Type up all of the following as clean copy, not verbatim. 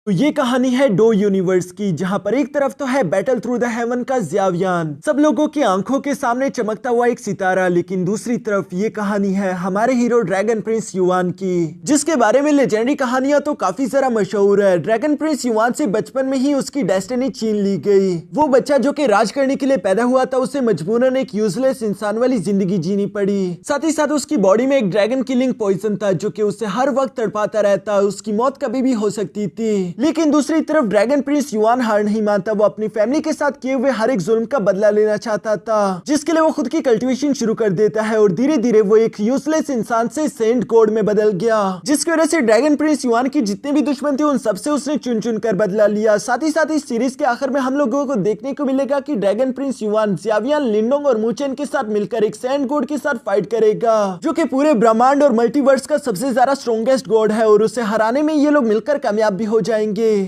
तो ये कहानी है डो यूनिवर्स की, जहां पर एक तरफ तो है बैटल थ्रू द हेवन का ज़्यावियान, सब लोगों की आंखों के सामने चमकता हुआ एक सितारा, लेकिन दूसरी तरफ ये कहानी है हमारे हीरो ड्रैगन प्रिंस युवान की, जिसके बारे में लेजेंडरी कहानियां तो काफी सारा मशहूर है। ड्रैगन प्रिंस युवान से बचपन में ही उसकी डेस्टिनी छीन ली गई। वो बच्चा जो कि राज करने के लिए पैदा हुआ था, उसे मजबूरन एक यूजलेस इंसान वाली जिंदगी जीनी पड़ी। साथ ही साथ उसकी बॉडी में एक ड्रैगन किलिंग पॉइजन था जो कि उसे हर वक्त तड़पाता रहता, उसकी मौत कभी भी हो सकती थी। लेकिन दूसरी तरफ ड्रैगन प्रिंस युवान हार नहीं मानता। वो अपनी फैमिली के साथ किए हुए हर एक जुल्म का बदला लेना चाहता था, जिसके लिए वो खुद की कल्टीवेशन शुरू कर देता है और धीरे धीरे वो एक यूजलेस इंसान से सेंट गॉड में बदल गया, जिसकी वजह से ड्रैगन प्रिंस युवान की जितने भी दुश्मन थे उन सबसे उसने चुन चुन कर बदला लिया। साथ ही साथ इस सीरीज के आखिर में हम लोगों को देखने को मिलेगा कि ड्रैगन प्रिंस युवान ज़्यावियान, लिंडोंग और मूचेन के साथ मिलकर एक सेंट गॉड के साथ फाइट करेगा, जो कि पूरे ब्रह्मांड और मल्टीवर्स का सबसे ज्यादा स्ट्रॉन्गेस्ट गॉड है, और उसे हराने में ये लोग मिलकर कामयाब भी हो जाएंगे।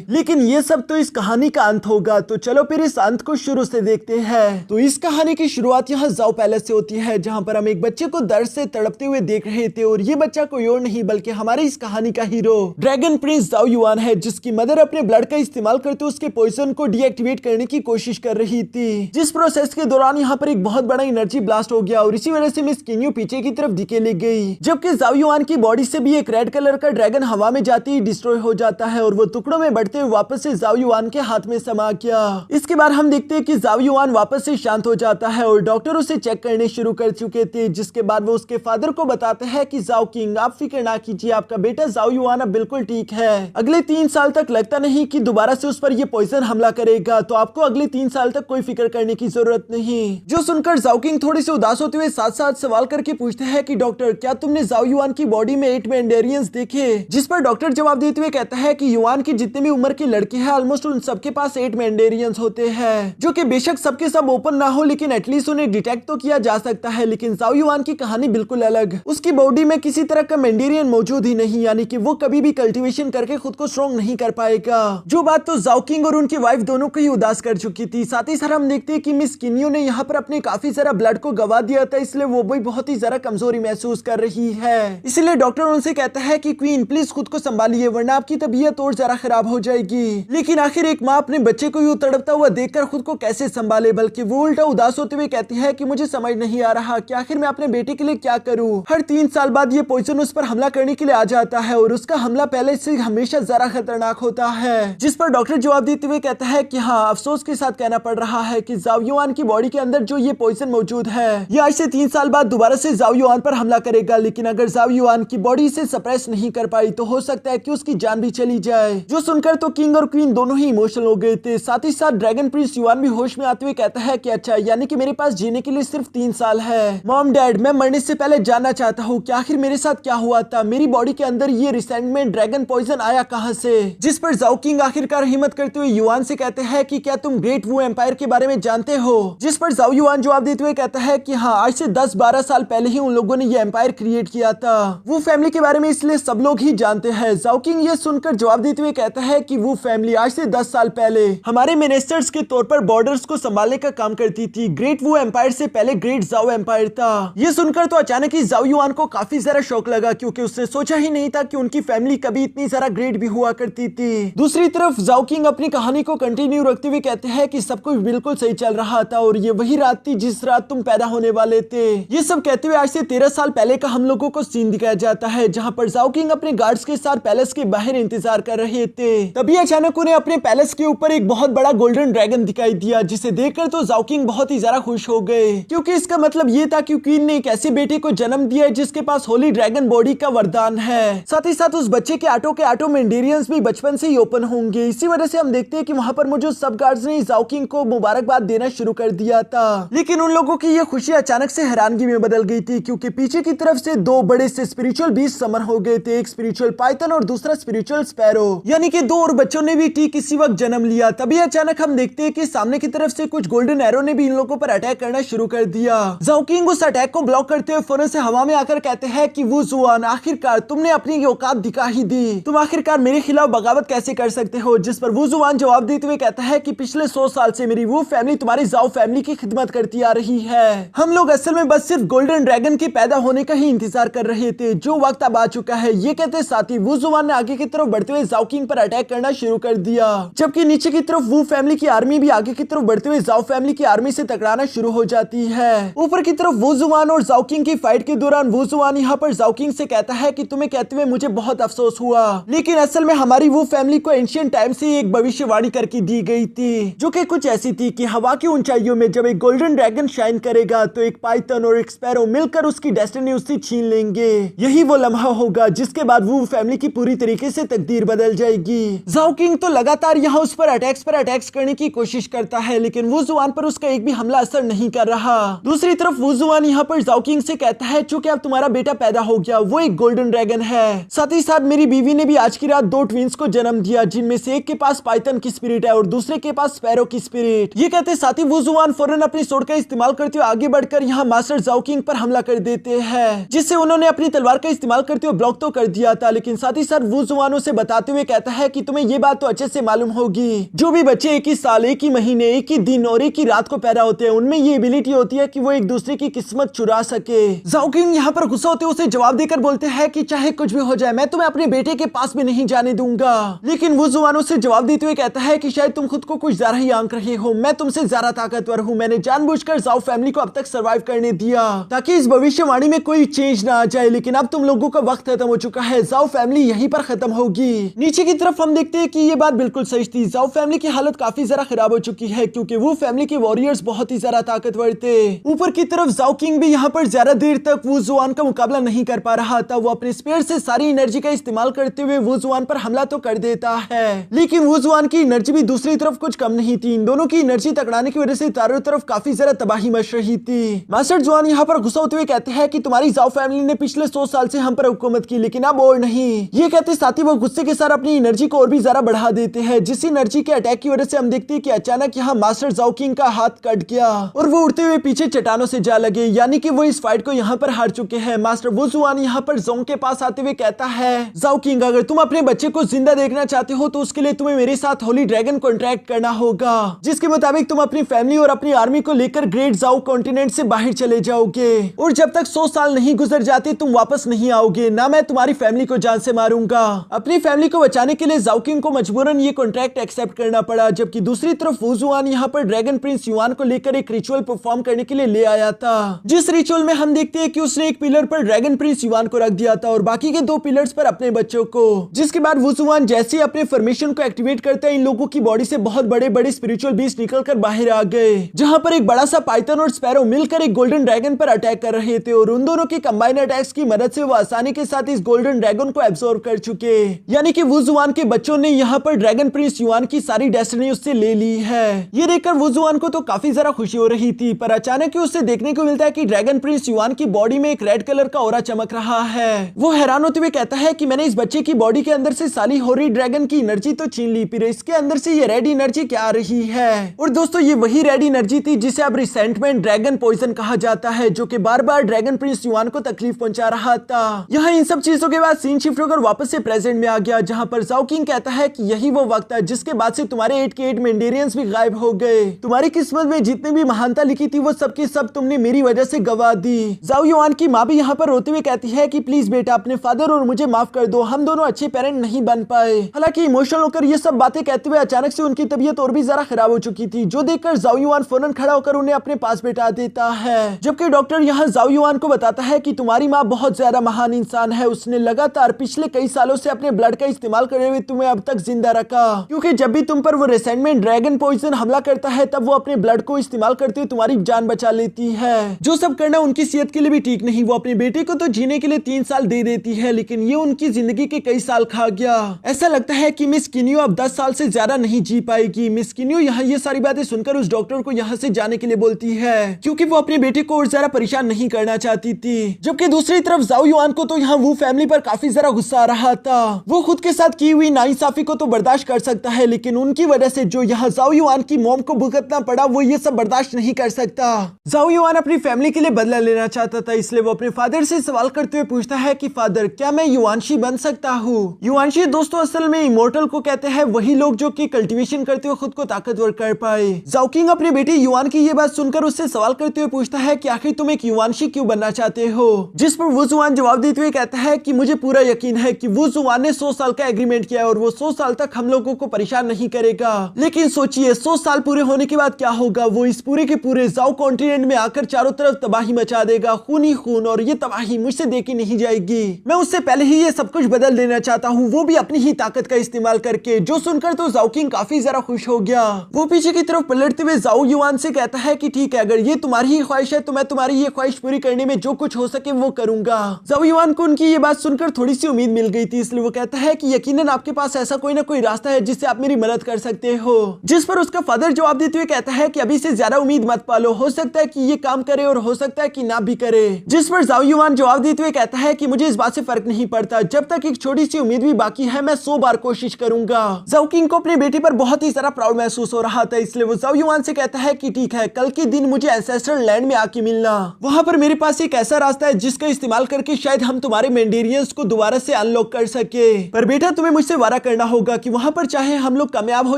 लेकिन ये सब तो इस कहानी का अंत होगा, तो चलो फिर इस अंत को शुरू से देखते हैं। तो इस कहानी की शुरुआत यहाँ जाओ पैलेस से होती है, जहाँ पर हम एक बच्चे को दर्द से तड़पते हुए देख रहे थे, और ये बच्चा कोई और नहीं बल्कि हमारे इस कहानी का हीरो ड्रैगन प्रिंस जाओ युआन है, जिसकी मदर अपने ब्लड का इस्तेमाल करते उसके पॉइजन को डीएक्टिवेट करने की कोशिश कर रही थी, जिस प्रोसेस के दौरान यहाँ पर एक बहुत बड़ा एनर्जी ब्लास्ट हो गया, और इसी वजह से मिस किन्यू पीछे की तरफ धकेली गई, जबकि जाओ युआन की बॉडी से भी एक रेड कलर का ड्रैगन हवा में जाते ही डिस्ट्रॉय हो जाता है, और वो टुकड़ों में बढ़ते हुए वापस से जाओ युआन के हाथ में समा गया। इसके बाद हम देखते हैं कि जाओ युआन वापस से शांत हो जाता है, और डॉक्टर उसे चेक करने शुरू कर चुके थे, जिसके बाद वो उसके फादर को बताते हैं कि जाओ किंग, आप फिक्र ना कीजिए, आपका बेटा जाओ युआन अब बिल्कुल ठीक है। अगले 3 साल तक लगता नहीं कि दोबारा से उस पर ये पॉइजन हमला करेगा, तो आपको अगले 3 साल तक कोई फिक्र करने की जरूरत नहीं। जो सुनकर जाओ किंग थोड़ी सी उदास होते हुए साथ साथ सवाल करके पूछते हैं कि डॉक्टर, क्या तुमने जाओ युआन की बॉडी में 8 मैंडेरियंस देखे? जिस पर डॉक्टर जवाब देते हुए कहता है कि युआन की जितने भी उम्र के लड़के हैं ऑलमोस्ट उन सबके पास 8 मैंडेरियंस होते हैं, जो कि बेशक सबके सब ओपन ना हो, लेकिन एटलीस्ट उन्हें डिटेक्ट तो किया जा सकता है। लेकिन जाओ युआन की कहानी बिल्कुल अलग, उसकी बॉडी में किसी तरह का मैंडेरियन मौजूद ही नहीं, यानी कि वो कभी भी कल्टीवेशन करके खुद को स्ट्रॉन्ग नहीं कर पाएगा, जो बात तो जाओ किंग और उनकी वाइफ दोनों को ही उदास कर चुकी थी। साथ ही साथ हम देखते हैं कि मिस किन्यू ने यहाँ पर अपने काफी सारा ब्लड को गवा दिया था, इसलिए वो भी बहुत ही ज्यादा कमजोरी महसूस कर रही है। इसलिए डॉक्टर उनसे कहता है कि क्वीन प्लीज खुद को संभालिए, वरना आपकी तबीयत और जरा खराब हो जाएगी। लेकिन आखिर एक माँ अपने बच्चे को यूं तड़पता हुआ देखकर खुद को कैसे संभाले, बल्कि वो उल्टा उदास होते हुए कहती है कि मुझे समझ नहीं आ रहा कि आखिर मैं अपने बेटे के लिए क्या करूं। हर 3 साल बाद ये पॉइजन उस पर हमला करने के लिए आ जाता है, और उसका हमला पहले से हमेशा ज्यादा खतरनाक होता है। जिस पर डॉक्टर जवाब देते हुए कहता है कि हाँ, अफसोस के साथ कहना पड़ रहा है कि जाओ युआन की बॉडी के अंदर जो ये पॉइजन मौजूद है, ये आज से 3 साल बाद दोबारा से जाओ युआन पर हमला करेगा। लेकिन अगर जाओ युआन की बॉडी इसे सप्रेस नहीं कर पाई तो हो सकता है कि उसकी जान भी चली जाए। जो सुनकर तो किंग और क्वीन दोनों ही इमोशनल हो गए थे। साथ ही साथ ड्रैगन प्रिंस युआन भी होश में आते हुए कहता है कि अच्छा, यानी कि मेरे पास जीने के लिए सिर्फ 3 साल है। मॉम डैड, मैं मरने से पहले जानना चाहता हूँ कि आखिर मेरे साथ क्या हुआ था, मेरी बॉडी के अंदर ये रिसेंटमेंट ड्रैगन पॉइजन आया कहां से? जिस पर जाओ किंग आखिरकार हिम्मत करते हुए युआन से कहते हैं कि क्या तुम ग्रेट वू एम्पायर के बारे में जानते हो? जिस पर जाओ युआन जवाब देते हुए कहता है कि हाँ, आज से 10-12 साल पहले ही उन लोगों ने ये एम्पायर क्रिएट किया था। वो फैमिली के बारे में इसलिए सब लोग ही जानते हैं। जाओ किंग ये सुनकर जवाब देते हुए कहता है कि वो फैमिली आज से 10 साल पहले हमारे मिनिस्टर्स के तौर पर बॉर्डर्स को संभालने का काम करती थी। ग्रेट वू एम्पायर से पहले ग्रेट जाओ एम्पायर था। ये सुनकर तो अचानक ही जाओ युआन को काफी ज्यादा शौक लगा, क्योंकि उसने सोचा ही नहीं था कि उनकी फैमिली कभी इतनी ज्यादा ग्रेट भी हुआ करती थी। दूसरी तरफ जाओ किंग अपनी कहानी को कंटिन्यू रखते हुए कहते हैं कि सब कुछ बिल्कुल सही चल रहा था, और ये वही रात थी जिस रात तुम पैदा होने वाले थे। ये सब कहते हुए आज से 13 साल पहले का हम लोगों को सीन दिखाया जाता है, जहाँ पर जाओ किंग अपने गार्ड्स के साथ पैलेस के बाहर इंतजार कर रहे थे। तभी अचानक उन्हें अपने पैलेस के ऊपर एक बहुत बड़ा गोल्डन ड्रैगन दिखाई दिया, जिसे देखकर तो जाओ किंग बहुत ही ज्यादा खुश हो गए, क्योंकि इसका मतलब ये था कि क्वीन ने एक ऐसे बेटे को जन्म दिया है जिसके पास होली ड्रैगन बॉडी का वरदान है। साथ ही साथ उस बच्चे के आटो मैंडेरियंस भी बचपन से ही ओपन होंगे। इसी वजह से हम देखते हैं कि वहां पर मौजूद सब गार्ड्स ने जाओ किंग को मुबारकबाद देना शुरू कर दिया था। लेकिन उन लोगों की ये खुशी अचानक से हैरानगी में बदल गई थी, क्योंकि पीछे की तरफ से 2 बड़े से स्पिरिचुअल बीस्ट समन हो गए थे, एक स्पिरिचुअल पाइथन और दूसरा स्पिरिचुअल स्पैरो, यानी कि 2 और बच्चों ने भी ठीक इसी वक्त जन्म लिया। तभी अचानक हम देखते हैं कि सामने की तरफ से कुछ गोल्डन एरो ने भी इन लोगों पर अटैक करना शुरू कर दिया। जाओ किंग उस अटैक को ब्लॉक करते हुए फौरन से हवा में आकर कहते हैं कि वो जुआन, आखिरकार तुमने अपनी औकात दिखा ही दी, तुम आखिरकार मेरे खिलाफ बगावत कैसे कर सकते हो? जिस पर वो जुआन जवाब देते हुए कहता है कि पिछले 100 साल से मेरी वो फैमिली तुम्हारी जाओ फैमिली की खिदमत करती आ रही है। हम लोग असल में बस सिर्फ गोल्डन ड्रैगन के पैदा होने का ही इंतजार कर रहे थे, जो वक्त अब आ चुका है। ये कहते साथ ही वो जुआन ने आगे की तरफ बढ़ते हुए जाओ किंग जाओकिंग पर अटैक करना शुरू कर दिया, जबकि नीचे की तरफ वू फैमिली की आर्मी भी आगे की तरफ बढ़ते हुए जाओ फैमिली की आर्मी से टकराना शुरू हो जाती है। ऊपर की तरफ वू जुआन और जाओकिंग की फाइट के दौरान वू जुआन यहाँ पर जाओकिंग से कहता है कि तुम्हें कहते हुए मुझे बहुत अफसोस हुआ, लेकिन असल में हमारी वू फैमिली को एंशिएंट टाइम से एक भविष्यवाणी करके दी गई थी, जो कि कुछ ऐसी थी कि हवा की ऊंचाइयों में जब एक गोल्डन ड्रैगन शाइन करेगा तो एक पाइथन और एक स्पैरो मिलकर उसकी डेस्टिनी उससे छीन लेंगे। यही वो लम्हा होगा जिसके बाद वू फैमिली की पूरी तरीके से तकदीर बदल जाएगी। जाओकिंग तो लगातार यहाँ उस पर अटैक्स करने की कोशिश करता है, लेकिन वू जुआन पर उसका एक भी हमला असर नहीं कर रहा। दूसरी तरफ वू जुआन यहाँ पर जाओकिंग से कहता है चूंकि अब तुम्हारा बेटा पैदा हो गया, वो एक गोल्डन ड्रैगन है, साथ ही साथ मेरी बीवी ने भी आज की रात 2 ट्विंस को जन्म दिया, जिनमें से एक के पास पाइथन की स्पिरिट है और दूसरे के पास स्पैरो की स्पिरिट। ये कहते साथ ही वू जुआन फौरन अपनी सोड का इस्तेमाल करते हुए आगे बढ़कर यहाँ मास्टर जाओकिंग पर हमला कर देते हैं, जिससे उन्होंने अपनी तलवार का इस्तेमाल करते हुए ब्लॉक तो कर दिया था, लेकिन साथ ही साथ वू जुआन उसे बताते हुए कहता है कि तुम्हें ये बात तो अच्छे से मालूम होगी, जो भी बच्चे एक ही साल, एक ही महीने, एक ही दिन और एक ही रात को पैदा होते हैं, उनमें ये एबिलिटी होती है कि वो एक दूसरे की किस्मत चुरा सके। जाओकिंग यहाँ पर गुस्सा होते उसे जवाब देकर बोलते हैं कि चाहे कुछ भी हो जाए मैं तुम्हें अपने बेटे के पास भी नहीं जाने दूंगा, लेकिन वो जुआन उसे जवाब देते हुए कहता है कि शायद तुम खुद को कुछ ज्यादा ही आंक रहे हो, मैं तुमसे ज्यादा ताकतवर हूँ, मैंने जानबूझकर जाओ फैमिली को अब तक सर्वाइव करने दिया ताकि इस भविष्यवाणी में कोई चेंज ना आ जाए, लेकिन अब तुम लोगों का वक्त खत्म हो चुका है, जाओ फैमिली यहीं पर खत्म होगी। नीचे की तरफ हम देखते हैं कि ये बात बिल्कुल सही थी, जाओ फैमिली की हालत काफी ज्यादा खराब हो चुकी है क्योंकि वो फैमिली के वॉरियर्स बहुत ही ज्यादा ताकतवर थे। ऊपर की तरफ जाओकिंग भी यहाँ पर ज्यादा देर तक वू जुआन का मुकाबला नहीं कर पा रहा था, वो अपने स्पेयर से सारी एनर्जी का इस्तेमाल करते हुए वू जुआन पर हमला तो कर देता है, लेकिन वू जुआन की एनर्जी भी दूसरी तरफ कुछ कम नहीं थी। इन दोनों की एनर्जी टकराने की वजह से चारों तरफ काफी ज्यादा तबाही मच रही थी। मास्टर जुआन यहाँ पर गुस्सा होते हुए कहते हैं कि तुम्हारी जाओ फैमिली ने पिछले 100 साल से हम पर हुकूमत की, लेकिन अब और नहीं। ये कहते साथ ही वो गुस्से के साथ अपनी एनर्जी को और भी ज्यादा बढ़ा देते हैं, जिस एनर्जी के अटैक की वजह से हम देखते हैं कि अचानक यहाँ मास्टर जाओकिंग का हाथ कट गया और वो उड़ते हुए पीछे चट्टानों से जा लगे, यानी कि वो इस फाइट को यहाँ पर हार चुके हैं। मास्टर वू जुआन यहाँ पर जोंग के पास आते हुए कहता है जाओकिंग अगर तुम अपने बच्चे को जिंदा देखना चाहते हो तो उसके लिए तुम्हें मेरे साथ होली ड्रैगन कॉन्ट्रैक्ट करना होगा, जिसके मुताबिक तुम अपनी फैमिली और अपनी आर्मी को लेकर ग्रेट जाओ कॉन्टिनेंट से बाहर चले जाओगे और जब तक 100 साल नहीं गुजर जाते तुम वापस नहीं आओगे, ना मैं तुम्हारी फैमिली को जान से मारूंगा। अपनी फैमिली को बचाने के लिए जाओकिंग को मजबूरन ये कॉन्ट्रैक्ट एक्सेप्ट करना पड़ा, जबकि दूसरी तरफ वू जुआन यहाँ पर ड्रैगन प्रिंस युआन को लेकर एक रिचुअल परफॉर्म करने के लिए ले आया था, जिस रिचुअल में हम देखते हैं कि उसने एक पिलर पर ड्रैगन प्रिंस युआन को रख दिया था और बाकी के 2 पिलर्स पर अपने बच्चों को, जिसके बाद वू जुआन जैसे ही अपने फॉर्मेशन को एक्टिवेट करता है इन लोगों की बॉडी से बहुत बड़े बड़े स्पिरिचुअल बीस्ट निकलकर बाहर आ गए, जहां पर एक बड़ा सा पाइथन और स्पैरो मिलकर एक गोल्डन ड्रैगन पर अटैक कर रहे थे और उन दोनों की कंबाइन अटैक्स की मदद से वो आसानी के साथ इस गोल्डन ड्रैगन को एब्सॉर्ब कर चुके, यानी कि वू जुआन के बच्चों ने यहाँ पर ड्रैगन प्रिंस युआन की सारी डेस्टिनी उससे ले ली है। ये देखकर वू जुआन को तो काफी ज्यादा खुशी हो रही थी, पर अचानक उसे देखने को मिलता है कि ड्रैगन प्रिंस युआन की बॉडी में एक रेड कलर का ऑरा चमक रहा है। वो हैरान होते हुए कहता है कि मैंने इस बच्चे की बॉडी के अंदर से साली होरी ड्रैगन की एनर्जी तो छीन ली, फिर इसके अंदर से ये रेड एनर्जी क्या आ रही है। और दोस्तों ये वही रेड एनर्जी थी जिसे अब रिसेंटमेंट ड्रैगन पॉइजन कहा जाता है, जो कि बार बार ड्रैगन प्रिंस युआन को तकलीफ पहुंचा रहा था। यहाँ इन सब चीजों के बाद सीन शिफ्ट होकर वापस से प्रेजेंट में आ गया, जहाँ पर जाओकिंग कहता है कि यही वो वक्त है जिसके बाद से तुम्हारे 8 के 8 मेंडेरियंस भी गायब हो गए, तुम्हारी किस्मत में जितनी भी महानता लिखी थी वो सब की सब तुमने मेरी वजह से गवा दी। जाओ युआन की माँ भी यहाँ पर रोते हुए कहती है कि प्लीज बेटा अपने फादर और मुझे माफ कर दो, हम दोनों अच्छे पेरेंट नहीं बन पाए। हालांकि इमोशनल होकर ये सब बातें कहते हुए अचानक से उनकी तबीयत और भी ज्यादा खराब हो चुकी थी, जो देखकर जाओ युआन फौरन खड़ा होकर उन्हें अपने पास बैठा देता है, जबकि डॉक्टर यहाँ जाओ युआन को बताता है कि तुम्हारी माँ बहुत ज्यादा महान इंसान है, उसने लगातार पिछले कई सालों से अपने ब्लड का इस्तेमाल करे हुए तुम्हें अब तक जिंदा रखा, क्योंकि जब भी तुम पर वो रिसेंटमेंट ड्रैगन पॉइजन हमला करता है तब वो अपने ब्लड को इस्तेमाल करते हुए तुम्हारी जान बचा लेती है, जो सब करना उनकी सेहत के लिए भी ठीक नहीं। वो अपने बेटे को तो जीने के लिए 3 साल दे देती है, लेकिन ये उनकी जिंदगी के कई साल खा गया। ऐसा लगता है कि मिस किन्यू अब 10 साल से ज्यादा नहीं जी पाएगी। मिस किन्यू यहाँ ये सारी बातें सुनकर उस डॉक्टर को यहाँ से जाने के लिए बोलती है, क्योंकि वो अपने बेटे को और ज्यादा परेशान नहीं करना चाहती थी। जबकि दूसरी तरफ जाओ युआन को तो यहाँ वो फैमिली पर काफी ज्यादा गुस्सा आ रहा था। वो खुद के साथ की हुई नाइंसाफी को तो बर्दाश्त कर सकता है, लेकिन उनकी वजह से जो यहाँ जाओ युआन की मॉम को भुगतना पड़ा वो ये सब बर्दाश्त नहीं कर सकता। जाओ युआन अपनी फैमिली के लिए बदला लेना चाहता था, इसलिए वो अपने फादर से सवाल करते हुए पूछता है कि फादर क्या मैं युआनशी बन सकता हूँ। युआनशी दोस्तों असल में इमोर्टल को कहते हैं वही लोग जो कि कल्टीवेशन करते हुए खुद को ताकतवर कर पाए। जाओकिंग अपने बेटे युआन की ये बात सुनकर उससे सवाल करते हुए पूछता है कि आखिर तुम एक युआनशी क्यों बनना चाहते हो, जिस पर वू जुआन जवाब देते हुए कहता है कि मुझे पूरा यकीन है कि वू जुआन ने 100 साल का एग्रीमेंट एग्रीमेंट किया है और वो 100 साल तक हम लोगों को परेशान नहीं करेगा। लेकिन सोचिए 100 साल पूरे होने के बाद क्या होगा, वो इस पूरे के पूरे जाओ कॉन्टिनेंट में आकर चारों तरफ तबाही मचा देगा, खून ही खून, और ये तबाही मुझसे देखी नहीं जाएगी। मैं उससे पहले ही ये सब कुछ बदल देना चाहता हूँ, वो भी अपनी ही ताकत का इस्तेमाल करके। जो सुनकर तो जाओ किंग काफी ज्यादा खुश हो गया। वो पीछे की तरफ पलटते हुए जाओ युआन से कहता है कि ठीक है, अगर ये तुम्हारी ही ख्वाहिश है तो मैं तुम्हारी ये ख्वाहिश पूरी करने में जो कुछ हो सके वो करूंगा। जाओ युआन को उनकी ये बात सुनकर थोड़ी सी उम्मीद मिल गई थी, इसलिए वो कहता है कि यकीनन आपके पास ऐसा कोई ना कोई रास्ता है जिससे आप मेरी मदद कर सकते हो। जिस पर उसका फादर जवाब देते हुए कहता है कि अभी से ज्यादा उम्मीद मत पालो, हो सकता है कि ये काम करे और हो सकता है कि ना भी करे। जिस पर जाओ युआन जवाब देते हुए कहता है कि मुझे इस बात से फर्क नहीं पड़ता, जब तक एक छोटी सी उम्मीद भी बाकी है मैं 100 बार कोशिश करूंगा। जाओ किंग को अपने बेटे पर बहुत ही ज्यादा प्राउड महसूस हो रहा था, इसलिए वो जाओ युआन से कहता है कि ठीक है, कल के दिन मुझे एंसेस्ट्रल लैंड में आके मिलना। वहां पर मेरे पास एक ऐसा रास्ता है जिसका इस्तेमाल करके शायद हम तुम्हारे मेंडेरियंस को दोबारा से अनलॉक कर सके। पर बेटा तुम्हें मुझसे वादा करना होगा कि वहां पर चाहे हम लोग कामयाब हो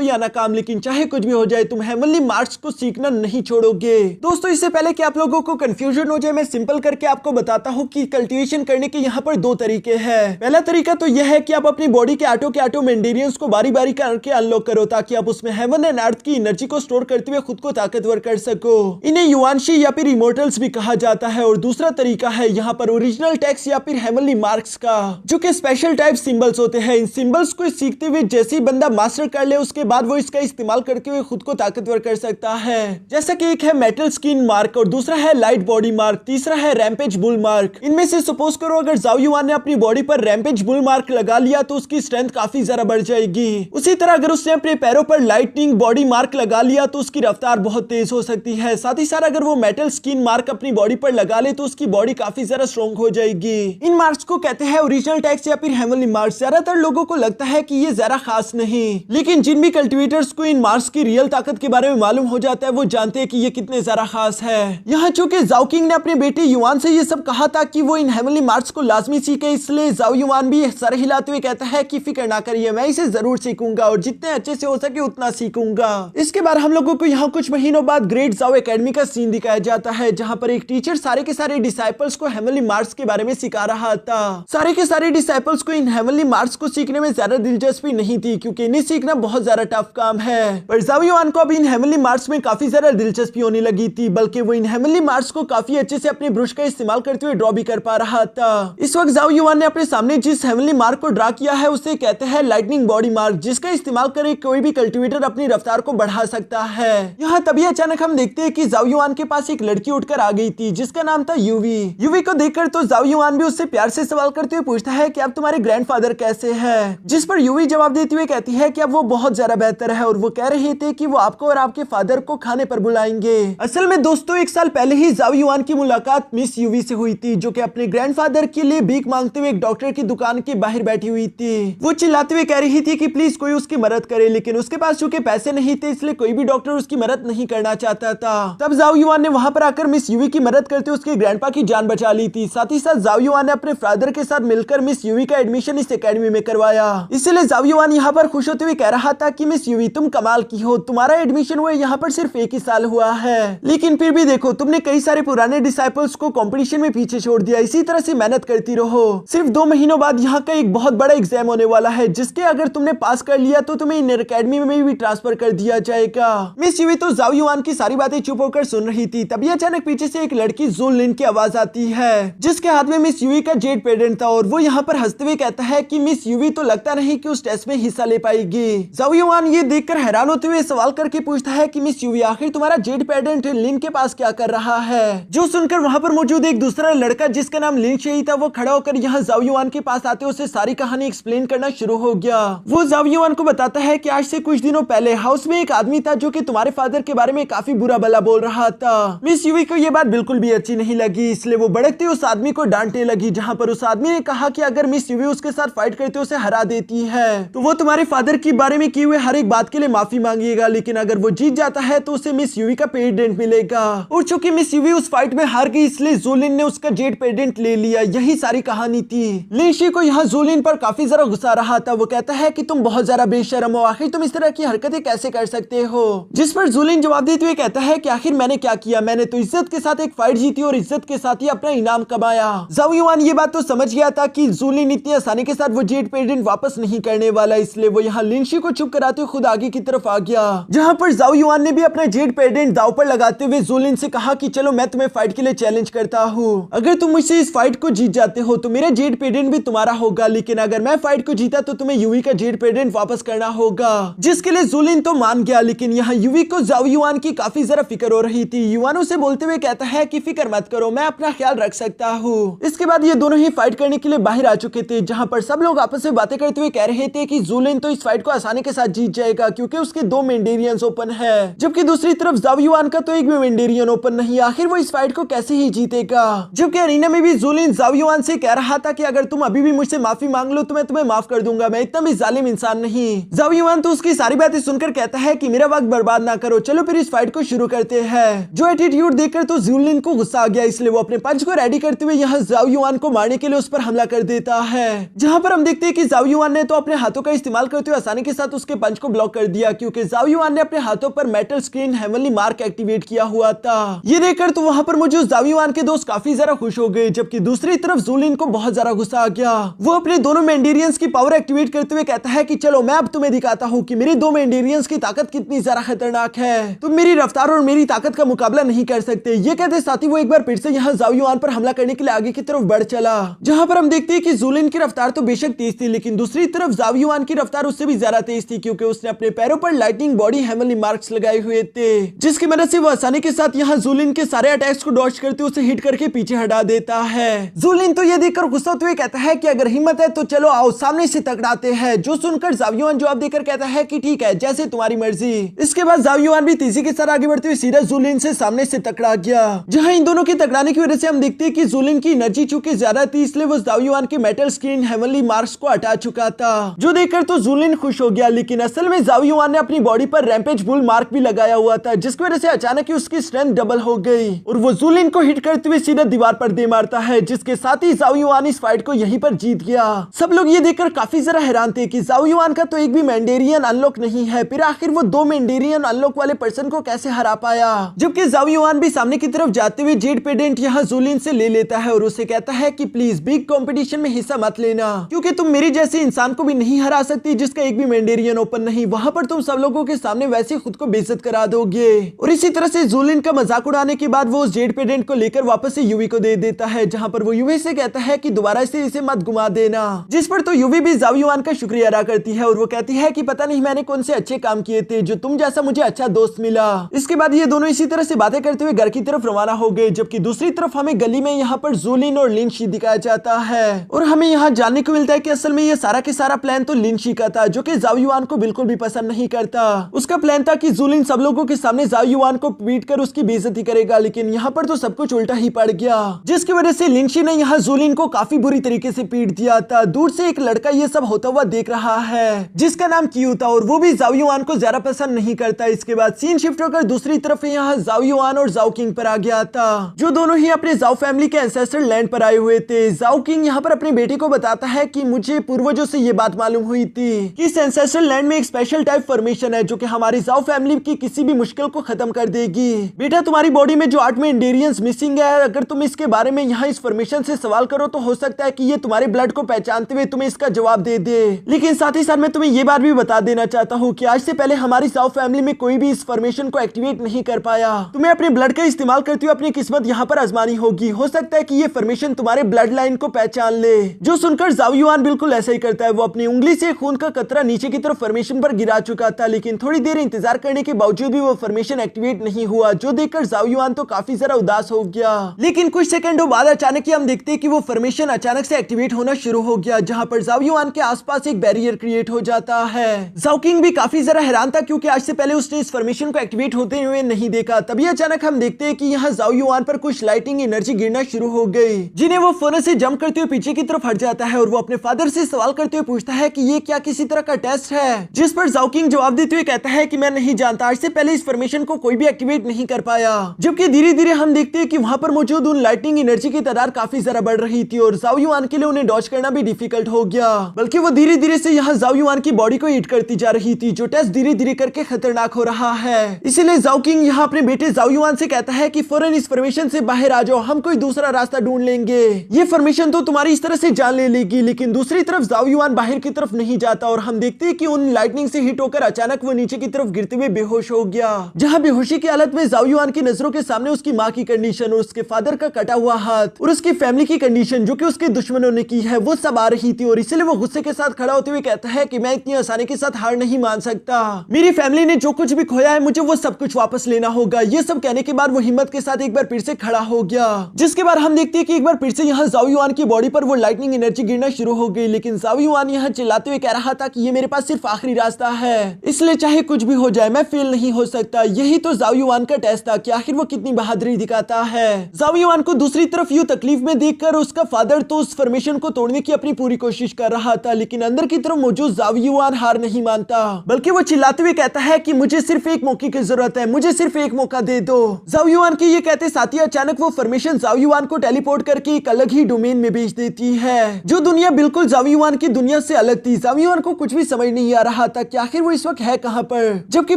या नाकाम, लेकिन चाहे कुछ भी हो जाए तुम हेवनली मार्क्स को सीखना नहीं छोड़ोगे। दोस्तों इससे पहले कि आप लोगों को कंफ्यूजन हो जाए, मैं सिंपल करके आपको बताता हूँ कि कल्टीवेशन करने के यहाँ पर 2 तरीके हैं। पहला तरीका तो यह है कि आप अपनी बॉडी के आटो मेंडेरियंस को बारी बारी करके अनलॉक करो, ताकि आप उसमें हेवन एंड अर्थ की एनर्जी को स्टोर करते हुए खुद को ताकतवर कर सको। इन्हें युआनशी या फिर इमोर्टल्स भी कहा जाता है। और दूसरा तरीका है यहाँ पर ओरिजिनल टेक्स्ट या फिर हेवनली मार्क्स का, जो कि स्पेशल टाइप सिंबल्स होते हैं। इन सिंबल्स को सीखते हुए जैसे ही बंदा मास्टर कर ले, उसके बाद वो इसका इस्तेमाल करते हुए खुद को ताकतवर कर सकता है। जैसा कि एक है मेटल स्किन मार्क और दूसरा है लाइट बॉडी मार्क, तीसरा है रैम्पेज बुल मार्क। इनमें से सपोज करो अगर जाओ युआन ने अपनी बॉडी पर रैम्पेज बुल मार्क लगा लिया तो उसकी स्ट्रेंथ काफी ज्यादा बढ़ जाएगी। उसी तरह अगर उसने अपने पैरों पर लाइटनिंग बॉडी मार्क लगा लिया तो उसकी रफ्तार बहुत तेज हो सकती है। साथ ही साथ अगर वो मेटल स्किन मार्क अपनी बॉडी पर लगा ले तो उसकी बॉडी काफी ज्यादा स्ट्रॉन्ग हो जाएगी। इन मार्क्स को कहते हैं ओरिजिनल टेक्स्ट या फिर हेवनली मार्क्स। ज्यादातर लोगों को लगता है कि ये ज्यादा खास नहीं, लेकिन जिन भी कल्टीवेटर्स को इन मार्क्स की रियल ताकत के बारे में मालूम हो जाता है वो जानते हैं कि ये कितने ज्यादा खास है। यहाँ चूंकि जाओ किंग ने अपने बेटे युआन से ये सब कहा था कि वो इन हेवनली मार्क्स को लाजमी सीखे, इसलिए जाओ युआन भी सर हिलाते हुए कहता है कि फिक्र ना करिए, मैं इसे जरूर सीखूंगा और जितने अच्छे से हो सके उतना सीखूंगा। इसके बाद हम लोगों को यहाँ कुछ महीनों बाद ग्रेट जाओ एकेडमी का सीन दिखाया जाता है, जहाँ पर एक टीचर सारे के सारे डिसाइपल्स को हेवनली मार्क्स के बारे में सिखा रहा था। सारे के सारे डिसाइपल्स को इन हेवनली मार्क्स को सीखने में ज्यादा दिलचस्पी नहीं थी, क्योंकि इन्हें सीखना बहुत ज्यादा टफ काम है। पर जाओ युआन को अब इन हेवनली मार्क्स में काफी ज्यादा दिलचस्पी होने लगी थी, बल्कि वो इन हेवनली मार्क्स को काफी अच्छे से अपने ब्रश का इस्तेमाल करते हुए ड्रॉ भी कर पा रहा था। इस वक्त जाओ युआन ने अपने सामने जिस हेवनली मार्क को ड्रा किया है उसे कहते हैं लाइटनिंग बॉडी मार्क, जिसका इस्तेमाल कर कोई भी कल्टीवेटर अपनी रफ्तार को बढ़ा सकता है। यहाँ तभी अचानक हम देखते हैं कि जाओ युआन के पास एक लड़की उठकर आ गई थी जिसका नाम था यूवी। यूवी को देखकर तो जाओ युआन भी उससे प्यार से सवाल करते हुए पूछता है कि अब तुम्हारे ग्रैंडफादर कैसे हैं? जिस पर यूवी जवाब देते हुए कहती है कि अब वो बहुत ज्यादा बेहतर है और वो कह रहे थे कि वो आपको और आपके फादर को खाने पर बुलाएंगे। असल में दोस्तों 1 साल पहले ही जाओ युआन की मुलाकात मिस यूवी से हुई थी, जो कि अपने ग्रैंडफादर के लिए भीख मांगते हुए एक डॉक्टर की दुकान के बाहर बैठी हुई थी। वो चिल्लाते हुए कह रही थी कि प्लीज कोई उसकी मदद करे, लेकिन उसके पास चूंकि पैसे नहीं थे इसलिए कोई भी डॉक्टर उसकी मदद नहीं करना चाहता था। तब जाओ युआन ने वहां पर आकर मिस यूवी की मदद करते उसके ग्रैंडपा की जान बचा ली थी। साथ ही साथ जाओ युआन ने अपने फादर के साथ मिलकर मिस यूवी का एडमिशन इस एकेडमी में करवाया। इसलिए जाओ युआन यहाँ पर खुश होते हुए कह रहा था कि मिस यूवी तुम कमाल की हो, तुम्हारा एडमिशन हुआ यहाँ पर सिर्फ 1 ही साल हुआ है, लेकिन फिर भी देखो तुमने कई सारे पुराने डिसाइपल्स को कंपटीशन में पीछे छोड़ दिया। इसी तरह से मेहनत करती रहो। सिर्फ 2 महीनों बाद यहाँ का एक बहुत बड़ा एग्जाम होने वाला है, जिसके अगर तुमने पास कर लिया तो तुम्हें इन एकेडमी में भी ट्रांसफर कर दिया जाएगा। मिस यूवी तो जाओ युआन की सारी बातें चुप होकर सुन रही थी। तभी अचानक पीछे से एक लड़की जुल लिन की आवाज आती है, जिसके हाथ में मिस यूवी का जेड पेडेंट था, और वो यहाँ पर हंसते हुए कहता है कि मिस यूवी तो लगता नहीं कि उस टेस्ट में हिस्सा ले पाएगी। जाओ युआन ये देखकर हैरान होते हुए सवाल करके पूछता है कि मिस यूवी आखिर तुम्हारा जेड पेडेंट लिन के पास क्या कर रहा है? जो सुनकर वहाँ पर मौजूद एक दूसरा लड़का जिसका नाम लिन शेही था वो खड़ा होकर यहाँ जाओ युआन के पास आते उसे सारी कहानी एक्सप्लेन करना शुरू हो गया। वो जाओ युआन को बताता है कि आज से कुछ दिनों पहले हाउस में एक आदमी था जो कि तुम्हारे फादर के बारे में काफी बुरा भला बोल रहा था। मिस यूवी को ये बात बिल्कुल भी अच्छी नहीं लगी, इसलिए वो भड़कती उस आदमी को डांटने लगी, जहाँ पर उस आदमी ने कहा कि अगर मिस यूवी उसके साथ फाइट करते उसे हरा देती है तो वो तुम्हारे फादर के बारे में किए हुए हर एक बात के लिए माफी मांगेगा, लेकिन अगर वो जीत जाता है तो उसे मिस यूवी का पेडेंट मिलेगा। और चूंकि मिस यूवी उस फाइट में हार गई इसलिए जोलिन ने उसका जेड पेडेंट ले लिया। यही सारी कहानी थी। लिनशी को यहाँ जोलिन पर काफी ज्यादा गुस्सा रहा था। वो कहता है कि तुम बहुत ज्यादा बेशर्म हो, आखिर तुम इस तरह की हरकतें कैसे कर सकते हो? जिस पर जोलिन जवाब देते हुए कहता है कि आखिर मैंने क्या किया, मैंने तो इज्जत के साथ एक फाइट जीती और इज्जत के साथ ही अपना इनाम कमाया। जाओ युआन ये बात तो समझ गया था कि जोलिन इतनी आसानी के साथ वो जेड पेडेंट वापस नहीं करने वाला, इसलिए वो यहाँ लिनशी को चुप कराते हुए खुद आगे की तरफ आ गया, जहाँ पर जाओ युआन ने भी अपना जेड पेडेंट दांव पर लगाते हुए ज़ोलिन से कहा कि चलो मैं तुम्हें फाइट के लिए चैलेंज करता हूँ, अगर तुम मुझसे इस फाइट को जीत जाते हो तो मेरा जेड पेडेंट भी तुम्हारा होगा, लेकिन अगर मैं फाइट को जीता तो तुम्हें यूवी का जेड पेडेंट वापस करना होगा। जिसके लिए ज़ोलिन तो मान गया, लेकिन यहाँ यूवी को जाओ युआन की काफी जरा फिक्र हो रही थी। युआन उसे बोलते हुए कहता है कि फिक्र मत करो, मैं अपना ख्याल रख सकता हूँ। इसके बाद ये दोनों ही फाइट करने के लिए बाहर आ चुके थे, जहाँ पर सब लोग आपस में बातें करते हुए कह रहे थे कि ज़ोलिन तो इस फाइट को आसानी के साथ जीत जाएगा क्योंकि उसके 2 मेंडेरियंस ओपन है, जबकि दूसरी तरफ जाओ युआन का तो एक भी मेंडेरियन ओपन नहीं, आखिर वो इस फाइट को कैसे ही जीतेगा। जबकि अरीना में भी ज़ोलिन जाओ युआन से कह रहा था कि अगर तुम अभी भी मुझसे माफी मांग लो तो मैं तुम्हें माफ कर दूंगा, मैं इतना भी जालिम इंसान नहीं। जाओ युआन तो उसकी सारी बातें सुनकर कहता है कि मेरा वक्त बर्बाद ना करो, चलो फिर इस फाइट को शुरू करते हैं। जो एटीट्यूड देखकर तो ज़ोलिन को गुस्सा आ गया, इसलिए वो अपने पंच को रेडी करते हुए यहाँ जाओ युआन को मारने के लिए उस पर हमला कर देता है, जहाँ पर हम देखते हैं कि जाओ युआन ने तो अपने हाथों का इस्तेमाल करते हुए आसानी के साथ उसके पंच को ब्लॉक कर दिया, क्योंकि जाओ युआन ने अपने हाथों पर metal screen heavenly mark activate किया हुआ था। ये देखकर तो वहाँ पर मौजूद जाओ युआन के दोस्त काफी ज्यादा खुश हो गए, जबकि दूसरी तरफ ज़ोलिन को बहुत ज्यादा गुस्सा आ गया। वो अपने दोनों मेंडेरियंस की पावर एक्टिवेट करते हुए कहता है कि चलो मैं अब तुम्हें दिखाता हूँ कि मेरे 2 मेंडेरियंस की ताकत कितनी ज्यादा खतरनाक है, तुम मेरी रफ्तार और मेरी ताकत का मुकाबला नहीं कर सकते। ये कहते साथ ही वो एक बार फिर से यहाँ जाओ युआन पर हमला करने के लिए आगे की तरफ बढ़ चला, जहाँ पर हम देखते हैं कि ज़ोलिन की रफ्तार तो बेशक तेज थी, लेकिन दूसरी तरफ जाओ युआन की रफ्तार उससे भी ज्यादा तेज थी, क्योंकि उसने अपने पैरों पर लाइटनिंग बॉडी हेवनली मार्क्स लगाए हुए थे, जिसकी मदद से वो आसानी के साथ यहाँ ज़ोलिन के सारे अटैक्स को डॉज करते उसे हिट करके पीछे हटा देता है। ज़ोलिन तो ये देखकर गुस्सा होते हुए कहता है कि अगर हिम्मत है तो चलो आओ सामने से टकराते हैं, जो सुनकर जाओ युआन जवाब देकर कहता है कि ठीक है जैसे तुम्हारी मर्जी। इसके बाद जाओ युआन भी तेजी के साथ आगे बढ़ते हुए सीधा ज़ोलिन से सामने से टकरा गया, जहां इन दोनों के टकराने की वजह से हम देखते हैं कि ज़ोलिन की एनर्जी चूंकि ज्यादा थी, इसलिए वो जाओ युआन के मेटल स्क्रीन हेवनली मार्क्स को हटा चुका था, जो देखकर तो ज़ोलिन खुश हो गया, लेकिन असल में जाओ युआन ने अपनी बॉडी पर रैम्पेज बुल मार्क भी लगाया हुआ था, जिसकी वजह से अचानक ही उसकी स्ट्रेंथ डबल हो गई और वो ज़ोलिन को हिट करते हुए सीधा दीवार पर दे मारता है, जिसके साथ ही जाओ युआन इस फाइट को यहीं पर जीत गया। सब लोग ये देखकर काफी जरा हैरान थे कि जाओ युआन का तो एक भी मेंडेरियन अनलॉक नहीं है, फिर आखिर वो 2 मेंडेरियन अनलॉक वाले पर्सन को कैसे हरा पाया। जबकि जाओ युआन भी सामने की तरफ जाते हुए जेड पेडेंट यहाँ ज़ोलिन से ले लेता है और उसे कहता है कि प्लीज बिग कंपटीशन में हिस्सा मत लेना, क्योंकि तुम मेरी जैसे इंसान को भी नहीं हरा सकती जिसका एक भी मेंडेरियन ओपन नहीं, वहां पर तुम सब लोगों के सामने वैसे खुद को बेइज्जत करा दोगे। और इसी तरह से ज़ोलिन का मजाक उड़ाने के बाद वो उस जेड पेडेंट को लेकर वापस से यूवी को दे देता है, जहां पर वो यूवी से कहता है कि दोबारा से इसे मत घुमा देना, जिस पर तो यूवी भी जाओ युआन का शुक्रिया अदा करती है और वो कहती है कि पता नहीं मैंने कौन से अच्छे काम किए थे जो तुम जैसा मुझे अच्छा दोस्त मिला। इसके बाद ये दोनों इसी तरह से बातें करते हुए घर की तरफ रवाना हो गए, जबकि दूसरी तरफ हमें गली में यहाँ पर ज़ोलिन और लिनशी दिखाया जाता है और हमें यहाँ जानने को मिलता है कि असल में ये सारा के सारा प्लान तो लिनशी का था, जो कि जाओ युआन को बिल्कुल भी पसंद नहीं करता। उसका प्लान था कि ज़ोलिन सब लोगों के सामने जाओ युआन को पीट कर उसकी बेइज्जती करेगा, लेकिन यहाँ पर तो सब कुछ उल्टा ही पड़ गया, जिसकी वजह से लिनशी ने यहाँ ज़ोलिन को काफी बुरी तरीके से पीट दिया था। दूर से एक लड़का ये सब होता हुआ देख रहा है जिसका नाम क्यू था और वो भी जाओ युआन को ज्यादा पसंद नहीं करता। इसके बाद सीन शिफ्ट होकर दूसरी तरफ यहाँ जाओ युआन और जाओ किंग पर आ गया था, जो दोनों ही अपने जाओ फैमिली के एंसेस्टर लैंड पर आए हुए थे। जाओ किंग यहाँ पर अपने बेटे को बताता है कि मुझे पूर्वजों से ये बात मालूम हुई थी कि इस एंसेस्टर लैंड में एक स्पेशल टाइप फॉर्मेशन है जो कि हमारी जाओ फैमिली की किसी भी मुश्किल को खत्म कर देगी। बेटा तुम्हारी बॉडी में जो 8 मेंडेरियंस मिसिंग है, अगर तुम इसके बारे में यहाँ इस फॉर्मेशन से सवाल करो तो हो सकता है कि ये तुम्हारे ब्लड को पहचानते हुए तुम्हें इसका जवाब दे दे। लेकिन साथ ही साथ मैं तुम्हें ये बात भी बता देना चाहता हूँ कि आज से पहले हमारी जाओ फैमिली में कोई भी इस फॉर्मेशन को एक्टिवेट नहीं कर पाया। तुम्हें अपने ब्लड का इस्तेमाल करते हुए अपनी किस्मत यहाँ पर आजमानी होगी। हो सकता है कि ये फॉर्मेशन तुम्हारे ब्लड लाइन को पहचान ले। जो सुनकर जाओ युआन बिल्कुल ऐसा ही करता है। वो अपनी उंगली से खून का कतरा नीचे की तरफ फॉर्मेशन पर गिरा चुका था, लेकिन थोड़ी देर इंतजार करने के बावजूद भी वो फॉर्मेशन एक्टिवेट नहीं हुआ, जो देखकर जाओ युआन तो काफी जरा उदास हो गया। लेकिन कुछ सेकंडों बाद अचानक ही हम देखते हैं कि वो फॉर्मेशन अचानक से एक्टिवेट होना शुरू हो गया, जहां पर जाओ युआन के आसपास एक बैरियर क्रिएट हो जाता है। जाओ किंग भी काफी जरा हैरान था, क्योंकि आज से पहले उसने इस फॉर्मेशन को एक्टिवेट होते हुए नहीं देखा। तभी अचानक हम देखते हैं कि यहाँ जाओ युआन पर कुछ लाइटिंग एनर्जी गिरना शुरू हो गई, जिन्हें वो फौरन से जंप करते हुए पीछे की तरफ हट जाता है और वो अपने फादर से सवाल करते हुए पूछता है कि ये क्या किसी तरह का टेस्ट है, जिस पर जाओ किंग जवाब देते हुए कहता है कि मैं नहीं जानता, आज से पहले इस फॉर्मेशन को कोई भी एक्टिवेट नहीं कर पाया। जबकि धीरे धीरे हम देखते हैं कि वहां पर मौजूद उन लाइटिंग एनर्जी की तादाद काफी जरा बढ़ रही थी और जाओ युआन के लिए उन्हें डॉज करना भी डिफिकल्ट हो गया, बल्कि वो धीरे धीरे से यहाँ जाओ युआन की बॉडी को हिट करती जा रही थी, जो टेस्ट धीरे धीरे करके खतरनाक हो रहा है। इसीलिए जाओ किंग यहाँ अपने बेटे जाओ युआन से कहता है कि फौरन इस फॉर्मेशन से बाहर आ जाओ, हम कोई दूसरा रास्ता ढूंढ लेंगे। ये फॉर्मेशन तो तुम्हारी इस तरह से जान ले लेगी। लेकिन दूसरी तरफ जाओ युआन बाहर की तरफ नहीं जाता और हम देखते हैं कि उन लाइटनिंग से हिट होकर अचानक वो नीचे की तरफ गिरते हुए बेहोश हो गया, जहां बेहोशी की हालत में जाओ युआन की नजरों के सामने उसकी माँ की कंडीशन और उसके फादर का कटा हुआ हाथ और उसकी फैमिली की कंडीशन जो कि उसके दुश्मनों ने की है वो सब आ रही थी। और इसलिए वो गुस्से के साथ खड़ा होते हुए कहता है कि मैं इतनी आसानी के साथ हार नहीं मान सकता, मेरी फैमिली ने जो कुछ भी खोया है मुझे वो सब कुछ वापस लेना होगा। ये सब कहने के बाद वो हिम्मत के साथ एक बार फिर से खड़ा हो गया, जिसके बाद हम देखते हैं कि एक बार फिर से यहाँ जाओ युआन की बॉडी पर वो लाइटनिंग एनर्जी गिरना शुरू हो गई, लेकिन जाओ युआन यहाँ चिल्लाते हुए कह रहा था कि ये मेरे पास सिर्फ आखिरी रास्ता है, इसलिए चाहे कुछ भी हो जाए मैं फेल नहीं हो सकता। यही तो जाओ युआन का टेस्ट था कि आखिर वो कितनी बहादुरी दिखाता है। जाओ युआन को दूसरी तरफ यूं तकलीफ में देखकर उसका फादर तो उस फॉर्मेशन को तोड़ने की अपनी पूरी कोशिश कर रहा था, लेकिन अंदर की तरफ मौजूद जाओ युआन हार नहीं मानता, बल्कि वो चिल्लाते हुए कहता है कि मुझे सिर्फ एक मौके की जरूरत है, मुझे सिर्फ एक मौका दे दो। जाओ युआन के ये कहते साथ ही अचानक वो फॉर्मेशन जाओ युआन को टेलीपोर्ट करके एक अलग ही डोमेन में भेज देती है, जो दुनिया बिल्कुल जाओ युआन की दुनिया से अलग थी। जाओ युआन को कुछ भी समझ नहीं आ रहा था कि आखिर वो इस वक्त है कहां पर, जबकि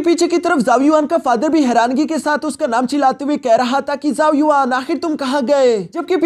पीछे की तरफ जाओ युआन का फादर भी हैरानगी के साथ उसका नाम चिल्लाते हुए कह रहा था कि जाओ युआन आखिर तुम कहां गए। जबकि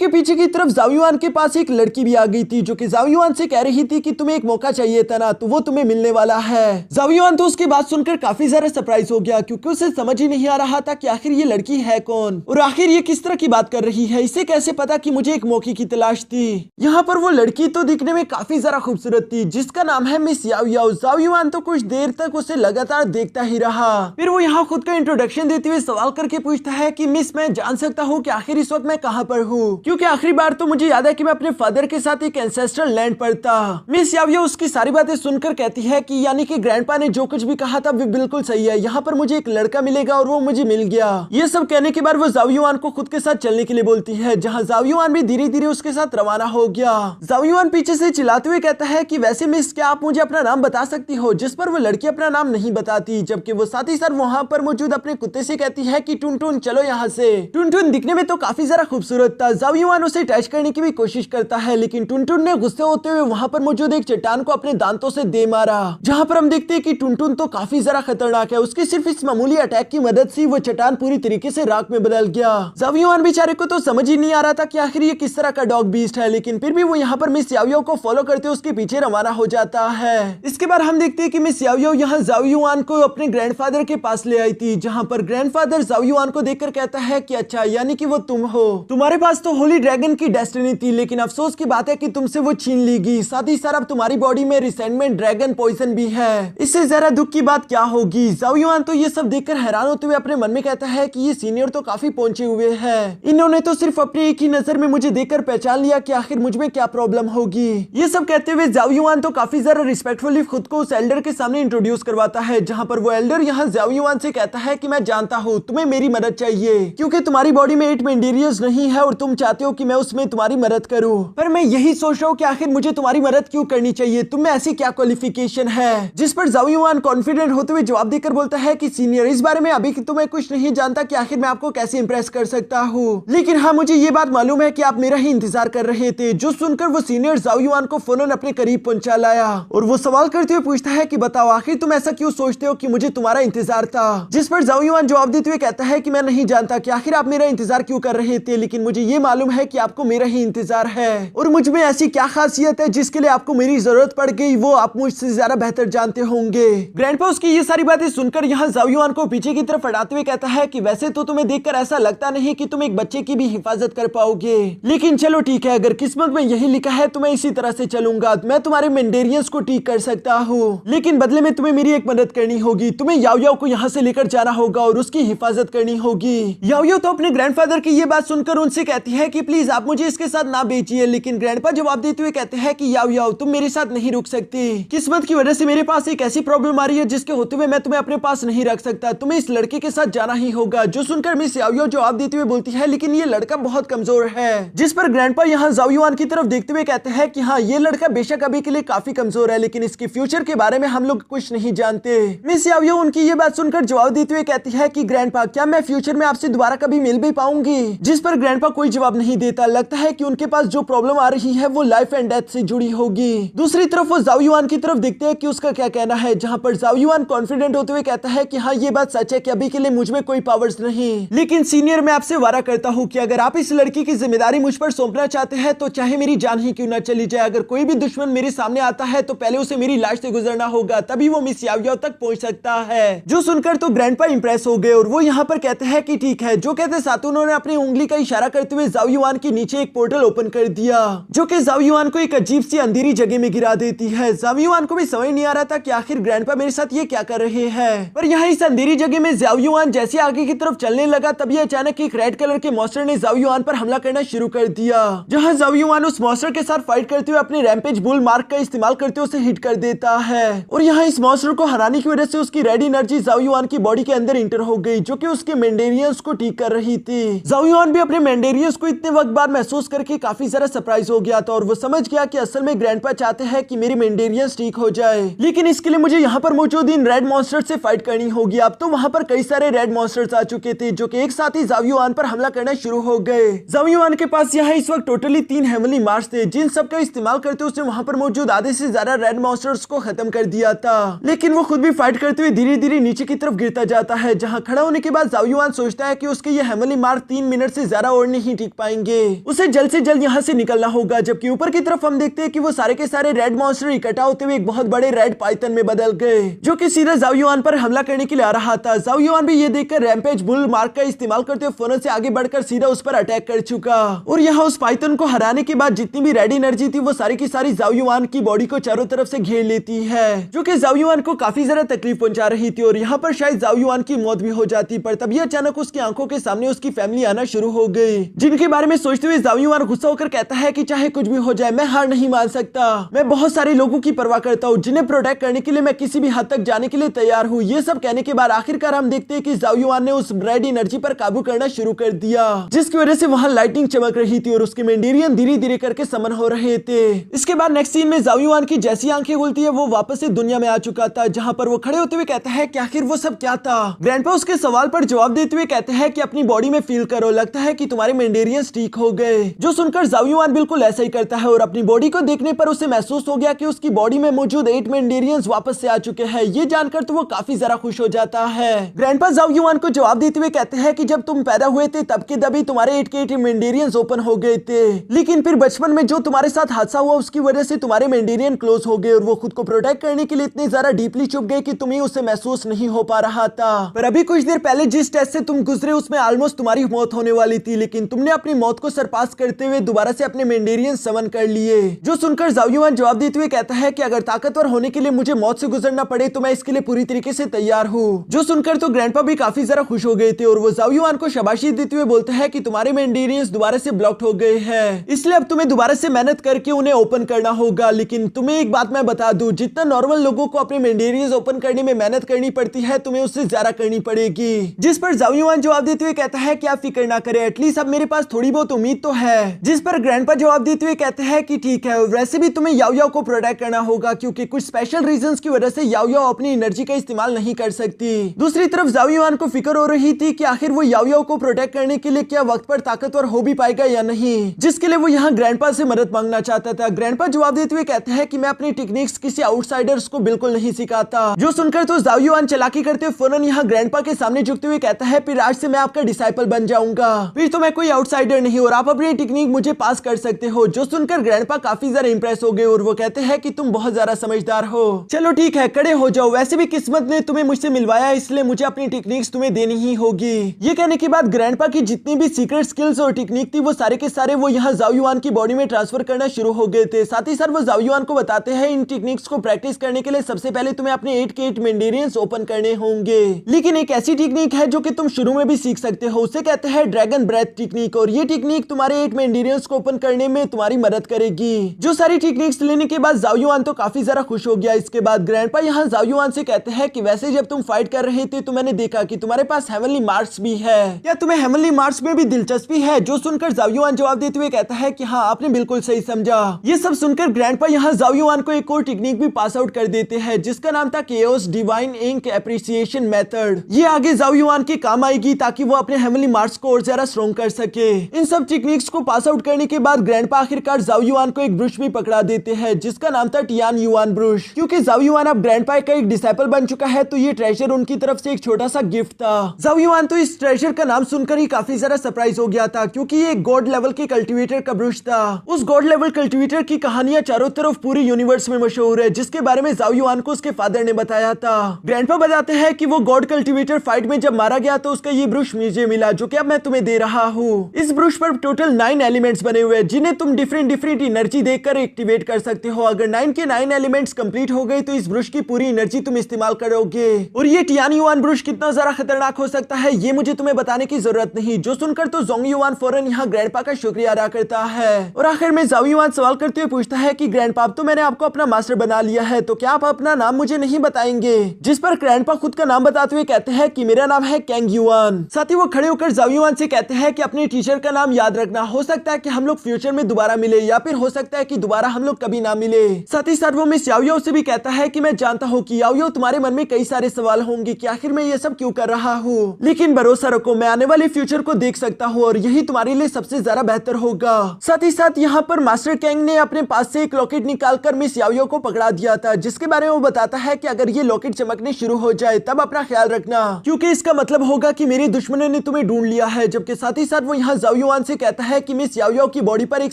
पीछे की तरफ जाओ युआन के पास एक लड़की भी आ गई थी जो कि जाओ युआन से कह रही थी कि तुम्हें एक मौका चाहिए था ना, तो वो तुम्हें मिलने वाला है। जाओ युआन तो उसकी बात सुनकर काफी ज्यादा सरप्राइज हो गया, क्योंकि उसे समझ ही नहीं आ रहा था कि आखिर ये लड़की है कौन और आखिर ये किस तरह की बात कर रही है, इसे कैसे पता कि मुझे एक मौके की तलाश थी। यहाँ पर वो लड़की तो दिखने में काफी ज्यादा खूबसूरत थी, जिसका नाम है मिस याओ याओ। जाओ युआन तो कुछ देर तक उसे लगातार देखता ही रहा, फिर वो यहाँ खुद का इंट्रोडक्शन देते हुए सवाल करके पूछता है कि मिस मैं जान सकता हूँ कि आखिर इस वक्त मैं कहाँ पर हूँ, क्योंकि आखिरी बार तो मुझे याद है कि मैं अपने फादर के साथ एक एंसेस्ट्रल लैंड पर था। मिस याओ याओ उसकी सारी बातें सुनकर कहती है कि यानी कि ग्रैंडपा ने जो कुछ भी कहा था वो बिल्कुल सही है, यहाँ पर मुझे एक लड़का मिलेगा और वो मुझे मिल गया। ये सब कहने के बाद वो जाओ युआन को खुद के साथ चलने के लिए बोलती है, जहाँ जाओ युआन भी धीरे धीरे उसके साथ रवाना हो गया। जाओ युआन पीछे से चिल्लाते हुए कहता है कि वैसे मिस क्या आप मुझे अपना नाम बता सकती हो, जिस पर वो लड़की अपना नाम नहीं बताती, जबकि वो साथ ही साथ वहाँ पर मौजूद अपने कुत्ते से कहती है कि टुन टुन चलो यहाँ से। टुन टुन दिखने में तो काफी ज्यादा खूबसूरत था। जाओ युआन उसे टच करने की भी कोशिश करता है, लेकिन टुन टुन ने गुस्से होते हुए वहाँ पर मौजूद एक चट्टान को अपने दांतों से दे मारा, जहाँ पर हम देखते हैं कि टुन टुन तो काफी ज्यादा खतरनाक है। उसकी सिर्फ इस मामूली अटैक की मदद से वो चट्टान पूरी तरीके से राख में बदल गया। जाओ युआन बेचारे को तो समझ ही नहीं आ रहा था कि आखिर ये किस तरह का डॉग बीस्ट है, लेकिन फिर भी वो यहाँ पर मिस याओ याओ को फॉलो करते उसके पीछे रवाना हो जाता है। इसके बाद हम देखते हैं कि मिस याओ याओ यहाँ जाओ युआन को अपने ग्रैंडफादर के पास ले आई थी, जहाँ पर ग्रैंडफादर जाओ युआन को देखकर कहता है कि अच्छा यानी कि वो तुम हो, तुम्हारे पास तो होली ड्रैगन की डेस्टिनी थी, लेकिन अफसोस की बात है कि तुमसे वो छीन ली गई। साथ ही साथ अब तुम्हारी बॉडी में रिसेंटमेंट ड्रैगन पॉइजन भी है, इससे ज्यादा दुख की बात क्या होगी। जाओ युआन तो ये सब देखकर हैरान होते हुए अपने मन में कहता है कि ये सीनियर तो काफी पहुंचे हुए हैं, इन्होंने तो सिर्फ अपनी एक ही नजर में मुझे देखकर पहचान लिया कि आखिर मुझ में क्या प्रॉब्लम होगी। ये सब कहते हुए जाओ युआन तो काफी ज्यादा रिस्पेक्टफुली खुद को उस एल्डर के सामने इंट्रोड्यूस करवाता है, जहाँ पर वो एल्डर यहाँ जाओ युआन से कहता है कि मैं जानता हूँ तुम्हें मेरी मदद चाहिए, क्योंकि तुम्हारी बॉडी में 8 मेंडेरियर्स नहीं है और तुम चाहते हो कि मैं उसमें तुम्हारी मदद करूं, पर मैं यही सोच रहा हूँ कि आखिर मुझे तुम्हारी मदद क्यों करनी चाहिए, तुम में ऐसी क्या क्वालिफिकेशन है। जिस पर जाओ युआन कॉन्फिडेंट होते हुए जवाब देकर बोलता है कि सीनियर इस बारे में अभी तो मैं कुछ नहीं जानता कि आखिर मैं आपको कैसे इंप्रेस कर सकता हूँ, लेकिन हाँ मुझे ये बात मालूम है कि आप मेरा ही इंतजार कर रहे थे। जो सुनकर वो सीनियर जाओ युआन को फौरन अपने करीब पहुंचा लाया और वो सवाल करते हुए पूछता है कि बताओ आखिर तुम ऐसा क्यों सोचते हो कि मुझे तुम्हारा इंतजार था। जिस पर जाओ युआन जवाब देते हुए कहता है कि मैं नहीं जानता कि आखिर आप मेरा इंतजार क्यों कर रहे थे, लेकिन मुझे ये मालूम है कि आपको मेरा ही इंतजार है और मुझ में ऐसी क्या खासियत है जिसके लिए आपको मेरी जरूरत पड़ गई, वो आप मुझसे ज्यादा बेहतर जानते होंगे। ग्रैंडपा उसकी ये सारी बातें सुनकर यहाँ जाओ युआन को पीछे की तरफ हटाते हुए कहता है कि वैसे तो तुम्हें देखकर ऐसा लगता नहीं कि तुम एक बच्चे की भी हिफाजत कर पाओगे, लेकिन चलो ठीक है, अगर किस्मत में यही लिखा है तो मैं इसी तरह से चलूंगा। मैं तुम्हारे मेंडेरियंस को ठीक कर सकता हूँ, लेकिन बदले में तुम्हें मेरी एक मदद करनी होगी। तुम्हें याओ याओ को यहाँ से लेकर जाना होगा और उसकी हिफाजत करनी होगी। याओ याओ तो अपने ग्रैंडफादर की ये बात सुनकर उनसे कहती है कि प्लीज आप मुझे इसके साथ ना बेचिए, लेकिन ग्रैंडपा जवाब देते हुए कहते हैं कि याओ याओ तुम मेरे साथ नहीं रुक सकती, किस्मत की वजह से मेरे पास एक ऐसी प्रॉब्लम आ रही है जिसके होते हुए मैं तुम्हें अपने पास नहीं रख सकता, तुम्हें इस लड़के के साथ जाना ही होगा। जो सुनकर मिस याओ याओ जवाब देते हुए बोलती है लेकिन ये लड़का बहुत कमजोर है। जिस पर ग्रैंडपा यहाँ जाओ युआन की तरफ देखते हुए कहते हैं कि हाँ ये लड़का बेशक अभी के लिए काफी कमजोर है, लेकिन इसके फ्यूचर के बारे में हम लोग कुछ नहीं जानते। मिस याओ याओ उनकी ये बात सुनकर जवाब देते हुए कहती है कि ग्रैंडपा क्या मैं फ्यूचर में आपसे दोबारा कभी मिल भी पाऊंगी। जिस पर ग्रैंडपा कोई जवाब नहीं देता, लगता है कि उनके पास जो प्रॉब्लम आ रही है वो लाइफ एंड डेथ से जुड़ी होगी। दूसरी तरफ वो जाओ युआन की तरफ देखते हैं कि उसका क्या कहना है, जहाँ पर जाओ युआन कॉन्फिडेंट होते हुए कहता है कि हाँ ये बात सच है कि अभी के लिए मुझ में कोई पावर्स नहीं, लेकिन सीनियर मैं आपसे वादा करता हूँ कि अगर आप इस लड़की की जिम्मेदारी मुझ पर सौंपना चाहते हैं तो चाहे मेरी जान ही क्यों न चली जाए अगर कोई भी दुश्मन मेरे सामने आता है तो पहले उसे मेरी लाश से गुजरना होगा, तभी वो मिस याओ याओ तक पहुंच सकता है। जो सुनकर तो ग्रैंडपा इंप्रेस हो गए और वो यहाँ पर कहते हैं कि ठीक है। जो कहते साथ उन्होंने अपनी उंगली का इशारा करते हुए जाओ युआन के नीचे एक पोर्टल ओपन कर दिया, जो कि जाओ युआन को एक अजीब सी अंधेरी जगह में गिरा देती है। जाओ युआन को भी समझ नहीं आ रहा था कि आखिर ग्रैंडपा मेरे साथ ये क्या कर रहे हैं। पर यहाँ इस अंधेरी जगह में जाओ युआन जैसे आगे की तरफ चलने लगा, तभी अचानक एक रेड कलर के मॉन्स्टर ने जाओ युआन पर हमला करना शुरू कर दिया, जहाँ जाओ युआन उस मॉन्स्टर के साथ फाइट करते हुए अपने रैम्पेज बुल मार्क का इस्तेमाल करते हुए उसे हिट कर देता है। और यहाँ इस मॉन्स्टर को हराने की वजह से उसकी रेड एनर्जी जाओ युआन की बॉडी के अंदर इंटर हो गई, जो कि उसके मेंडेरियंस को ठीक कर रही थी। जाओ युआन भी अपने मेंडेरियंस को इतने वक्त बाद महसूस करके काफी ज्यादा सरप्राइज हो गया था और वो समझ गया कि असल में ग्रैंडपा चाहते हैं कि मेरी मेंडेरियंस ठीक हो जाए, लेकिन इसके लिए मुझे यहाँ पर मौजूद इन रेड मॉन्स्टर से फाइट करनी होगी। अब तो वहाँ पर कई सारे रेड मॉन्स्टर्स आ चुके थे, जो कि एक साथ ही जाओ युआन पर हमला करना शुरू हो गए। जाओ युआन के पास यहाँ इस वक्त टोटली 3 हेवनली मार्स थे, जिन सब का इस्तेमाल करते उसने वहाँ पर मौजूद आधे से ज्यादा रेड मॉन्स्टर्स को खत्म कर दिया था, लेकिन वो खुद भी फाइट करते हुए धीरे धीरे नीचे की तरफ गिरता जाता है, जहाँ खड़ा होने के बाद जाओ युआन सोचता है कि उसके ये हेवनली मार्स 3 मिनट से ज्यादा और नहीं टिक पाएंगे, उसे जल्द से जल्द यहाँ से निकलना होगा। जबकि ऊपर की तरफ हम देखते हैं कि वो सारे के सारे रेड मॉन्स्टर इकट्ठा होते हुए एक बहुत बड़े रेड पाइथन में बदल गए, जो कि सीधा जाओ युआन पर हमला करने के लिए आ रहा था। जाओ युआन भी ये देखकर रैम्पेज बुल मार्क का इस्तेमाल करते हुए फौरन से आगे बढ़कर सीधा उस पर अटैक कर चुका, और यहाँ उस पाइथन को हराने के बाद जितनी भी रेड एनर्जी थी वो सारी की सारी जाओ युआन की बॉडी को चारों तरफ से घेर लेती है, जो कि जाओ युआन को काफी ज्यादा तकलीफ पहुंचा रही थी और यहाँ पर शायद जाओ युआन की मौत भी हो जाती। पर तभी अचानक उसकी आंखों के सामने उसकी फैमिली आना शुरू हो गई, जिनके बारे में सोचते हुए जाओ युआन गुस्सा होकर कहता है कि चाहे कुछ भी हो जाए मैं हार नहीं मान सकता, मैं बहुत सारे लोगों की परवाह करता हूँ, जिन्हें प्रोटेक्ट करने के लिए मैं किसी भी हद तक जाने के लिए तैयार हूँ। ये सब कहने के बाद आखिरकार हम देखते हैं कि जाओ युआन ने उस रेड एनर्जी पर काबू करना शुरू कर दिया, जिसकी वजह से वहां लाइटिंग चमक रही थी और उसके मेंडेरियन धीरे धीरे करके समन हो रहे थे। इसके बाद नेक्स्ट सीन में जाओ युआन की जैसी आंखें खुलती है वो वापस से दुनिया में आ चुका था, जहां पर वो खड़े होते हुए कहता है कि आखिर वो सब क्या था। ग्रैंडपा उसके सवाल पर जवाब देते हुए कहते हैं कि अपनी बॉडी में फील करो, लगता है कि तुम्हारे मेंडेरियंस ठीक हो गए। जो सुनकर जाओ युआन बिल्कुल ऐसा ही करता है और अपनी बॉडी को देखने पर उसे महसूस हो गया कि उसकी बॉडी में मौजूद 8 मेंडेरियंस वापस से आ चुके हैं। ये जानकर तो वो काफी ज्यादा खुश हो जाता है। ग्रैंडपा जाओ युआन को जवाब देते हुए कहते हैं कि जब तुम पैदा हुए थे तब के तभी तुम्हारे 8 के 8 मेंडेरियंस ओपन हो गए थे, लेकिन फिर बचपन में जो तुम्हारे साथ हादसा हुआ उसकी वजह से तुम्हारे मेंडेरियन क्लोज हो गए और वो खुद को प्रोटेक्ट करने के लिए इतने ज्यादा डीपली छुप गए कि तुम्हें उसे महसूस नहीं हो पा रहा था। पर अभी कुछ देर पहले जिस टेस्ट से तुम गुजरे उसमें ऑलमोस्ट तुम्हारी मौत होने वाली थी, लेकिन तुमने अपनी मौत को सरपास करते हुए दोबारा से अपने मेंडेरियन समन कर लिए। जो सुनकर जाओ युआन जवाब देते हुए कहता है कि अगर ताकतवर होने के लिए मुझे मौत से गुजरना पड़े तो मैं इसके लिए पूरी तरीके से तैयार हूँ। जो सुनकर तो ग्रैंडपा भी काफी ज्यादा खुश हो गए थे और वो जाओ युआन को शाबाशी देते हुए बोलते हैं कि तुम्हारे मेंडेरियंस दोबारा से ब्लॉक्ड हो गए हैं, इसलिए अब तुम्हें दोबारा से मेहनत करके उन्हें ओपन करना होगा। लेकिन तुम्हें एक बात मैं बता दूं, जितना नॉर्मल लोगों को अपने मेंडेरियंस ओपन करने में मेहनत करनी पड़ती है तुम्हें उससे ज्यादा करनी पड़ेगी। जिस पर जाओ युआन जवाब देते हुए कहता है कि आप फिक्र ना करें, एटलीस्ट अब मेरे पास थोड़ी बहुत उम्मीद तो है। जिस पर ग्रैंडपा जवाब देते हुए कहते हैं कि ठीक है, वैसे भी तुम्हें याओ याओ को प्रोटेक्ट करना होगा क्योंकि कुछ स्पेशल रीजंस की वजह से याओ याओ अपनी एनर्जी का इस्तेमाल नहीं कर सकती। दूसरी तरफ जाओ युआन को फिक्र हो रही थी कि आखिर वो याओ याओ को प्रोटेक्ट करने के लिए क्या वक्त पर ताकतवर हो भी पाएगा या नहीं, जिसके लिए वो यहाँ ग्रैंडपा से मदद मांगना चाहता था। ग्रैंडपा जवाब देते हुए कहते हैं कि मैं अपनी टेक्निक्स किसी आउटसाइडर्स को बिल्कुल नहीं सिखाता। जो सुनकर तो जाओ युआन चालाकी करते हुए फौरन यहाँ ग्रैंडपा के सामने झुकते हुए कहता है फिर आज से मैं आपका डिसाइपल बन जाऊंगा, फिर तो मैं कोई आउटसाइडर नहीं और आप अपनी टेक्निक मुझे पास कर सकते हो। जो सुनकर ग्रैंडपा काफी ज्यादा इंप्रेस हो गए और वो कहते हैं कि तुम बहुत ज्यादा समझदार हो, चलो ठीक है खड़े हो जाओ, वैसे भी किस्मत ने तुम्हें मुझसे मिलवाया इसलिए मुझे अपनी टेक्निक्स तुम्हें देनी ही होगी। ये कहने के बाद ग्रैंडपा की जितनी भी सीक्रेट स्किल्स और टेक्निक थी वो सारे के सारे वो यहाँ जाओ युआन की बॉडी में ट्रांसफर करना शुरू हो गए थे। साथ ही साथ वो जाओ युआन को बताते हैं इन टेक्निक्स को प्रैक्टिस करने के लिए सबसे पहले तुम्हें अपने 8 के 8 मेंडेरियंस ओपन करने होंगे, लेकिन एक ऐसी टेक्निक है जो कि तुम शुरू में भी सीख सकते हो, उसे कहते हैं ड्रैगन ब्रेथ टेक्निक और ये टेक्निक तुम्हारे 8 मेंडेरियंस को ओपन करने में तुम्हारी मदद करेगी। जो सारी टेक्निक्स लेने के बाद जाओ युआन तो काफी ज्यादा खुश हो गया। इसके बाद ग्रैंडपा यहाँ जाओ युआन से कहते हैं कि वैसे जब तुम फाइट कर रहे थे तो मैंने देखा कि तुम्हारे पास हेवनली मार्स भी है, क्या तुम्हें हेवनली मार्स में भी दिलचस्पी है? जो सुनकर जाओ युआन जवाब देते हुए कहता है कि हाँ आपने बिल्कुल सही समझा। ये सब सुनकर ग्रैंडपा यहाँ जाओ युआन को एक और टेक्निक भी पास आउट कर देते हैं जिसका नाम था chaos divine ink appreciation method. ये आगे जाओ युआन के काम आएगी ताकि वो अपने हेवनली मार्स को और ज्यादा स्ट्रॉन्ग कर सके। इन सब टेक्निक्स को पास आउट करने के बाद ग्रैंडपा आखिरकार जाओ युआन को एक ब्रुश भी पकड़ा देते हैं जिसका नाम था टियान युआन ब्रुश। क्योंकि जाओ युआन अब ग्रैंडपा का एक डिसाइपल बन चुका है तो ये ट्रेजर उनकी तरफ से एक छोटा सा गिफ्ट था। जाओ युआन तो इस ट्रेजर का नाम सुनकर ही काफी ज्यादा सरप्राइज हो गया था क्योंकि ये गॉड लेवल के कल्टीवेटर का ब्रुश था। उस गॉड लेवल कल्टीवेटर की कहानियां चारों तरफ पूरे यूनिवर्स में मशहूर है, जिसके बारे में जाओ युआन को उसके फादर ने बताया था। ग्रैंडपा बताते हैं कि वो गॉड कल्टीवेटर फाइट में जब मारा गया तो उसका ये ब्रुश मुझे मिला, जो कि अब मैं तुम्हें दे रहा हूँ। इस ब्रुश पर टोटल 9 एलिमेंट्स बने हुए हैं, जिन्हें तुम डिफरेंट एनर्जी देकर एक्टिवेट कर सकते हो। अगर 9 के 9 एलिमेंट्स कंप्लीट हो गए तो इस ब्रुश की पूरी एनर्जी तुम इस्तेमाल करोगे। और ये टियान युआन ब्रुश कितना ज्यादा खतरनाक हो सकता है ये मुझे तुम्हें बताने की जरूरत नहीं। जो सुनकर तो जोंग युआन फौरन यहाँ ग्रैंडपा का शुक्रिया अदा करता है। और आखिर में जाओ युआन सवाल करते हुए पूछता है कि ग्रैंडपा, अब तो मैंने आपको अपना मास्टर बना लिया है, तो क्या आप अपना नाम मुझे नहीं बताएंगे? जिस पर ग्रैंडपा खुद का नाम बताते हुए कहते हैं कि मेरा नाम है कैंग युआन। साथ ही वो खड़े होकर जाओ युआन से कहते हैं कि अपने टीचर का नाम याद रखना, हो सकता है कि हम लोग फ्यूचर में दोबारा मिले या फिर हो सकता है कि दोबारा हम लोग कभी ना मिले। साथ ही साथ वो मिस याओ याओ से भी कहता है कि मैं जानता हूँ कि याओ याओ तुम्हारे मन में कई सारे सवाल होंगे कि आखिर मैं ये सब क्यों कर रहा हूँ, लेकिन भरोसा रखो मैं आने वाले फ्यूचर को देख सकता हूँ और यही तुम्हारे लिए सबसे ज्यादा बेहतर होगा। साथ ही साथ यहाँ पर मास्टर कैंग ने अपने पास से एक लॉकेट निकालकर मिस याओ याओ को पकड़ा दिया था, जिसके बारे में वो बताता है कि अगर ये लॉकेट चमकने शुरू हो जाए तब अपना ख्याल रखना, क्योंकि इसका मतलब होगा कि मेरे दुश्मनों ने तुम्हें ढूंढ लिया है। जबकि साथ ही साथ वो यहाँ जाओ युआन से कहता है कि मिस याओ याओ की बॉडी पर एक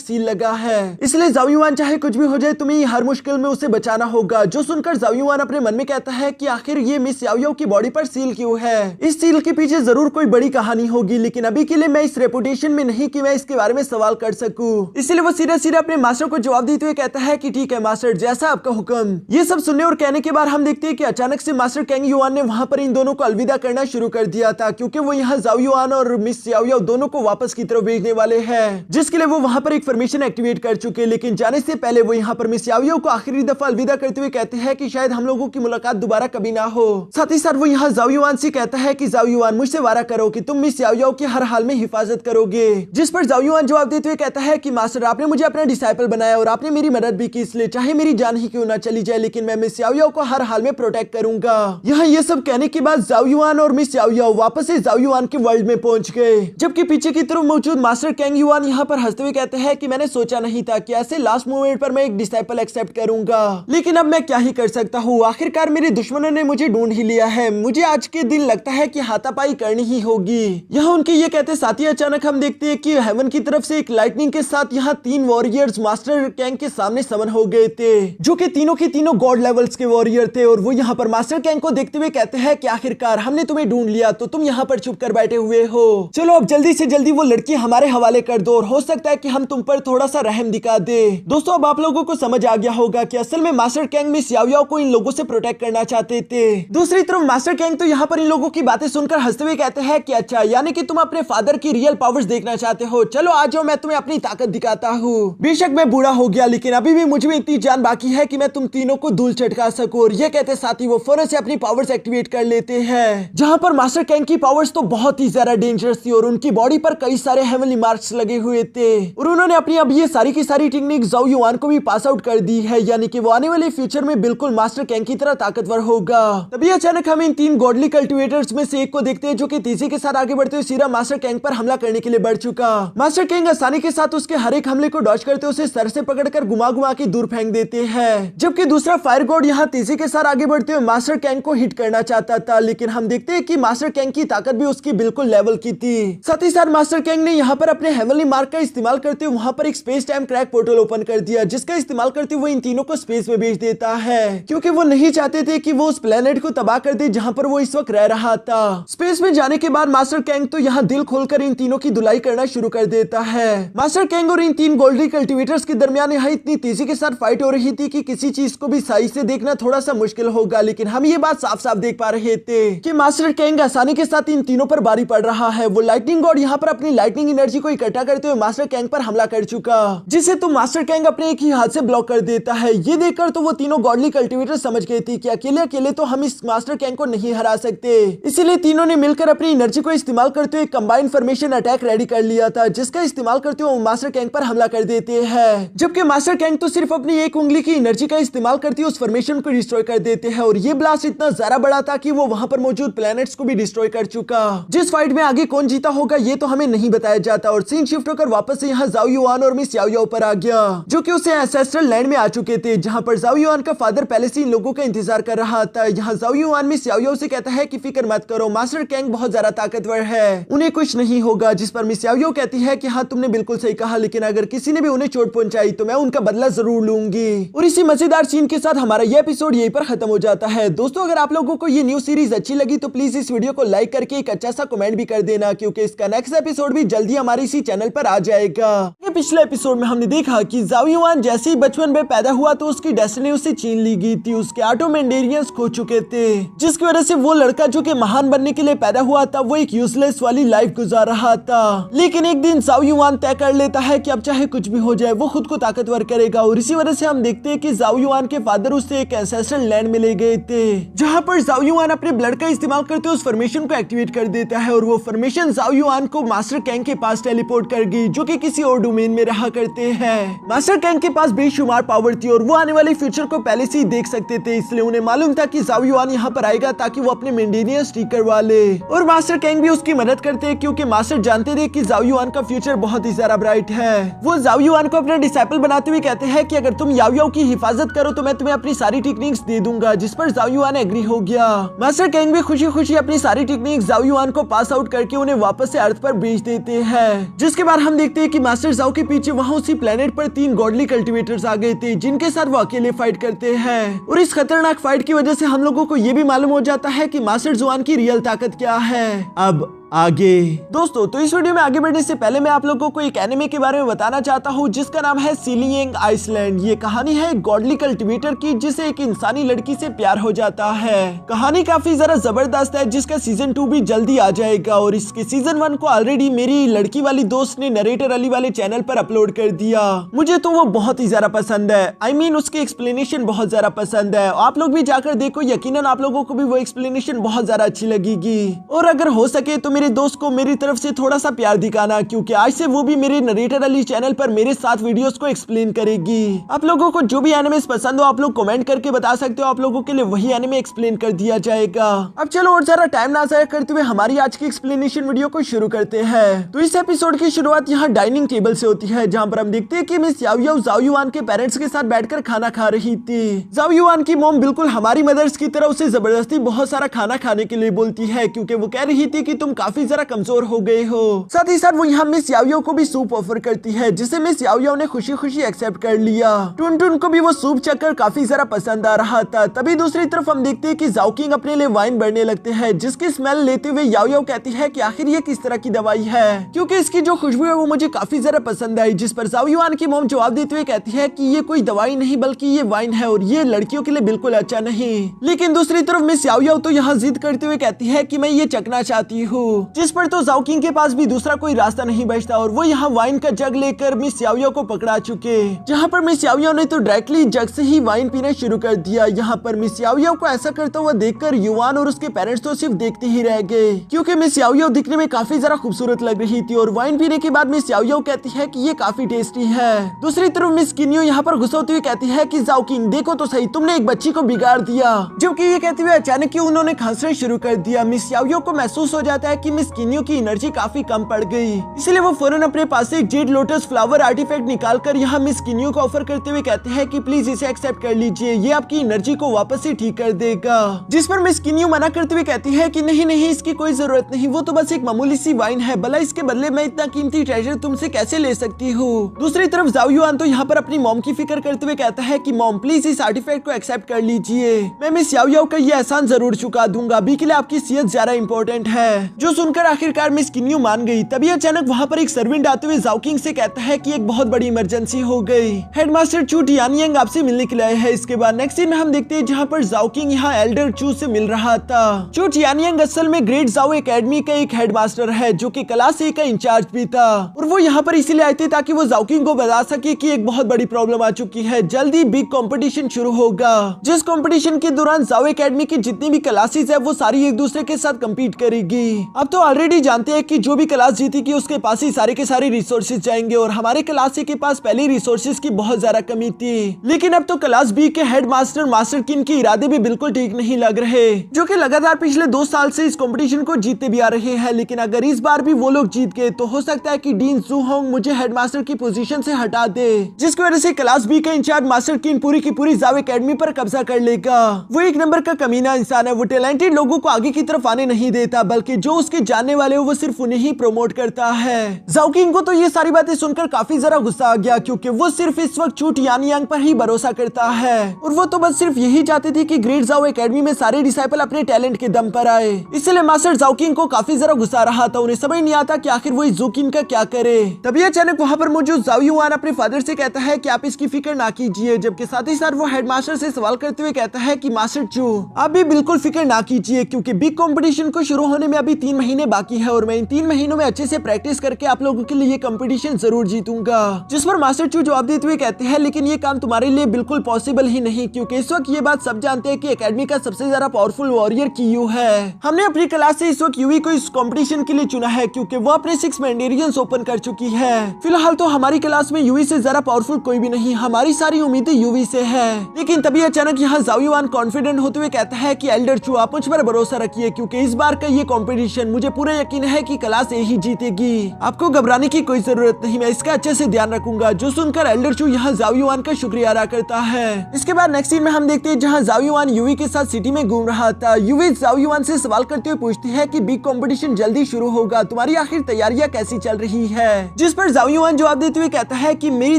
सील लगा है, इसलिए जाओ युआन चाहे कुछ भी हो जाए तुम्हें हर मुश्किल में उसे बचाना होगा। जो सुनकर जाओ युआन अपने मन में कहता है कि आखिर ये मिस याओ याओ की बॉडी पर सील क्यों है, इस सील के पीछे जरूर कोई बड़ी कहानी होगी, लेकिन अभी के लिए मैं इस रेपुटेशन में नहीं कि मैं इसके बारे में सवाल कर सकूं। इसलिए वो सीधा सीधा अपने मास्टर को जवाब देते हुए कहता है कि ठीक है मास्टर, जैसा आपका हुक्म। ये सब सुनने और कहने के बाद हम देखते हैं कि अचानक से मास्टर कैंग युआन ने वहां पर इन दोनों को अलविदा करना शुरू कर दिया था, क्योंकि वो यहाँ जाओ युआन और मिस याओ याओ दोनों को वापस की तरफ भेजने वाले हैं, जिसके लिए वो वहां पर एक फॉर्मेशन एक्टिवेट कर चुके। लेकिन जाने से पहले वो यहाँ पर मिस याओ याओ को आखिरी दफा अलविदा करते हुए कहते हैं कि शायद हम लोगों की मुलाकात दोबारा कभी ना हो। साथ ही साथ वो यहाँ जाओ युआन से कहता है कि जाओ युआन, मुझसे वादा करो कि तुम मिस याओ याओ की हर हाल में हिफाजत करोगे। जिस पर जाओ युआन जवाब देते हुए कहता है कि मास्टर, आपने मुझे अपना डिसाइपल बनाया और आपने मेरी मदद भी की, इसलिए चाहे मेरी जान ही क्यों ना चली जाए लेकिन मैं मिस याओ याओ को हर हाल में प्रोटेक्ट करूंगा। यहाँ ये सब कहने के बाद जाओ युआन और मिस याओ याओ वापस से जाओ युआन के वर्ल्ड में पहुंच गए, जबकि पीछे की तरफ मौजूद मास्टर कैंग युआन यहाँ पर हंसते हुए कहते हैं कि मैंने सोचा नहीं था कि ऐसे लास्ट मोमेंट पर मैं एक डिसाइपल एक्सेप्ट करूंगा, लेकिन अब मैं क्या ही कर सकता हूँ, आखिरकार मेरे दुश्मनों ने मुझे ढूंढ ही लिया है। मुझे आज के दिन लगता है कि हाथापाई करनी ही होगी। यहाँ उनके ये कहते साथ ही अचानक हम देखते हैं कि हेवन की तरफ से एक लाइटनिंग के साथ यहाँ 3 वॉरियर्स मास्टर कैंग के सामने समन हो गए थे, जो कि तीनों के तीनों गॉड लेवल्स के वॉरियर थे। और वो यहाँ पर मास्टर कैंग को देखते हुए कहते हैं कि आखिरकार हमने तुम्हें ढूंढ लिया, तो तुम यहाँ पर छुप कर बैठे हुए हो, चलो अब जल्दी से जल्दी वो लड़की हमारे हवाले कर दो और हो सकता है कि हम तुम पर थोड़ा सा रहम दिखा दे। दोस्तों, अब आप लोगों को समझ आ गया होगा कि असल में मास्टर कैंग मिस याओ याओ को इन लोगों से प्रोटेक्ट करना चाहते थे। दूसरी तरफ मास्टर कैंग तो यहाँ पर इन लोगों की बातें सुनकर हंसते हुए कहते हैं कि अच्छा, यानी कि तुम अपने फादर की रियल पावर्स देखना चाहते हो, चलो आ जाओ, मैं तुम्हें अपनी ताकत दिखाता हूँ। बेशक मैं बूढ़ा हो गया, लेकिन अभी भी मुझ में इतनी जान बाकी है कि मैं तुम तीनों को धूल चटका सकूं। और ये कहते साथ ही वो फौरन से अपनी पावर्स एक्टिवेट कर लेते हैं, जहां पर मास्टर कैंग की पावर्स तो बहुत ही ज्यादा डेंजरस थी और उनकी बॉडी पर कई सारे हेवनली मार्क्स लगे हुए थे। और उन्होंने अपनी अब ये सारी की सारी टेक्निक जाओ युआन को भी पास आउट कर दी है, यानी कि वो आने वाले फ्यूचर में बिल्कुल मास्टर कैंग की तरह ताकतवर होगा। तभी अचानक हम इन 3 गॉडली कल्टिवेटर्स में से एक को देखते हैं, जो कि तेजी के साथ आगे बढ़ते हुए सीधा मास्टर कैंग पर हमला करने के लिए बढ़ चुका। मास्टर कैंग आसानी के साथ उसके हर एक हमले को डॉज करते उसे सर से पकड़कर घुमा घुमा के दूर फेंक देते हैं, जबकि दूसरा फायर गॉड यहाँ तेजी के साथ आगे बढ़ते हुए मास्टर कैंग को हिट करना चाहता था, लेकिन हम देखते हैं कि मास्टर कैंग की ताकत भी उसकी बिल्कुल लेवल की थी। साथ ही साथ मास्टर कैंग ने यहाँ पर अपने हेवनली मार्क का इस्तेमाल करते हुए वहां पर एक space time crack portal open कर दिया, जिसका इस्तेमाल करते हुए इन तीनों को स्पेस में भेज देता है, क्योंकि वो नहीं चाहते थे कि वो उस प्लेनेट को तबाह कर दे जहां पर वो इस वक्त रह रहा था। स्पेस में जाने के बाद मास्टर कैंग तो यहाँ दिल खोलकर इन तीनों की धुलाई करना शुरू कर देता है। मास्टर कैंग और इन 3 गोल्डी कल्टिवेटर्स के दरमियान यहाँ इतनी तेजी के साथ फाइट हो रही थी कि किसी चीज को भी सही से देखना थोड़ा सा मुश्किल होगा, लेकिन हम ये बात साफ साफ देख पा रहे थे कि मास्टर कैंग आसानी के साथ इन तीनों पर भारी पड़ रहा है। वो लाइटनिंग गॉड यहाँ पर अपनी लाइटनिंग एनर्जी को इकट्ठा करते हुए मास्टर कैंग पर हमला कर चुका, जिसे तो मास्टर कैंग अपने एक ही हाथ से ब्लॉक कर देता है। ये देखकर तो वो तीनों गॉडली कल्टिवेटर समझ गए थे कि अकेले अकेले तो हम इस मास्टर कैंग को नहीं हरा सकते, इसीलिए तीनों ने मिलकर अपनी एनर्जी को इस्तेमाल करते हुए कंबाइन फॉर्मेशन अटैक रेडी कर लिया था, जिसका इस्तेमाल करते हुए मास्टर कैंग पर हमला कर देते हैं। जबकि मास्टर कैंग तो सिर्फ अपनी एक उंगली की एनर्जी का इस्तेमाल करते हुए उस फॉर्मेशन को डिस्ट्रॉय कर देते हैं, और ये ब्लास्ट इतना ज्यादा बड़ा था कि वो वहां पर मौजूद प्लैनेट्स को भी डिस्ट्रॉय कर चुका। जिस फाइट में आगे कौन जीता होगा ये तो हमें नहीं बताया जाता, और सीन शिफ्ट होकर वापस से यहाँ जाओ युआन और मिस याओ याओ पर आ गया, जो कि उसे एंसेस्ट्रल लैंड में आ चुके थे, जहां पर जाओ युआन का फादर पहले से इन लोगों का इंतजार कर रहा था। यहाँ जाओ युआन मिस याओ याओ से कहता है कि फिक्र मत करो, मास्टर कैंग बहुत ज्यादा ताकतवर है, उन्हें कुछ नहीं होगा। जिस पर मिस याओ याओ कहती है कि हाँ तुमने बिल्कुल सही कहा, लेकिन अगर किसी ने भी उन्हें चोट चोट पहुंचाई तो मैं उनका बदला जरूर लूंगी। और इसी मजेदार सीन के साथ हमारा ये एपिसोड यहीं पर खत्म हो जाता है। दोस्तों अगर आप लोगों को ये न्यू सीरीज अच्छी लगी तो प्लीज इस वीडियो को लाइक करके एक अच्छा सा कमेंट भी कर देना, क्योंकि इसका नेक्स्ट एपिसोड भी जल्दी हमारे इसी चैनल पर आ जाएगा। पिछले एपिसोड में हमने देखा कि जाओ युआन जैसे ही बचपन में पैदा हुआ तो उसकी डेस्टिनी उससे छीन ली गई थी। उसके ऑटोमेंडेरियंस खो चुके थे, जिसकी वजह से वो लड़का जो कि महान बनने के लिए पैदा हुआ था वो एक यूजलेस वाली लाइफ गुजार रहा था। लेकिन एक दिन जाओ युआन तय कर लेता है कि अब चाहे कुछ भी हो जाए वो खुद को ताकतवर करेगा। और इसी वजह से हम देखते हैं कि जाओ युआन के फादर उससे एक एंसेस्ट्रल लैंड में ले गए थे, जहां पर जाओ युआन अपने ब्लड का इस्तेमाल करते उस फॉर्मेशन को एक्टिवेट कर देता है। और वो फॉर्मेशन जाओ युआन को मास्टर कैंग के पास टेलीपोर्ट कर गई, जो कि किसी और डोमेन में रहा करते हैं। मास्टर कैंग के पास बेशुमार पावर थी और वो आने वाले फ्यूचर को पहले से ही देख सकते थे, इसलिए उन्हें मालूम था कि जाओ युआन यहाँ पर आएगा ताकि वो अपने मेंडेनियंस ठीक करवा ले। और मास्टर कैंग भी उसकी मदद करते हैं, क्योंकि मास्टर जानते थे कि जाओ युआन का फ्यूचर बहुत ही ज्यादा ब्राइट है। वो जाओ युआन को अपने डिसाइपल बनाते हुए कहते हैं कि अगर तुम याओ याओ की हिफाजत करो तो मैं तुम्हें अपनी सारी टेक्निक्स दे दूंगा, जिस पर जाओ युआन एग्री हो गया। मास्टर कैंग भी खुशी खुशी अपनी सारी टेक्निक्स जाओ युआन को पास आउट करके उन्हें वापस से अर्थ पर भेज देते हैं। जिसके बाद हम देखते हैं कि मास्टर जाओ के पीछे वहाँ उसी प्लेनेट पर 3 गॉडली कल्टिवेटर्स आ गए थे, जिनके साथ वो अकेले फाइट करते हैं। और इस खतरनाक फाइट की वजह से हम लोगों को ये भी मालूम हो जाता है कि मास्टर जुआन की रियल ताकत क्या है। अब आगे दोस्तों, तो इस वीडियो में आगे बढ़ने से पहले मैं आप लोगों को एक एनिमे के बारे में बताना चाहता हूँ, जिसका नाम है सीलिंग आइसलैंड। ये कहानी है एक गॉडली कल्टिवेटर की, जिसे एक इंसानी लड़की से प्यार हो जाता है। कहानी काफी जरा जबरदस्त है, जिसका सीजन 2 भी जल्दी आ जाएगा। और इसके सीजन 1 को ऑलरेडी मेरी लड़की वाली दोस्त ने नरेटर अली वाले चैनल पर अपलोड कर दिया। मुझे तो वो बहुत ही ज्यादा पसंद है। I mean, उसकी एक्सप्लेनेशन बहुत ज्यादा पसंद है। आप लोग भी जाकर देखो, यकीनन आप लोगों को भी वो एक्सप्लेनेशन बहुत ज्यादा अच्छी लगेगी। और अगर हो सके तो मेरे दोस्त को मेरी तरफ से थोड़ा सा प्यार दिखाना, क्योंकि आज से वो भी मेरे नरेटर अली चैनल पर मेरे साथ वीडियोस को एक्सप्लेन करेगी। आप लोगों को जो भी एनिमेस पसंद हो आप लोग कमेंट करके बता सकते हो, आप लोगों के लिए वही एनिमे एक्सप्लेन कर दिया जाएगा। अब चलो और ज्यादा टाइम ना जाया करते हुए हमारी आज की एक्सप्लेनेशन वीडियो को शुरू करते हैं। तो इस एपिसोड की शुरुआत यहाँ डाइनिंग टेबल से होती है, जहाँ पर हम देखते हैं कि मिस याओ याओ जाओ युआन के पेरेंट्स के साथ बैठकर खाना खा रही थी। जाओ युआन की मॉम बिल्कुल हमारी मदर्स की तरह उसे जबरदस्ती बहुत सारा खाना खाने के लिए बोलती है, क्योंकि वो कह रही थी कि तुम काफी जरा कमजोर हो गए हो। साथ ही साथ वो यहाँ मिस याओ याओ को भी सूप ऑफर करती है, जिसे मिस याओ याओ ने खुशी खुशी एक्सेप्ट कर लिया। टुन टुन को भी वो सूप चखकर काफी जरा पसंद आ रहा था। तभी दूसरी तरफ हम देखते हैं कि जाओ किंग अपने लिए वाइन भरने लगते हैं, जिसकी स्मेल लेते हुए याओ याओ कहती है कि आखिर ये किस तरह की दवाई है, क्योंकि इसकी जो खुशबू है वो मुझे काफी जरा पसंद आई। जिस पर जाओ युआन की मॉम जवाब देते हुए कहती है कि ये कोई दवाई नहीं बल्कि ये वाइन है और ये लड़कियों के लिए बिल्कुल अच्छा नहीं। लेकिन दूसरी तरफ मिस याओ याओ तो यहाँ जिद करते हुए कहती है कि मैं ये चखना चाहती हूँ, जिस पर तो जाओ किंग के पास भी दूसरा कोई रास्ता नहीं बचता और वो यहाँ वाइन का जग लेकर मिस याओ याओ को पकड़ा चुके, जहाँ पर मिस याओ याओ ने तो डायरेक्टली जग से ही वाइन पीना शुरू कर दिया। यहाँ पर मिस याओ याओ को ऐसा करता हुआ देखकर युआन और उसके पेरेंट्स तो सिर्फ देखते ही रह गए, क्योंकि मिस याओ याओ दिखने में काफी जरा खूबसूरत लग रही थी। और वाइन पीने के बाद मिस याओ याओ कहती है कि ये काफी टेस्टी है। दूसरी तरफ मिस किन्यो यहाँ पर गुस्सा होते हुए कहती है कि जाओ किंग देखो तो सही, तुमने एक बच्ची को बिगाड़ दिया। जबकि ये कहते हुए अचानक ही उन्होंने खांसना शुरू कर दिया। मिस याओ याओ को महसूस हो जाता है कि मिस किन्यो की एनर्जी काफी कम पड़ गई, इसलिए वो फौरन अपने पास से एक जेड लोटस फ्लावर आर्टिफैक्ट निकालकर यहाँ मिस किन्यो को ऑफर करते हुए कहते हैं कि प्लीज इसे एक्सेप्ट कर लीजिए, ये आपकी एनर्जी को वापस से ठीक कर देगा। जिस पर मिस किन्यो मना करते हुए कहती है कि नहीं नहीं, इसकी कोई जरूरत नहीं, वो तो बस एक मामूली सी वाइन है, भला इसके बदले मैं इतना कीमती ट्रेजर तुमसे कैसे ले सकती हूँ। दूसरी तरफ जाओ युआन तो यहाँ पर अपनी मॉम की फिक्र करते हुए कहता है कि मॉम प्लीज इस आर्टिफैक्ट को एक्सेप्ट कर लीजिए, मैं मिस याओ याओ का ये एहसान जरूर चुका दूंगा, अभी के लिए आपकी सेहत ज्यादा इंपॉर्टेंट है। जो सुनकर आखिरकार मिस किन्यो मान गई। तभी अचानक वहाँ पर एक सर्वेंट आते हुए जाओ किंग से कहता है कि एक बहुत बड़ी इमरजेंसी हो गई, हेडमास्टर चू टियानियंग आपसे मिलने के लिए आए हैं। इसके बाद नेक्स्ट सीन में हम देखते हैं जहाँ पर जाओ किंग यहाँ एल्डर चू से मिल रहा था। चू टियानियंग असल में ग्रेट जाओ एकेडमी का एक हेडमास्टर है, जो कि क्लास A का इंचार्ज भी था। और वो यहाँ पर इसीलिए आए थे ताकि वो जाओ किंग को बता सके कि एक बहुत बड़ी प्रॉब्लम आ चुकी है, जल्दी बिग कंपटीशन शुरू होगा, जिस कंपटीशन के दौरान जाओ एकेडमी की जितनी भी क्लासेस है वो सारी एक दूसरे के साथ कम्पीट करेगी। अब तो ऑलरेडी जानते हैं कि जो भी क्लास जीतेगी उसके पास ही सारे के सारे रिसोर्सेज जाएंगे, और हमारे क्लास A के पास पहले रिसोर्सेज की बहुत ज्यादा कमी थी। लेकिन अब तो क्लास B के हेडमास्टर मास्टर किन के इरादे भी बिल्कुल ठीक नहीं लग रहे, जो कि लगातार पिछले 2 साल से इस कंपटीशन को जीतते भी आ रहे हैं। लेकिन अगर इस बार भी वो लोग जीत गए तो हो सकता है कि डीन जू होंग मुझे हेडमास्टर की पोजीशन से हटा दे, जिसकी वजह से क्लास B का इंचार्ज मास्टर किन पूरी की पूरी जाओ एकेडमी पर कब्जा कर लेगा। वो एक नंबर का कमीना इंसान है, वो टैलेंटेड लोगों को आगे की तरफ आने नहीं देता, बल्कि जो उसके जानने वाले हो वो सिर्फ उन्हें ही प्रमोट करता है। जाओ किंग को तो ये सारी बातें सुनकर काफी जरा गुस्सा आ गया, क्योंकि वो सिर्फ इस वक्त चू टियानयांग पर ही भरोसा करता है और वो तो बस सिर्फ यही चाहती थी कि ग्रेट जाओ एकेडमी में सारे डिसाइपल अपने टैलेंट के दम पर आए। इसलिए मास्टर जाओ किंग को काफी जरा गुस्सा आ रहा था। उन्हें समझ नहीं आता कि आखिर वो इस जू किंग का क्या करे। तभी अचानक वहाँ पर मौजूद जाओ युआन अपने फादर से कहता है कि आप इसकी फिक्र ना कीजिए, जबकि साथ ही साथ वो हेडमास्टर से सवाल करते हुए कहता है कि मास्टर चू आप भी बिल्कुल फिक्र ना कीजिए, क्योंकि बिग कंपटीशन को शुरू होने में अभी 3 महीने बाकी है और मैं इन 3 महीनों में अच्छे से प्रैक्टिस करके आप लोगों के लिए कंपटीशन जरूर जीतूंगा। जिस पर मास्टर चू जवाब देते हुए कहते हैं लेकिन ये काम तुम्हारे लिए बिल्कुल पॉसिबल ही नहीं, क्योंकि इस वक्त ये बात सब जानते हैं कि एकेडमी का सबसे ज्यादा पावरफुल वॉरियर कियू है। हमने अपनी क्लास से इस वक्त यूवी को इस कंपटीशन के लिए चुना है, क्योंकि वो अपने 6 मैंडेरियंस ओपन कर चुकी है। फिलहाल तो हमारी क्लास में यूवी से ज्यादा पावरफुल कोई भी नहीं, हमारी सारी उम्मीदें यूवी से है। लेकिन तभी अचानक यहाँ जाओ युआन कॉन्फिडेंट होते हुए कहता है कि एल्डर चू आप मुझ पर भरोसा रखिए, क्योंकि इस बार का ये कंपटीशन मुझे पूरा यकीन है कि क्लास ए ही जीतेगी। आपको घबराने की कोई जरूरत नहीं, मैं इसका अच्छे से ध्यान रखूंगा। जो सुनकर एल्डर चू यहाँ जाओ युआन का शुक्रिया अदा करता है। इसके बाद नेक्स्ट सीन में हम देखते हैं जहाँ जाओ युआन यूवी के साथ सिटी में घूम रहा था। यूवी जाओ युआन से सवाल करते हुए पूछती है कि बिग कंपटीशन जल्दी शुरू होगा, तुम्हारी आखिर तैयारियां कैसी चल रही है। जिस पर जाओ युआन जवाब देते हुए कहता है कि मेरी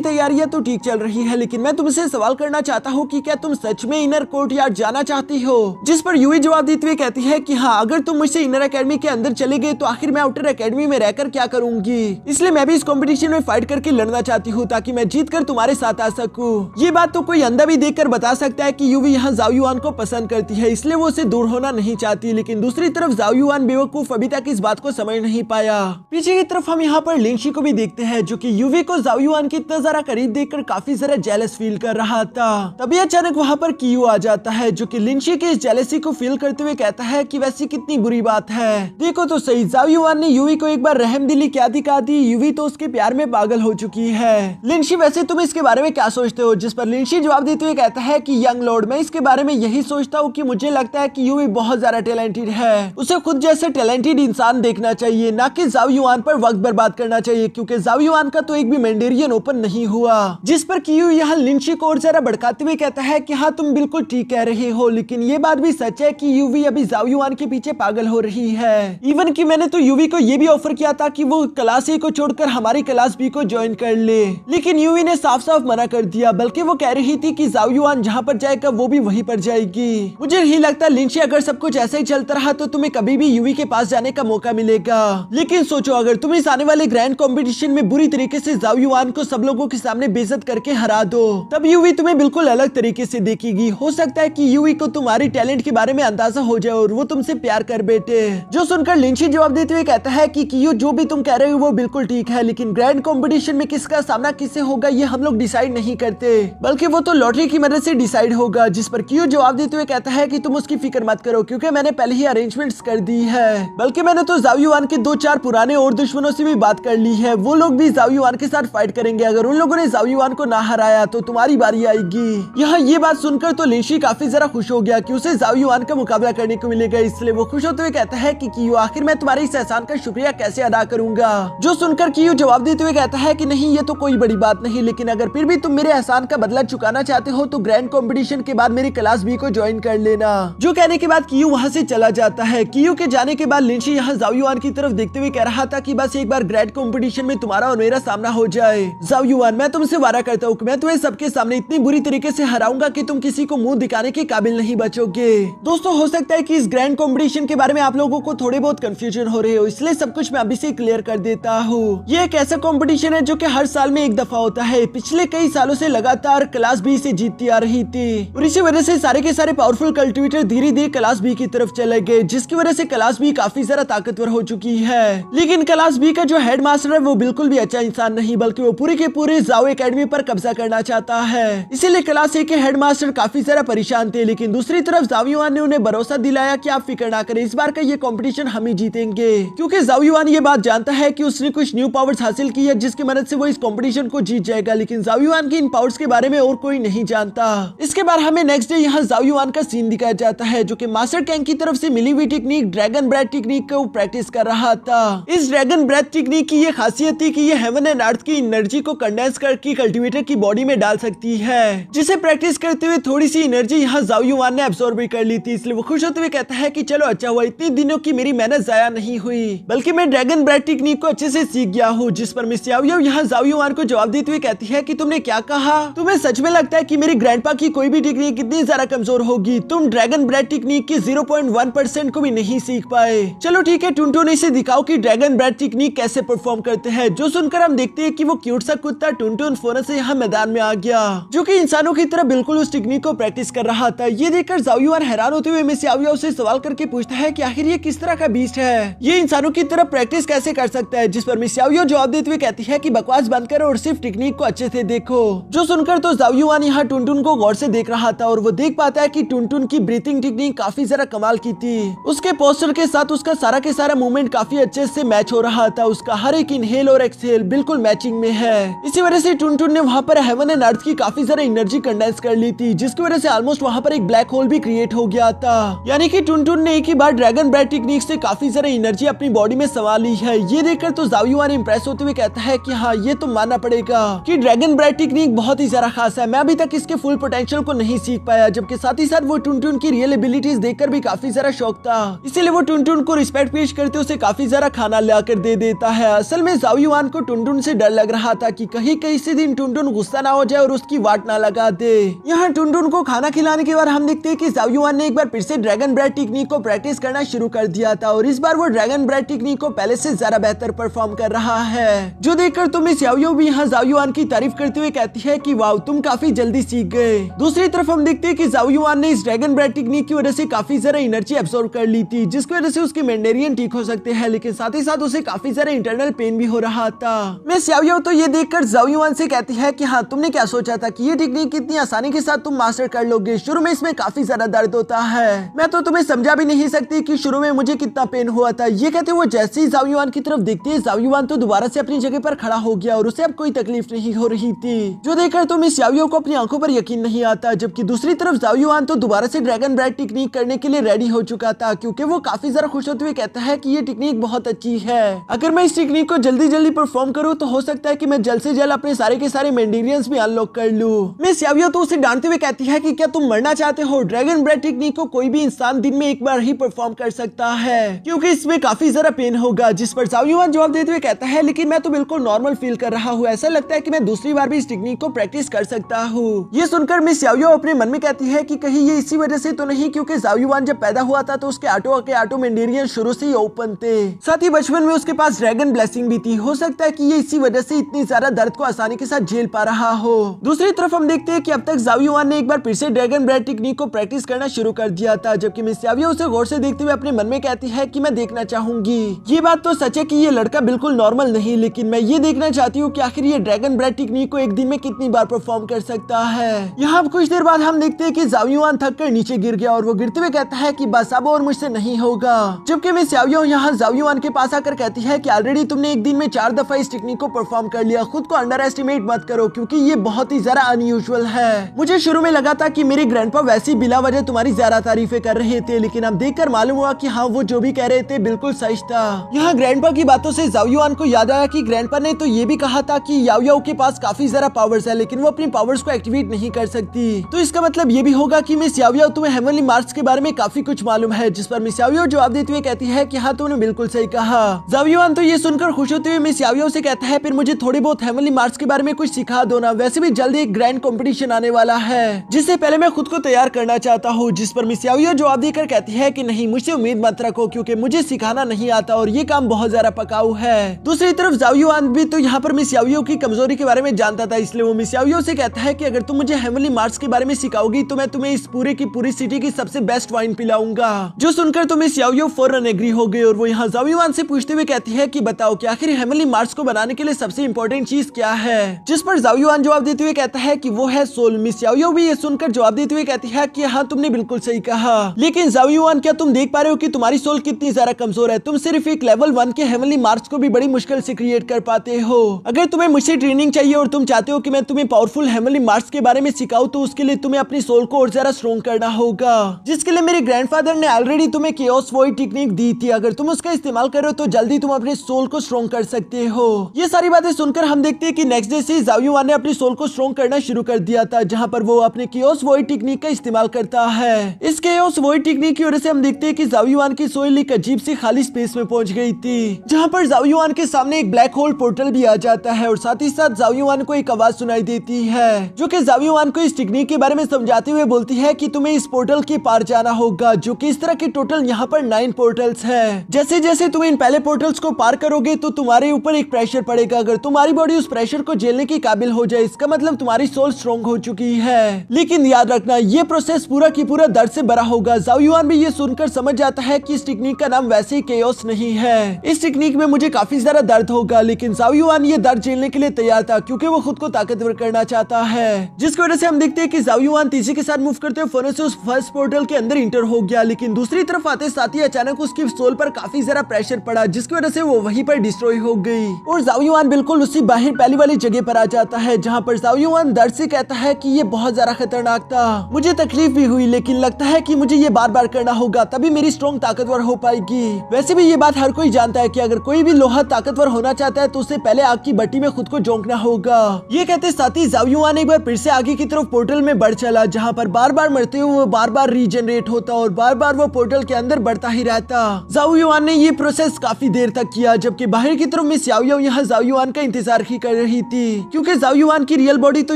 तैयारियां तो ठीक चल रही है, लेकिन मैं तुमसे सवाल करना चाहता हूँ कि क्या तुम सच में इनर कोर्ट यार्ड जाना चाहती हो। जिस पर यूवी जवाब देते हुए कहती है कि हाँ, अगर तुम मुझसे इनर एकेडमी के अंदर चले गए तो आखिर मैं आउटर एकेडमी में रहकर क्या करूंगी। इसलिए मैं भी इस कंपटीशन में फाइट करके लड़ना चाहती हूँ ताकि मैं जीत कर तुम्हारे साथ आ सकूं। ये बात तो कोई अंधा भी देखकर बता सकता है कि यूवी यहाँ जाओ युआन को पसंद करती है, इसलिए वो उसे दूर होना नहीं चाहती। लेकिन दूसरी तरफ जाओ युआन बेवकूफ अभी तक इस बात को समझ नहीं पाया। पीछे की तरफ हम यहाँ पर लिंशी को भी देखते हैं, जो कि यूवी को जाओ युआन की इतना जरा करीब देखकर काफी जरा जेलस फील कर रहा था। तभी अचानक वहाँ पर कियू आ जाता है, जो कि लिंशी के इस जेलसी को फील करते हुए कहता है कि वैसी कितनी बुरी बात है। देखो तो सही, जाओ युआन ने यूवी को एक बार रहमदिली क्या दिखा दी, यूवी तो उसके प्यार में पागल हो चुकी है। लिंशी वैसे तुम इसके बारे में क्या सोचते हो। जिस पर लिंशी जवाब देते हुए कहता है कि यंग लॉर्ड मैं इसके बारे में यही सोचता हूँ कि मुझे लगता है कि यूवी बहुत ज्यादा टैलेंटेड है, उसे खुद जैसे टैलेंटेड इंसान देखना चाहिए, ना कि जाओ युआन पर वक्त बर्बाद करना चाहिए, क्योंकि जाओ युआन का तो एक भी मैंडेरियन ओपन नहीं हुआ। जिस पर कियू यहाँ लिंशी को और जरा भड़काते हुए कहता है कि हाँ तुम बिल्कुल ठीक कह रहे हो, लेकिन ये बात भी सच है कि यूवी अभी जाओ युआन के पीछे पागल हो रही है। इवन कि मैंने तो यूवी को ये भी ऑफर किया था कि वो क्लास ए को छोड़कर हमारी क्लास बी को ज्वाइन कर ले, लेकिन यूवी ने साफ साफ मना कर दिया। बल्कि वो कह रही थी कि जाओ युआन जहाँ पर जाएगा वो भी वहीं पर जाएगी। मुझे नहीं लगता लिंशी अगर सब कुछ ऐसा ही चलता रहा तो तुम्हें कभी भी यूवी के पास जाने का मौका मिलेगा। लेकिन सोचो अगर तुम इस आने वाले ग्रैंड कंपटीशन में बुरी तरीके से जाओ युआन को सब लोगों के सामने बेइज्जत करके हरा दो, तब यूवी तुम्हें बिल्कुल अलग तरीके से देखेगी। हो सकता है कि यूवी को तुम्हारी टैलेंट के बारे में अंदाजा हो जाए और वो तुमसे प्यार कर बैठे। जो सुनकर लिंशी जवाब देते हुए कहता है कि कियो जो भी तुम कह रहे हो वो बिल्कुल ठीक है, लेकिन ग्रैंड कंपटीशन में किसका सामना किससे होगा ये हम लोग डिसाइड नहीं करते, बल्कि वो तो लॉटरी की मदद से डिसाइड होगा। जिस पर कियो जवाब देते हुए कहता है कि तुम उसकी फिक्र मत करो, क्योंकि मैंने पहले ही अरेंजमेंट्स कर दी है। बल्कि मैंने तो जाओ युआन के 2-4 पुराने और दुश्मनों से भी बात कर ली है, वो लोग भी जाओ युआन के साथ फाइट करेंगे। अगर उन लोगों ने जाओ युआन को ना हराया तो तुम्हारी बारी आएगी। यहाँ ये बात सुनकर तो लिंशी काफी जरा खुश हो गया कि उसे जाओ युआन का मुकाबला करने को मिलेगा, इसलिए वो खुश होते हुए कहता है कि कियो आखिर मैं तुम्हारे इस एहसान का शुक्रिया कैसे अदा करूंगा। जो सुनकर कियो जवाब देते हुए कहता है कि नहीं ये तो कोई बड़ी बात नहीं, लेकिन अगर फिर भी तुम मेरे एहसान का बदला चुकाना चाहते हो तो ग्रैंड कंपटीशन के बाद मेरी क्लास बी को ज्वाइन कर लेना। जो कहने के बाद कियो वहाँ से चला जाता है। कियो के जाने के बाद लिंशी यहाँ जाओ युआन की तरफ देखते हुए कह रहा था कि बस एक बार ग्रैंड कंपटीशन में तुम्हारा और मेरा सामना हो जाए। जाओ युआन मैं तुमसे वादा करता हूँ कि मैं तुम्हें सबके सामने इतनी बुरी तरीके से हराऊंगा कि तुम किसी को मुंह दिखाने के काबिल नहीं बचोगे। दोस्तों हो सकता है कि इस ग्रैंड कंपटीशन के बारे में आप लोगों को थोड़े बहुत कंफ्यूजन हो रहे हो, इसलिए सब कुछ मैं अभी से क्लियर कर देता हूँ। ये एक ऐसा कंपटीशन है जो कि हर साल में एक दफा होता है। पिछले कई सालों से लगातार क्लास बी से जीतती आ रही थी और इसी वजह से सारे के सारे पावरफुल कल्टिवेटर धीरे धीरे क्लास बी की तरफ चले गए, जिसकी वजह से क्लास बी काफी ज्यादा ताकतवर हो चुकी है। लेकिन क्लास बी का जो हेड मास्टर है वो बिल्कुल भी अच्छा इंसान नहीं, बल्कि वो पूरे के पूरे जाओ एकेडमी पर कब्जा करना चाहता है। इसीलिए क्लास ए के हेड मास्टर काफी ज्यादा परेशान थे। लेकिन दूसरी तरफ जाओ युआन ने उन्हें भरोसा दिलाया कि आप फिक्र ना करें, इस बार का ये कंपटीशन हम ही जीतेंगे, क्योंकि जाओ युआन ये बात जानता है कि उसने कुछ न्यू पावर्स हासिल की है जिसकी मदद से वो इस कंपटीशन को जीत जाएगा। लेकिन जाओ युआन की इन पावर्स के बारे में और कोई नहीं जानता। इसके बाद हमें नेक्स्ट डे यहाँ जाओ युआन का सीन दिखाया जाता है, जो कि मास्टर कैंग की तरफ से मिली हुई टेक्निक ड्रैगन ब्रेथ टेक्निक को प्रैक्टिस कर रहा था। इस ड्रैगन ब्रेथ टेक्निक की ये खासियत थी कि ये हेवन एंड अर्थ की एनर्जी को कंडेंस करके कल्टीवेटर की बॉडी में डाल सकती है, जिसे प्रैक्टिस करते हुए थोड़ी सी एनर्जी यहाँ जाओ युआन ने एब्सॉर्ब भी कर ली थी। इसलिए वो खुश होते हुए कहता है कि चलो अच्छा हुआ, इतने दिनों की मेरी मेहनत जाया नहीं हुई, बल्कि मैं ड्रैगन ब्रेथ टेक्निक को अच्छे से सीख गया हूँ। जिस पर मिस याओ याओ यहाँ जाओ युआन को जवाब देते हुए कहती है कि तुमने क्या कहा? तुम्हें सच में लगता है कि मेरी ग्रैंडपा की कोई भी टेक्निक इतनी ज्यादा कमजोर होगी? तुम ड्रैगन ब्रेथ टेक्निक की 0.1% को भी नहीं सीख पाए। चलो ठीक है टुनटुन, इसे दिखाओ कि ड्रैगन ब्रेथ टेक्निक कैसे परफॉर्म करते हैं। जो सुनकर हम देखते हैं कि वो क्यूट सा कुत्ता टुनटुन फौरन से यहाँ मैदान में आ गया, जो कि इंसानों की तरह बिल्कुल उस टेक्निक को प्रैक्टिस कर रहा था। ये देखकर जाओ युआन हैरान होते हुए मिस याओ याओ से सवाल करके पूछता है कि आखिर ये किस तरह का बीस्ट है, ये इंसानों की तरह प्रैक्टिस कैसे कर सकता है? जिस पर मिस याओ याओ जवाब देते हुए कहती है कि बकवास बंद करो और सिर्फ टेक्निक को अच्छे से देखो। जो सुनकर तो जाओ युआन यहाँ टुनटुन को गौर से देख रहा था और वो देख पाता है कि टुनटुन की ब्रीथिंग टेक्निक काफी जरा कमाल की थी। उसके पोस्टर के साथ उसका सारा के सारा मूवमेंट काफी अच्छे से मैच हो रहा था। उसका हर एक इनहेल और एक्सहेल बिल्कुल मैचिंग में है। इसी वजह से टुनटुन ने वहाँ पर हेवन एंड अर्थ की काफी सारा एनर्जी कंडेंस कर ली थी, जिसकी वजह से ऑलमोस्ट वहाँ पर एक ब्लैक होल भी क्रिएट हो गया था। यानी कि टुनटुन ने एक ही बार ड्रैगन ब्रेथ टेक्निक से काफी सारा एनर्जी अपनी बॉडी में समा ली है। ये देखकर तो जाओ युआन इंप्रेस होते हुए कहता है कि हाँ, ये तो मानना पड़ेगा कि ड्रैगन ब्रेथ टेक्निक बहुत ही ज्यादा खास है। मैं अभी तक इसके फुल पोटेंशियल को नहीं सीख पाया। जबकि साथ ही साथ वो टुनटुन की रियल एबिलिटीज देखकर भी काफी ज्यादा शौक था, इसीलिए वो टुनटुन को रिस्पेक्ट पेश करते उसे काफी ज्यादा खाना लाकर दे देता है। असल में जाओ युआन को टुनटुन से डर लग रहा था कि कहीं किसी दिन टुनटुन गुस्सा ना हो जाए और उसकी वाट ना लगा दे। यहाँ टुनटुन को खाना खिलाने के बाद हम देखते हैं कि जाओ युआन ने एक बार फिर से ड्रैगन ब्रेथ टेक्निक को प्रैक्टिस करना शुरू कर दिया था और इस बार वो ड्रैगन ब्रेथ टेक्निक को पहले से ज्यादा बेहतर परफॉर्म कर रहा है। जो देखकर तो मिस याओ याओ भी यहाँ जाओ युआन की तारीफ करते हुए कहती है कि वाह, तुम काफी जल्दी सीख गए। दूसरी तरफ हम देखते हैं कि जाओ युआन ने इस ड्रैगन ब्रेथ टेक्निक की वजह से काफी ज्यादा एनर्जी एब्सॉर्ब कर ली थी, जिसकी वजह से उसके मैंडेरियन ठीक हो सकते हैं, लेकिन साथ ही साथ उसे काफी ज्यादा इंटरनल पेन भी हो रहा था। मिस याओ याओ तो ये देखकर जाओ युआन से कहती है कि हाँ, तुमने क्या सोचा था कि ये टेक्निक कितनी आसानी के साथ तुम मास्टर कर लोगे? शुरू में इसमें काफी ज्यादा दर्द होता है, मैं तो तुम्हें समझा भी नहीं सकती कि शुरू में मुझे कितना पेन हुआ था। ये कहते वो जैसे ही जाओ युआन की तरफ देखती है, जाओ युआन तो दोबारा से अपनी जगह पर खड़ा हो गया और उसे अब कोई तकलीफ नहीं हो रही थी। जो देखकर तो मिस याओ याओ को अपनी आंखों पर यकीन नहीं आता। जबकि दूसरी तरफ जाओ युआन तो दोबारा से ड्रैगन ब्रेथ टेक्निक करने के लिए रेडी हो चुका था, क्योंकि वो काफी ज्यादा खुश होते हुए कहता है कि ये टेक्निक बहुत अच्छी है। अगर मैं इस टेक्निक को जल्दी जल्दी परफॉर्म करूँ तो हो सकता है कि मैं जल्द से जल्द अपने सारे के सारे मैंडेरियंस भी अनलॉक कर लूं। मिस याओ याओ तो उसे डांटते हुए कहती है कि क्या तुम मरना चाहते हो? ड्रैगन ब्रेथ टेक्निक को कोई भी इंसान दिन में एक बार ही परफॉर्म कर सकता है, क्योंकि इसमें काफी ज्यादा पेन होगा। जिस पर जाओ युआन जवाब देते हुए कहता है, लेकिन मैं तो बिल्कुल नॉर्मल फील कर रहा हूँ, ऐसा लगता है कि मैं दूसरी बार भी इस टेक्निक को प्रैक्टिस कर सकता हूँ। ये सुनकर मिस याओ याओ अपने मन में कहती है कि कहीं ये इसी वजह से तो नहीं क्योंकि जाओ युआन जब पैदा हुआ था तो उसके आटो मैंडेरियन शुरू से ही ओपन थे, साथ ही बचपन में उसके पास ड्रैगन ब्लेसिंग भी थी। हो सकता है कि ये इसी वजह से इतनी ज्यादा दर्द को आसानी के साथ झेल पा रहा हो। दूसरी तरफ हम देखते हैं कि अब तक जाओ युआन ने एक बार फिर से ड्रैगन ब्रेथ टेक्निक को प्रैक्टिस करना शुरू कर दिया था, जबकि मिस याओ याओ उसे गौर से देखते हुए अपने मन में कहती है कि मैं देखना चाहूंगी। ये बात तो सच है कि ये लड़का बिल्कुल नॉर्मल नहीं, लेकिन मैं ये देखना चाहती हूँ कि आखिर ये ड्रैगन ब्रेथ टेक्निक को एक दिन में कितनी बार परफॉर्म कर सकता है। यहाँ कुछ देर बाद हम देखते हैं कि जाओ युआन थक कर नीचे गिर गया और वो गिरते हुए कहता है कि बस अब और मुझसे नहीं होगा। जबकि मिस याओ याओ यहाँ जाओ युआन के पास आकर कहती है कि ऑलरेडी तुमने एक दिन में 4 दफा इस टेक्निक को परफॉर्म कर लिया, खुद को अंडर एस्टिमेट मत करो, क्योंकि ये बहुत ही ज्यादा अनयूजुअल है। मुझे शुरू में लगा था कि मेरे ग्रैंडपा वैसी बिला वजह तुम्हारी ज्यादा तारीफें कर रहे थे, लेकिन अब देखकर मालूम हुआ कि हाँ, वो जो भी कह रहे थे बिल्कुल सच था। यहाँ ग्रैंडपा की बातों से जाओ युआन को याद आया कि ग्रैंडपा ने तो ये भी कहा था कि याओ याओ के पास काफी ज्यादा पावर्स है, लेकिन वो अपनी पावर्स को एक्टिवेट नहीं कर सकती। तो इसका मतलब ये भी होगा कि मिस याओ याओ तुम्हें हेवनली मार्क्स के बारे में काफी कुछ मालूम है। जिस पर मिस याओ याओ जवाब देते हुए कहती है कि हाँ, तुमने बिल्कुल सही कहा। जाओ युआन तो ये सुनकर खुश होते हुए मिस याओ याओ से कहता है, फिर मुझे थोड़ी बहुत हेवनली मार्क्स के बारे में कुछ सिखा दो ना। वैसे भी जल्दी एक ग्रैंड कंपटीशन आने वाला है, जिससे पहले मैं खुद को तैयार करना चाहता हूँ। जिस पर मिस याओ याओ जवाब देकर कहती है कि नहीं, मुझसे उम्मीद मत रखो, क्योंकि मुझे सिखाना नहीं आता और ये काम बहुत ज्यादा पकाऊ है। दूसरी तरफ जाओ युआन भी तो यहाँ पर मिस याओ याओ की कमजोरी के बारे में जानता था, इसलिए वो मिस याओ याओ से कहता है कि अगर तुम मुझे हेवनली मार्क्स के बारे में सिखाओगी तो मैं तुम्हें इस पूरे की पूरी सिटी की सबसे बेस्ट वाइन पिलाऊंगा। जो सुनकर तो मिस याओ याओ फौरन एग्री हो गई और वो यहाँ जाओ युआन से पूछते हुए कहती है कि बताओ कि आखिर हेवनली मार्क्स को बनाने के लिए सबसे इंपॉर्टेंट चीज क्या है? जिस पर जाओ युआन जवाब देते हुए कहता है कि वो है सोल। मिस याओ याओ भी ये सुनकर जवाब देते हुए कहती है कि हाँ, तुमने बिल्कुल सही कहा, लेकिन जाओ युआन क्या तुम देख पा रहे हो कि तुम्हारी सोल कितनी ज्यादा कमजोर है? तुम सिर्फ एक लेवल 1 के हेवनली मार्क्स को भी बड़ी मुश्किल से क्रिएट कर पाते हो। अगर तुम्हें मुझसे ट्रेनिंग चाहिए और तुम चाहते हो कि मैं तुम्हें पावरफुल हेवनली मार्क्स के बारे में सिखाऊं, तो उसके लिए तुम्हें अपनी सोल को और ज्यादा स्ट्रॉन्ग करना होगा, जिसके लिए मेरे ग्रैंडफादर ने ऑलरेडी तुम्हें केओस वॉइड टेक्निक दी थी। अगर तुम उसका इस्तेमाल करो तो जल्दी तुम अपने सोल को स्ट्रॉन्ग कर सकते हो। ये सारी बातें सुनकर हम देखते हैं कि नेक्स्ट डे से जाओ युआन ने अपनी सोल को स्ट्रॉन्ग करना शुरू कर दिया था, जहां पर वो अपने केओस वॉइड टेक्निक का इस्तेमाल करता है। इस केओस वॉइड टेक्निक की वजह से हम देखते हैं कि जाओ युआन की सोल फाइनली एक अजीब सी खाली स्पेस में पहुंच गई थी, जहां पर जाओ युआन के सामने एक ब्लैक होल पोर्टल भी आ जाता है और साथ ही साथ जाओ युआन को एक आवाज सुनाई देती है जो कि जाओ युआन को इस टेक्निक के बारे में समझाते हुए बोलती है कि तुम्हें इस पोर्टल के पार जाना होगा, जो कि इस तरह के टोटल यहाँ पर 9 पोर्टल्स है। जैसे जैसे तुम इन पहले पोर्टल्स को पार करोगे तो तुम्हारे ऊपर एक प्रेशर पड़ेगा। अगर तुम्हारी बॉडी उस प्रेशर को झेलने की काबिल हो जाए, इसका मतलब तुम्हारी सोल स्ट्रॉन्ग हो चुकी है। लेकिन याद रखना, ये प्रोसेस पूरा की पूरा दर्द से भरा होगा। जाओ युआन भी ये सुनकर समझ जाता है कि इस टेक्निक का नाम वैसे ही केओस नहीं है। इस टेक्निक में मुझे काफी ज्यादा दर्द होगा, लेकिन जाओ युआन ये दर्द झेलने के लिए तैयार था क्योंकि वो खुद को ताकतवर करना चाहता है। जिसकी वजह से हम देखते हैं कि जाओ युआन तेजी के साथ मूव करते हुए फौरन से उस फर्स्ट पोर्टल के अंदर इंटर हो गया। लेकिन दूसरी तरफ आते साथ ही अचानक उसकी सोल पर काफी ज्यादा प्रेशर पड़ा, जिसकी वजह से वो वहीं पर डिस्ट्रॉय हो गई और जाओ युआन बिल्कुल उसी बाहर पहली वाली जगह पर आ जाता है, जहाँ पर जाओ युआन दर्द से कहता है कि ये बहुत ज्यादा खतरनाक था। मुझे तकलीफ भी हुई, लेकिन लगता है कि मुझे ये बार बार करना होगा, तभी मेरी स्ट्रॉन्ग ताकतवर हो पाएगी। वैसे भी ये बात हर कोई जानता है कि अगर कोई भी लोहा ताकतवर होना चाहता है तो उसे पहले आग की भट्टी में खुद को झोंकना होगा। ये कहते साथ ही जाओ युआन एक बार फिर से आगे की तरफ पोर्टल में बढ़ चला, जहाँ पर बार बार मरते हुए वो बार बार रीजनरेट होता और बार बार वो पोर्टल के अंदर बढ़ता ही रहता। जाओ युआन ने ये प्रोसेस काफी देर तक किया, जबकि बाहर की तरफ मिस याओ याओ यहाँ जाओ युआन का इंतजार ही कर रही थी, क्योंकि जाओ युआन की रियल बॉडी तो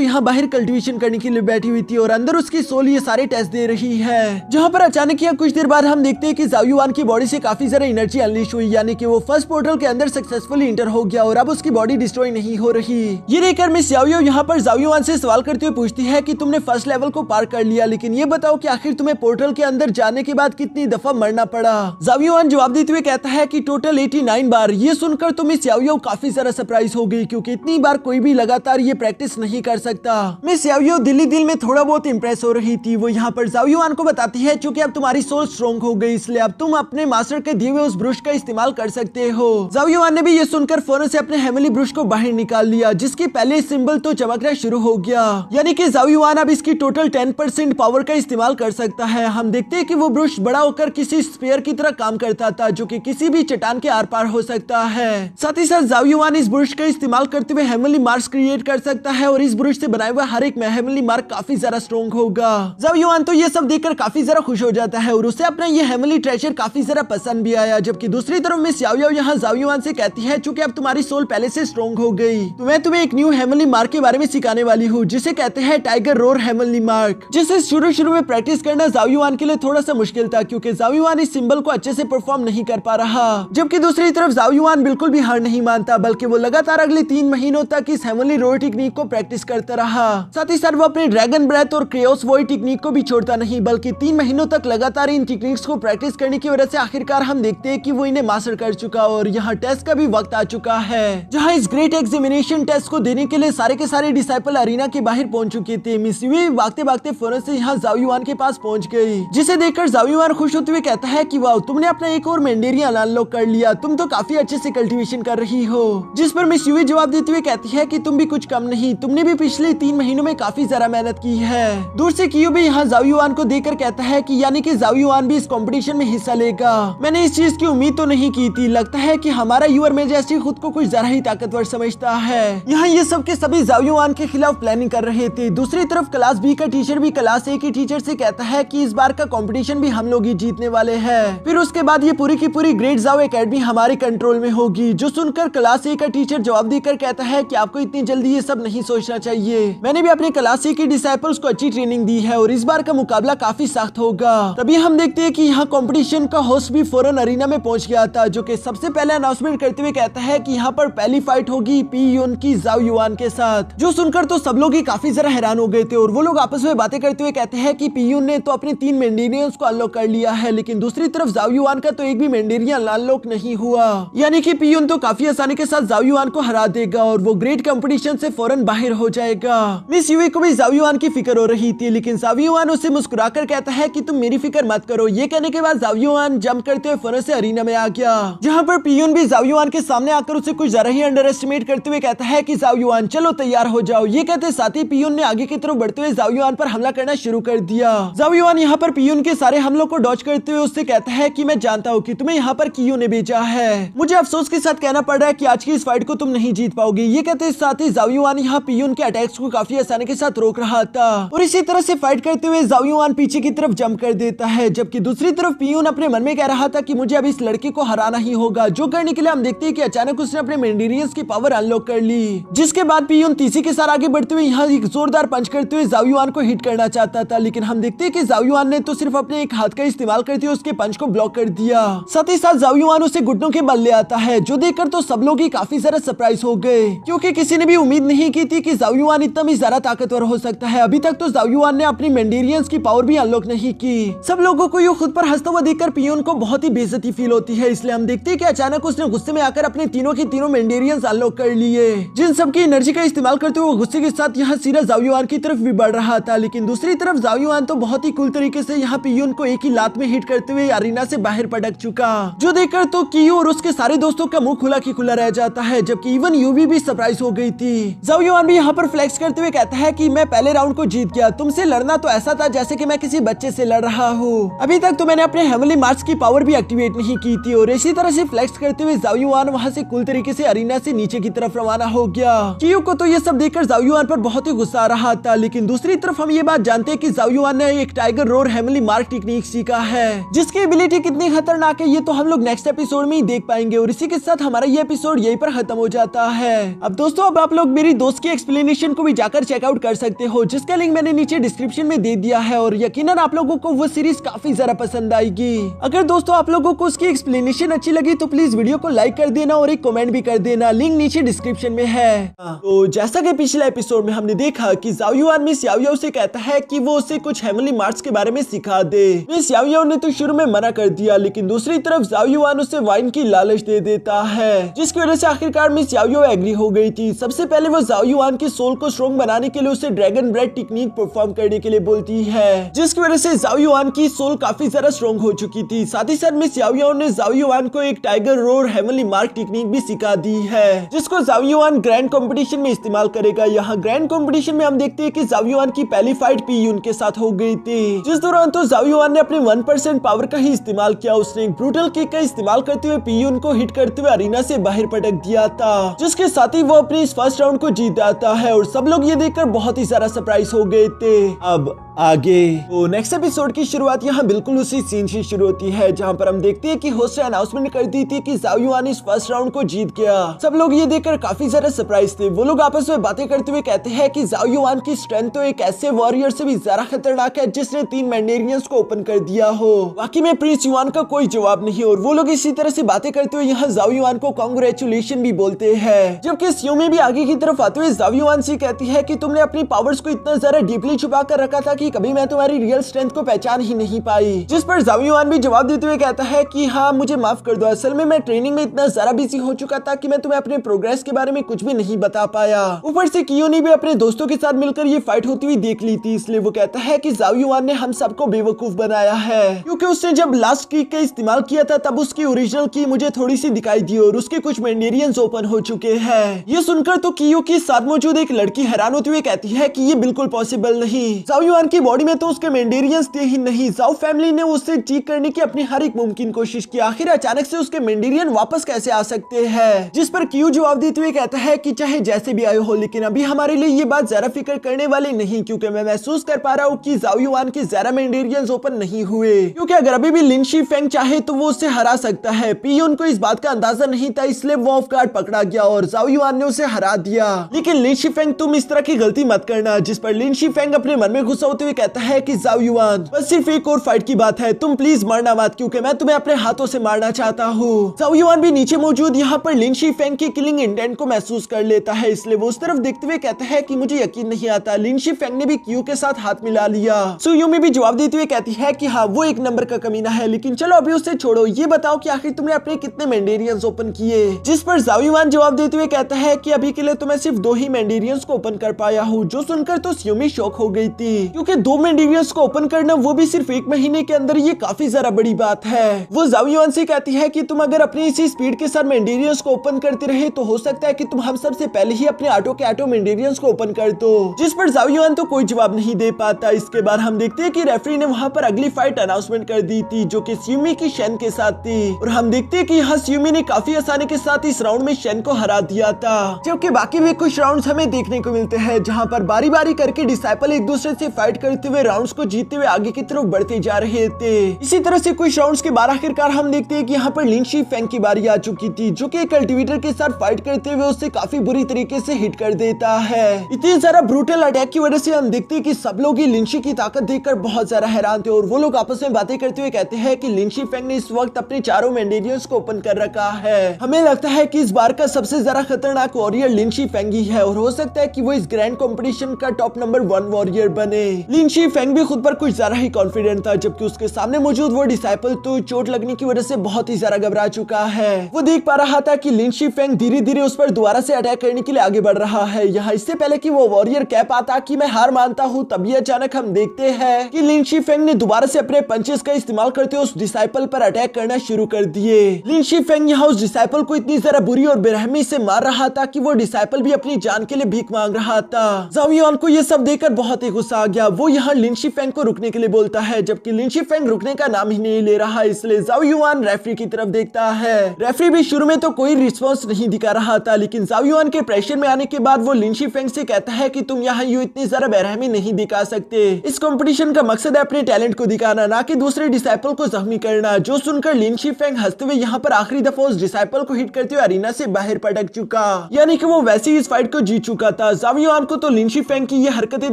यहाँ बाहर कल्टीवेशन करने के लिए बैठी हुई थी और अंदर उसकी सोल ये सारे टेस्ट दे रही है। जहाँ पर अचानक या कुछ देर बाद हम देखते हैं कि जाओ युआन की बॉडी से काफी ज्यादा एनर्जी अनलीश हुई, यानी कि वो फर्स्ट पोर्टल के अंदर सक्सेसफुली इंटर हो गया और अब उसकी बॉडी डिस्ट्रॉय नहीं हो रही। ये देखकर मिस याओ याओ यहाँ पर जाओ युआन से सवाल करते हुए पूछती है कि तुमने फर्स्ट लेवल को पार कर लिया, लेकिन ये बताओ कि आखिर तुम्हें पोर्टल के अंदर जाने के बाद कितनी दफा मरना पड़ा। जाओ युआन जवाब देते हुए कहता है कि टोटल 89 बार। ये सुनकर तो मिस याओ याओ काफी ज्यादा सरप्राइज हो गई, क्योंकि इतनी बार कोई भी लगातार ये प्रैक्टिस नहीं कर सकता। मिस याओ याओ दिल ही दिल में थोड़ा बहुत इंप्रेस हो रही थी। वो यहाँ पर जाओ युआन को बताती है क्योंकि अब तुम्हारी सोल स्ट्रॉन्ग हो गई, इसलिए अब तुम अपने मास्टर के दिए हुए उस ब्रुश का इस्तेमाल कर सकते हो। जाओ युआन ने भी ये सुनकर फौरन से अपने हेमली ब्रुश को बाहर निकाल लिया, जिसकी पहले सिंबल तो चमकना शुरू हो गया, यानी कि जाओ युआन अब इसकी टोटल 10% पावर का इस्तेमाल कर सकता है। हम देखते हैं कि वो ब्रुश बड़ा होकर किसी स्फीयर की तरह काम करता था, जो कि किसी भी चट्टान के आर पार हो सकता है। साथ ही साथ जाओ युआन इस ब्रुश का इस्तेमाल करते हुए हेमली मार्क्स क्रिएट कर सकता है और इस ब्रुश से बनाया हुआ हर एक हेमली मार्क काफी ज्यादा स्ट्रॉन्ग होगा। जाओ युआन तो ये सब देखकर काफी ज्यादा खुश हो जाता है और उसे अपना ये हेमली ट्रेजर काफी ज्यादा पसंद भी आया। जबकि दूसरी तरफ मिस याओ याओ यहाँ जाओ युआन से कहती है चूंकि अब तुम्हारी सोल पहले से स्ट्रॉन्ग हो गई तो मैं तुम्हें एक न्यू हेमली मार्क के बारे में सिखाने वाली हूँ, जिसे कहते हैं टाइगर रोर हेमली मार्क, जिसे शुरू में प्रैक्टिस करना जाओ युआन के लिए थोड़ा सा मुश्किल था, क्योंकि जाओ युआन इस सिंबल को अच्छे से परफॉर्म नहीं कर पा रहा। जबकि दूसरी तरफ जाओ युआन बिल्कुल भी हार नहीं मानता, बल्कि वो लगातार अगले 3 महीनों तक इस हेमली रोर टेक्निक को प्रैक्टिस करता रहा। साथ ही साथ वो अपने ड्रैगन ब्रेथ और क्रेओस वॉइड टेक्निक को भी छोड़ता नहीं, बल्कि 3 महीनों तक लगातार इन टेक्निक्स को प्रैक्टिस करने की वजह से आखिरकार हम देखते हैं कि वो इन्हें मास्टर कर चुका और यहाँ टेस्ट का भी वक्त आ चुका है, जहाँ इस ग्रेट एग्जामिनेशन टेस्ट को देने के लिए सारे के सारे डिसाइपल अरीना के बाहर पहुंच चुके थे। मिस युई भागते भागते फौरन से यहाँ जाओ युआन के पास पहुंच गई, जिसे देखकर जाओ युआन खुश होते हुए कहता है कि वाह, तुमने अपना एक और मैंडेरियन अनलॉक कर लिया, तुम तो काफी अच्छे से कल्टीवेशन कर रही हो। जिस पर मिस युई जवाब देते हुए कहती है कि तुम भी कुछ कम नहीं, तुमने भी पिछले 3 महीनों में काफी ज्यादा मेहनत की है। दूर से कियो भी यहाँ जाओ युआन को देखकर कहता है कि यानी कि जाओ युआन भी इस कंपटीशन में हिस्सा लेगा। मैंने इस चीज की उम्मीद तो नहीं की थी, लगता है कि हमारा यूर मेजेस्टी खुद को कुछ ज्यादा ही ताकतवर समझता है। यहाँ ये सब के सभी जाओ युआन के खिलाफ प्लानिंग कर रहे थे। दूसरी तरफ क्लास बी का टीचर भी क्लास ए की टीचर से कहता है कि इस बार का कंपटीशन भी हम लोग ही जीतने वाले हैं, फिर उसके बाद ये पूरी की पूरी ग्रेट जाओ एकेडमी हमारे कंट्रोल में होगी। जो सुनकर क्लास ए का टीचर जवाब देकर कहता है कि आपको इतनी जल्दी ये सब नहीं सोचना चाहिए, मैंने भी अपने क्लास ए के डिसाइपल्स को अच्छी ट्रेनिंग दी है और इस बार का मुकाबला काफी सख्त होगा। तभी हम देखते हैं कि यहाँ कंपटीशन का होस्ट भी फौरन अरीना में पहुंच गया था, जो कि सबसे पहले अनाउंसमेंट करते हुए कहता है कि यहाँ पर पहली फाइट होगी पी यून की जाओ युआन के साथ। जो सुनकर तो सब लोग ही काफी जरा हैरान हो गए थे और वो लोग आपस में बातें करते हुए कहते हैं कि पी यून ने तो अपने 3 मैंडेरियंस को अनलॉक कर लिया है, लेकिन दूसरी तरफ जाओ युआन का तो एक भी मैंडेरियन अनलॉक नहीं हुआ, यानी कि पी यून तो काफी आसानी के साथ जाओ युआन को हरा देगा और वो ग्रेट कंपटीशन से फौरन बाहर हो जाएगा। मिस युई को भी जाओ युआन की फिक्र हो रही थी, लेकिन जाओ युआन उसे मुस्कुराकर कहता है कि तुम मेरी फिक्र मत करो। ये कहने के बाद जाओ युआन जंप करते हुए फौरन से अरीना में आ गया, जहाँ पर पी यून भी जाओ युआन के सामने आकर उसे कुछ जरा ही अंडर एस्टिमेट करते हुए कहता है कि जाओ युआन चलो तैयार हो जाओ। ये कहते साथ ही पी यून ने आगे की तरफ बढ़ते हुए जाओ युआन पर हमला करना शुरू कर दिया। जाओ युआन यहाँ पर पी यून के सारे हमलों को डॉज करते हुए उससे कहता है कि मैं जानता हूँ कि तुम्हें यहाँ पर कियो ने भेजा है, मुझे अफसोस के साथ कहना पड़ रहा है कि आज की इस फाइट को तुम नहीं जीत पाओगे। ये कहते साथ ही जाओ युआन यहाँ पी यून के अटैक्स को काफी आसानी के साथ रोक रहा था और इसी तरह से फाइट करते हुए जाओ युआन पीछे की तरफ जंप कर देता है, जबकि दूसरी तरफ पी यून अपने मन में कह रहा था कि मुझे अब इस लड़के को हराना ही होगा, जो करने के लिए हम देखते हैं कि अचानक उसने अपने मेंडेरियंस की पावर अनलॉक कर ली, जिसके बाद पियून तीसी के साथ आगे बढ़ते हुए यहाँ एक जोरदार पंच करते हुए जाओ युआन को हिट करना चाहता था, लेकिन हम देखते हैं कि जाओ युआन ने तो सिर्फ अपने एक हाथ का इस्तेमाल करते हुए उसके पंच को ब्लॉक कर दिया। साथ ही साथ जाओ युआन उसे घुटनों के बल ले आता है, जो देखकर तो सब लोग ही काफी ज्यादा सरप्राइज हो गए, क्योंकि किसी ने भी उम्मीद नहीं की थी कि जाओ युआन इतना भी ज्यादा ताकतवर हो सकता है। अभी तक तो जाओ युआन ने अपनी मेंडेरियंस की पावर भी अनलॉक नहीं की। सब लोगों को ये खुद पर हंसता हुआ देखकर पियून को बहुत ही बेइज्जती फील होती है, इसलिए हम देखते हैं कि अचानक उसने गुस्से में आकर अपने तीनों के तीनों मेंडेरियंस अनलॉक कर लिए, जिन सबकी एनर्जी का इस्तेमाल करते हुए गुस्से के साथ यहाँ सीधा जाओ युआन की तरफ भी बढ़ रहा था। लेकिन दूसरी तरफ जाओ युआन तो बहुत ही कूल तरीके से यहाँ पियून को एक ही लात में हिट करते हुए अरीना से बाहर पटक चुका, जो देखकर तो कियो और उसके सारे दोस्तों का मुंह खुला की खुला रह जाता है, जबकि इवन यूवी भी सरप्राइज हो गई थी। जाओ युआन भी यहाँ पर फ्लेक्स करते हुए कहता है कि मैं पहले राउंड को जीत गया, तुमसे लड़ना तो ऐसा था जैसे कि मैं किसी बच्चे से लड़ रहा हूँ, अभी तक तो मैंने अपने हेवनली मार्क्स की पावर भी एक्टिवेट नहीं की थी। और इसी तरह से फ्लेक्स करते हुए जाओ युआन वहाँ से कूल तरीके से अरीना से नीचे की तरफ रवाना हो गया। कियो को तो ये सब देखकर जाओ युआन पर बहुत ही गुस्सा आ रहा था, लेकिन दूसरी तरफ हम ये बात जानते हैं कि जाओ युआन ने एक tiger roar heavenly mark technique सीखा है, जिसकी एबिलिटी कितनी खतरनाक है ये तो हम लोग नेक्स्ट एपिसोड में ही देख पाएंगे। और इसी के साथ हमारा ये एपिसोड यहीं पर खत्म हो जाता है। अब दोस्तों अब आप लोग मेरी दोस्त की एक्सप्लेनेशन को भी जाकर चेकआउट कर सकते हो, जिसका लिंक मैंने नीचे डिस्क्रिप्शन में दे दिया है, और यकीनन आप लोगों को वो सीरीज काफी ज्यादा पसंद आएगी। अगर दोस्तों आप लोगों को उसकी एक्सप्लेनेशन अच्छी लगी तो प्लीज वीडियो को लाइक कर देना और एक कमेंट भी कर देना, लिंक नीचे डिस्क्रिप्शन में है। तो जैसा कि पिछले एपिसोड में हमने देखा कि जाओ युआन मिस याओ याओ से कहता है कि वो उसे कुछ हेवनली मार्क्स के बारे में सिखा दे। मिस याओ याओ ने तो शुरू में मना कर दिया, लेकिन दूसरी तरफ जाओ युआन उसे वाइन की लालच दे देता है, जिसकी वजह से आखिरकार मिस याओ याओ एग्री हो गई थी। सबसे पहले वो जाओ युआन की सोल को स्ट्रॉन्ग बनाने के लिए उसे ड्रैगन ब्रेड टेक्निक परफॉर्म करने के लिए बोलती है, जिसकी वजह से जाओ युआन की सोल काफी ज्यादा स्ट्रॉन्ग हो चुकी थी। साथ ही साथ मिस याओ याओ ने जाओ युआन को एक tiger roar heavenly mark technique भी सिखा दी है, जिसको जाओ युआन ग्रैंड कंपटीशन में इस्तेमाल करेगा। यहाँ ग्रैंड कंपटीशन में हम देखते हैं कि जाओ युआन की पहली फाइट पियून के साथ हो गई थी, जिस दौरान तो जाओ युआन ने अपने 1% पावर का ही इस्तेमाल किया। उसने एक ब्रूटल किक का इस्तेमाल करते हुए पियून को हिट करते हुए अरीना से बाहर पटक दिया था, जिसके साथ ही वो अपने इस फर्स्ट राउंड को जीत जाता है। और सब लोग ये देखकर बहुत ही ज्यादा सरप्राइज हो गए थे। अब आगे तो नेक्स्ट एपिसोड की शुरुआत यहाँ बिल्कुल उसी सीन से शुरू होती है, जहाँ पर हम देखते हैं कि होस्ट ने अनाउंसमेंट कर दी थी कि जाओ युआन इस फर्स्ट राउंड को जीत गया। सब लोग ये देखकर काफी ज्यादा सरप्राइज थे। वो लोग आपस में बातें करते हुए कहते हैं कि जाओ युआन की स्ट्रेंथ तो एक ऐसे वॉरियर से भी ज्यादा खतरनाक है जिसने 3 मेंडेरियंस को ओपन कर दिया हो। बाकी में प्रिंस युआन का कोई जवाब नहीं। और वो लोग इसी तरह से बातें करते हुए यहाँ जाओ युआन को कांग्रेचुलेशन भी बोलते हैं, जबकि स्यूमी भी आगे की तरफ आते हुए जाओ युआन से कहती है कि तुमने अपनी पावर्स को इतना ज्यादा डीपली छुपा कर रखा था कि कभी मैं तुम्हारी रियल स्ट्रेंथ को पहचान ही नहीं पाई। जिस पर जाओ युआन भी जवाब देते हुए कहता है कि हाँ मुझे माफ कर दो, असल में मैं ट्रेनिंग में इतना ज्यादा बिजी हो चुका था कि मैं तुम्हें अपने प्रोग्रेस के बारे में कुछ भी नहीं बता पाया। ऊपर से कियो ने भी अपने दोस्तों के साथ मिलकर ये फाइट होती हुई देख ली थी, इसलिए वो कहता है कि जाओ युआन ने हम सबको बेवकूफ बनाया है, क्योंकि उसने जब लास्ट की का इस्तेमाल किया था तब उसकी ओरिजिनल की मुझे थोड़ी सी दिखाई दी और उसके कुछ मेंडेरियंस ओपन हो चुके हैं। ये सुनकर तो कियो के साथ मौजूद एक लड़की हैरान होते हुए कहती है कि ये बिल्कुल पॉसिबल नहीं, जाओ युआन की बॉडी में तो उसके मेंडेरियंस थे ही नहीं। जाओ फैमिली ने उससे ठीक करने की अपनी हर एक मुमकिन कोशिश की, आखिर अचानक से उसके मेंडेरियन वापस कैसे आ सकते हैं। जिस पर कियो जवाब देते हुए कहता है कि चाहे जैसे भी आए हो, लेकिन अभी हमारे लिए ये बात जरा फिक्र करने वाली नहीं, क्योंकि मैं महसूस कर पा रहा हूँ कि जाओ युआन के ज़्यादा मेंडेरियंस ओपन नहीं हुए, क्योंकि अगर अभी भी लिन शीफेंग चाहे तो वो उसे हरा सकता है। पियून को इस बात का अंदाजा नहीं था, इसलिए वो ऑफ गार्ड पकड़ा गया और जाओ युआन ने उसे हरा दिया। लेकिन लिन शीफेंग तुम इस तरह की गलती मत करना। जिस पर लिन शीफेंग अपने मन में गुस्सा होते हुए कहता है कि जाओ युआन बस सिर्फ एक और फाइट की बात है, तुम प्लीज मरना मत, क्योंकि मैं तुम्हें अपने हाथों से मारना चाहता हूँ। जाओ युआन भी नीचे मौजूद यहाँ पर लिन शीफेंग की किलिंग इंटेंट को महसूस कर लेता है, इसलिए वो उस तरफ देखते हुए कहता है कि मुझे यकीन नहीं आता। लिन शीफेंग ने भी कियो के साथ हाथ मिला लिया। सुयुमी भी जवाब देते हुए कहती है कि हाँ वो एक नंबर का कमीना है, लेकिन चलो अभी उसे छोड़ो, ये बताओ कि आखिर तुमने अपने कितने मेंडेरियंस ओपन किए। जिस पर जाओ युआन जवाब देते हुए कहता है कि अभी के लिए तो मैं सिर्फ 2 ही मेंडेरियंस को ओपन कर पाया हूँ। जो सुनकर तो सुयुमी शॉक हो गई थी, क्योंकि 2 मेंडेरियंस को ओपन करना वो भी सिर्फ 1 महीने के अंदर, ये काफी ज्यादा बड़ी बात है। वो जाओ युआन से कहती है कि तुम अगर अपनी इसी स्पीड के साथ मेंडेरियंस को ओपन करते रहे तो हो सकता है कि तुम हम सबसे पहले ही अपने ऑटो के ऑटो मेंडेरियंस को ओपन कर दो। जिस पर जाओ युआन तो कोई जवाब नहीं दे पाता। इसके बाद हम देखते हैं कि रेफरी ने वहां पर अगली फाइट अनाउंसमेंट कर दी थी, जो कि स्यूमी की शेन के साथ थी, और हम देखते हैं कि यहाँ स्यूमी ने काफी आसानी के साथ इस राउंड में शेन को हरा दिया था। जबकि बाकी भी कुछ राउंड्स हमें देखने को मिलते हैं जहाँ पर बारी बारी करके डिसाइपल एक दूसरे से फाइट करते हुए राउंड्स को जीतते हुए आगे की तरफ बढ़ते जा रहे थे। इसी तरह से कुछ राउंड्स के बाद आखिरकार हम देखते हैं कि यहाँ पर लिन शी फेंग की बारी आ चुकी थी, जो कि एक कल्टीवेटर के साथ फाइट करते हुए उससे काफी बुरी तरीके से हिट कर देता है। इतनी सारा ब्रूटल अटैक की वजह से हम देखते हैं कि सब लोग ही लिन शी की ताकत देखकर बहुत ज्यादा हैरान थे और वो लोग आपस में बातें करते हुए कहते हैं कि लिन शी फेंग ने इस वक्त अपने चारों मैंडेरियंस को ओपन कर रखा है। हमें लगता है कि इस बार का सबसे ज्यादा खतरनाक वॉरियर लिन शी फेंग ही है और हो सकता है कि वो इस ग्रैंड कंपटीशन का टॉप नंबर 1 वॉरियर बने। लिन शी फेंग भी खुद पर कुछ ज्यादा ही कॉन्फिडेंट था, जबकि उसके सामने मौजूद वो डिसाइपल तो चोट लगने की वजह से बहुत ही ज्यादा घबरा चुका है। वो देख पा रहा था कि लिन शी फेंग धीरे धीरे उस पर दोबारा से अटैक करने के लिए आगे बढ़ रहा है। यहाँ इससे पहले कि वो वॉरियर कह पाता कि मैं हार मानता हूँ, तभी अचानक हम देखते हैं कि लिन शी फेंग ने दोबारा से अपने पंचेस का इस्तेमाल करते हुए उस डिसाइपल पर अटैक करना शुरू कर दिए। लिन शी फेंग यहाँ उस डिसाइपल को इतनी ज्यादा बुरी और बेरहमी से मार रहा था कि वो डिसाइपल भी अपनी जान के लिए भीख मांग रहा था। ज़ाओ युआन को ये सब देखकर बहुत ही गुस्सा आ गया। वो यहाँ लिन शी फेंग को रुकने के लिए बोलता है, जबकि लिन शी फेंग रुकने का नाम ही नहीं ले रहा, इसलिए ज़ाओ युआन रेफरी की तरफ देखता है। रेफरी भी शुरू में तो कोई रिस्पॉन्स नहीं दिखा रहा था, लेकिन ज़ाओ युआन के प्रेशर में आने के बाद वो लिन शी फेंग से कहता है कि तुम यहाँ यूं इतनी ज्यादा बेरहमी नहीं दिखा सकते। इस कंपटीशन का मकसद है अपने टैलेंट को दिखाना, ना कि दूसरे डिसाइपल को जख्मी करना। जो सुनकर लिन शी फेंग हंसते हुए यहाँ पर आखिरी दफा उस डिसाइपल को हिट करते हुए अरीना से बाहर पटक चुका, यानी कि वो वैसे ही इस फाइट को जीत चुका था। ज़ाओ युआन को तो लिन शी फेंग की ये हरकतें